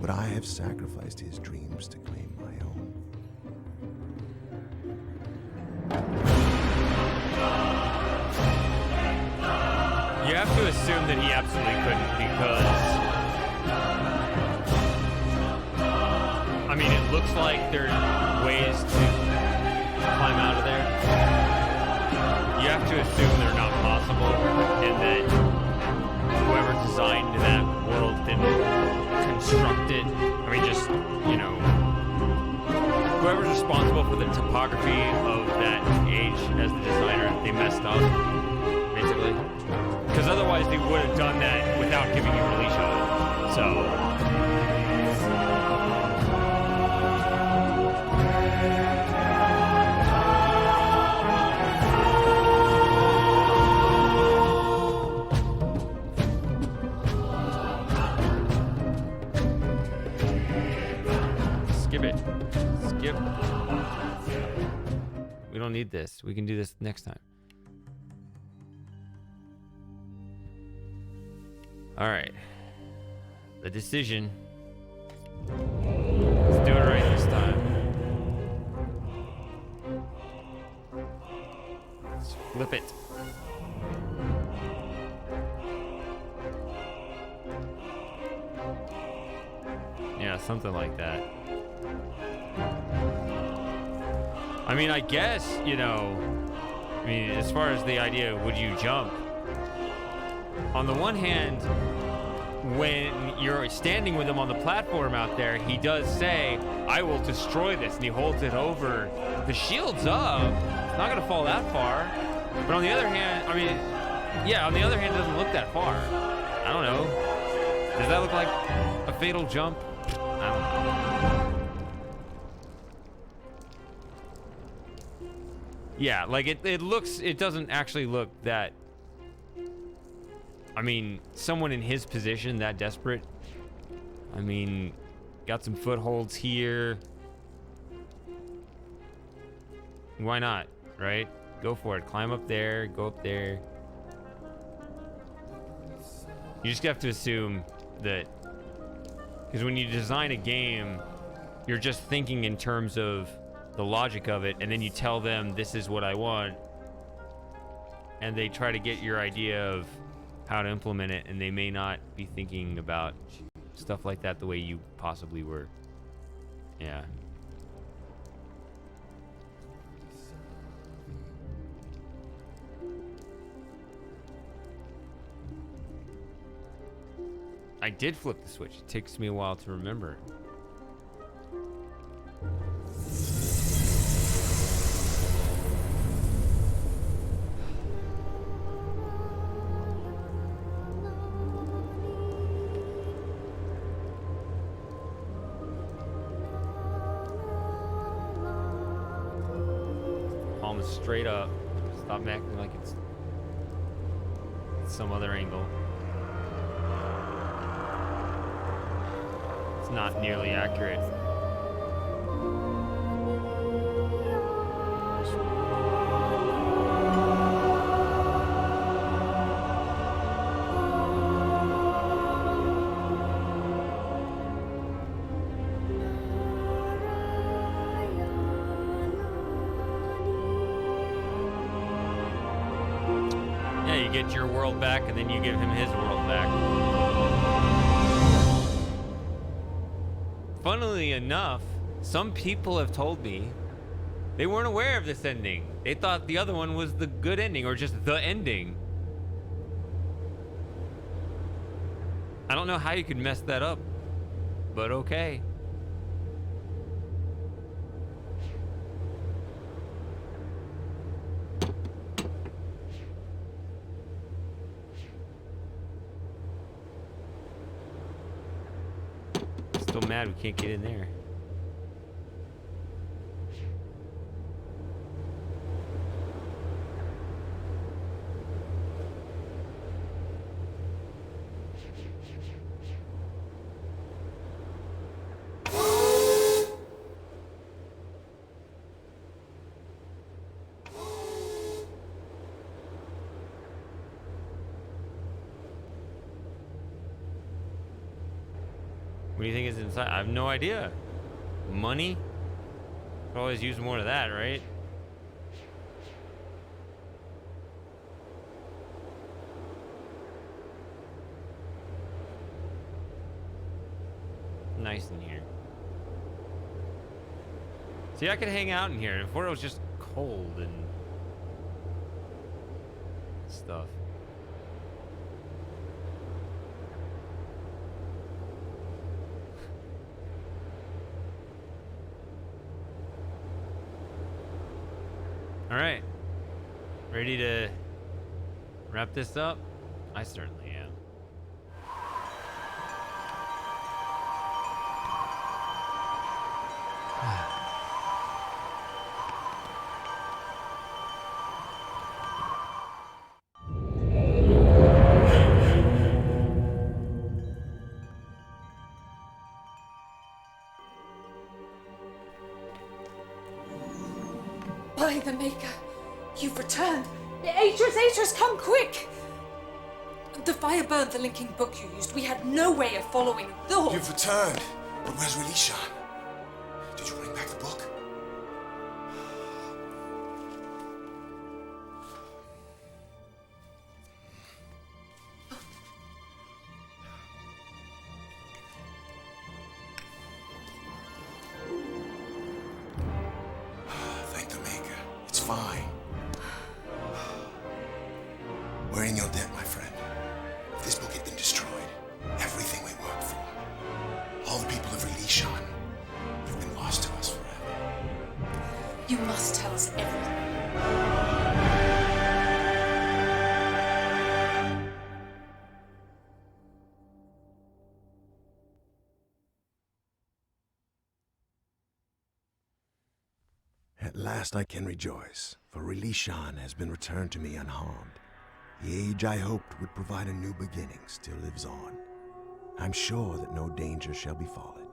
Would I have sacrificed his dreams to claim my own? You have to assume that he absolutely couldn't because... I mean, it looks like there's ways to climb out of there. You have to assume they're not possible, and that whoever designed that world didn't construct it. I mean, just, you know, whoever's responsible for the topography of that age as the designer, they messed up, basically. Because otherwise they would have done that without giving you a release of it. So... Skip it. Skip. We don't need this. We can do this next time. All right. The decision. Let's do it right this time. Let's flip it. Yeah, something like that. I mean, I guess, you know, I mean, as far as the idea, would you jump? On the one hand, when you're standing with him on the platform out there, he does say, I will destroy this, and he holds it over. The shield's up. It's not going to fall that far. But on the other hand, I mean, yeah, on the other hand, it doesn't look that far. I don't know. Does that look like a fatal jump? I don't know. Yeah, like it looks, it doesn't actually look that, I mean, someone in his position that desperate, I mean, got some footholds here. Why not, right? Go for it. Climb up there, go up there. You just have to assume that, because when you design a game, you're just thinking in terms of the logic of it, and then you tell them this is what I want, and they try to get your idea of how to implement it, and they may not be thinking about stuff like that the way you possibly were. Yeah. I did flip the switch. It takes me a while to remember. Palm straight up. Stop acting like it's some other angle. that's not nearly accurate. Yeah, you get your world back and then you give him his world back. Funnily enough, some people have told me they weren't aware of this ending. They thought the other one was the good ending or just the ending. I don't know how you could mess that up, but okay. Still mad we can't get in there. What do you think is inside? I have no idea. Money? Could always use more of that, right? Nice in here. See, I could hang out in here before it was just cold and stuff. All right, ready to wrap this up? I certainly am. By the Maker, you've returned. Atreus, come quick! The fire burned the linking book you used. We had no way of following the... You've returned. But where's Relishan? Did you bring back the book? Thank the Maker. It's fine. We're in your debt, my friend. If this book had been destroyed, everything we worked for, all the people of Relishan, would have been lost to us forever. You must tell us everything. At last I can rejoice, for Relishan has been returned to me unharmed. The age I hoped would provide a new beginning still lives on. I'm sure that no danger shall befall it.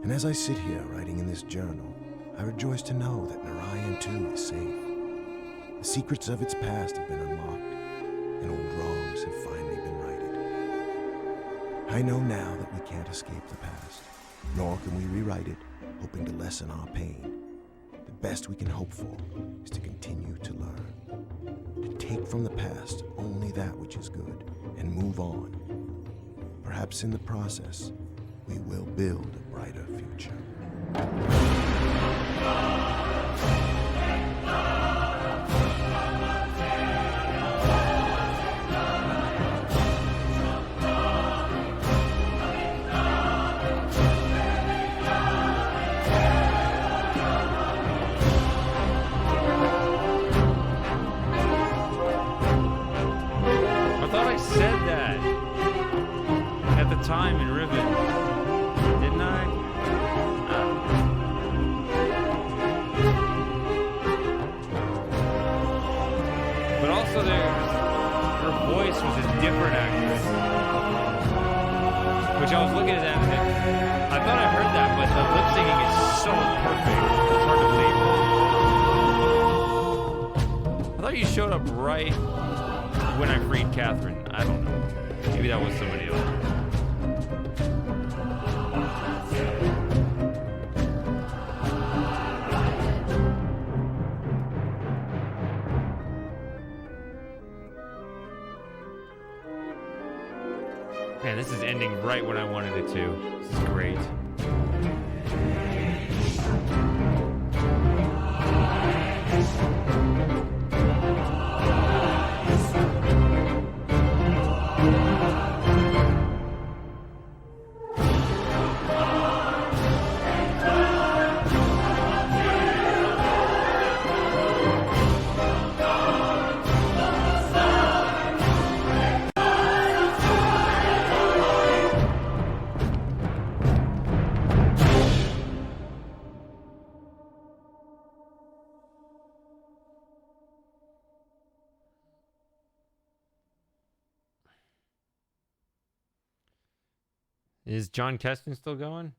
And as I sit here writing in this journal, I rejoice to know that Narayan too is safe. The secrets of its past have been unlocked, and old wrongs have finally been righted. I know now that we can't escape the past, nor can we rewrite it, hoping to lessen our pain. The best we can hope for is to continue to learn, to take from the past only that which is good, and move on. Perhaps in the process, we will build a brighter future. Time in Riven, didn't I? But also her voice was a different actress, Which I was looking at that and I thought I heard that, but the lip singing is so perfect. It's hard to believe. I thought you showed up right when I freed Catherine. I don't know. Maybe that was somebody else. Man, this is ending right when I wanted it to. This is great. Is John Keston still going?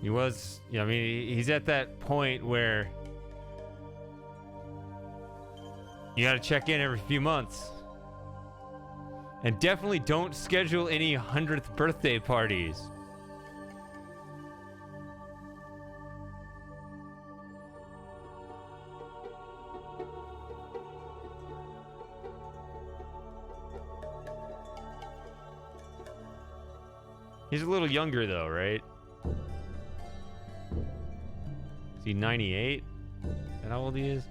He was, yeah, I mean, he's at that point where you got to check in every few months. And definitely don't schedule any 100th birthday parties. He's a little younger though, right? Is he 98? Is that how old he is?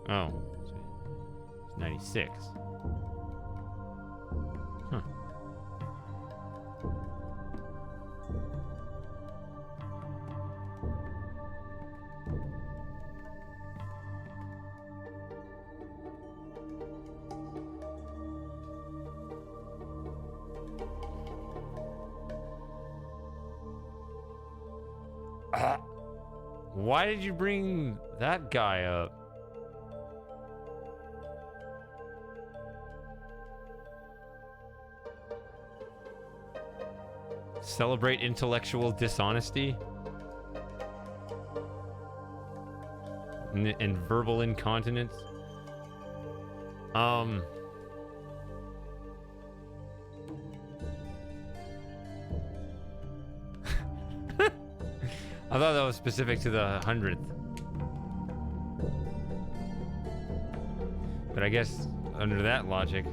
Oh, it's 96. Huh. Why did you bring that guy up? Celebrate intellectual dishonesty and verbal incontinence. I thought that was specific to the 100th. But I guess under that logic,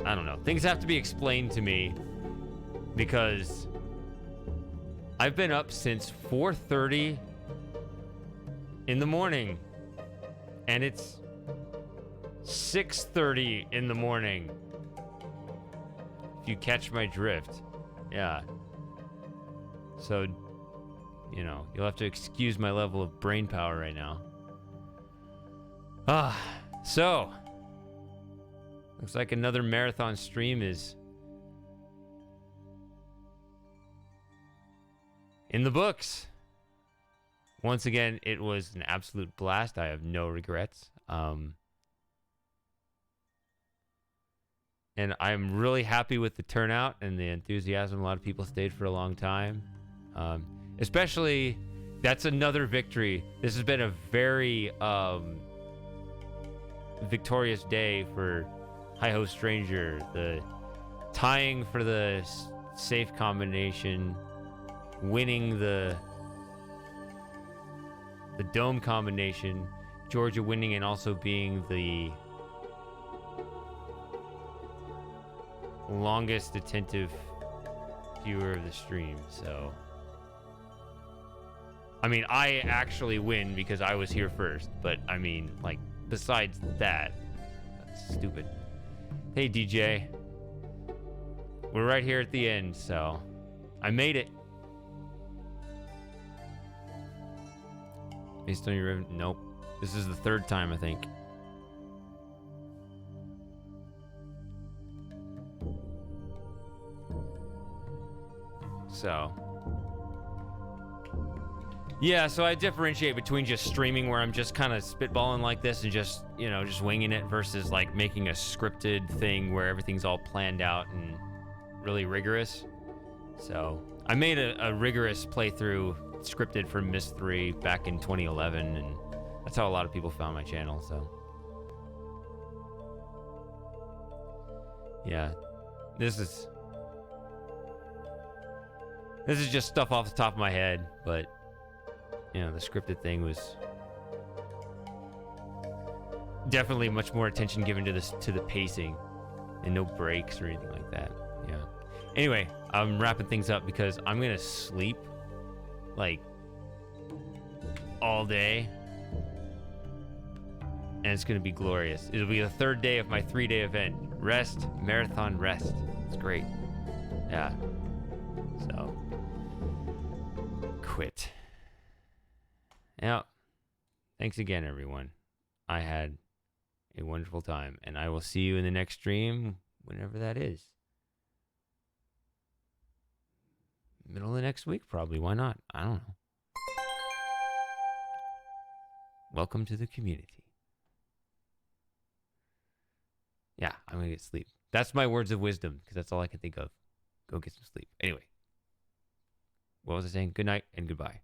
I don't know. Things have to be explained to me because I've been up since 4:30 in the morning and it's 6:30 in the morning. If you catch my drift. Yeah. So, you know, you'll have to excuse my level of brain power right now. So looks like another marathon stream is in the books. Once again, it was an absolute blast. I have no regrets. And I'm really happy with the turnout and the enthusiasm. A lot of people stayed for a long time. Especially, that's another victory. This has been a very victorious day for Hi-Ho Stranger. The tying for the safe combination, winning the dome combination, Georgia winning and also being the longest attentive viewer of the stream. So, I mean, I actually win because I was here first, but I mean, like, besides that, that's stupid. Hey, DJ. We're right here at the end, so I made it. Based on your... Nope. This is the third time, I think. So... Yeah, so I differentiate between just streaming where I'm just kind of spitballing like this and just, you know, just winging it versus like making a scripted thing where everything's all planned out and really rigorous. So I made a rigorous playthrough scripted for Myst 3 back in 2011, and that's how a lot of people found my channel. So yeah, this is just stuff off the top of my head, but you know, the scripted thing was definitely much more attention given to the pacing and no breaks or anything like that. Yeah. Anyway, I'm wrapping things up because I'm gonna sleep like all day, and it's gonna be glorious. It'll be the third day of my 3-day event. Rest, marathon rest. It's great. Yeah. So quit. Yeah. Thanks again, everyone. I had a wonderful time, and I will see you in the next stream, whenever that is. Middle of the next week, probably. Why not? I don't know. Welcome to the community. Yeah, I'm going to get sleep. That's my words of wisdom, because that's all I can think of. Go get some sleep. Anyway. What was I saying? Good night and goodbye.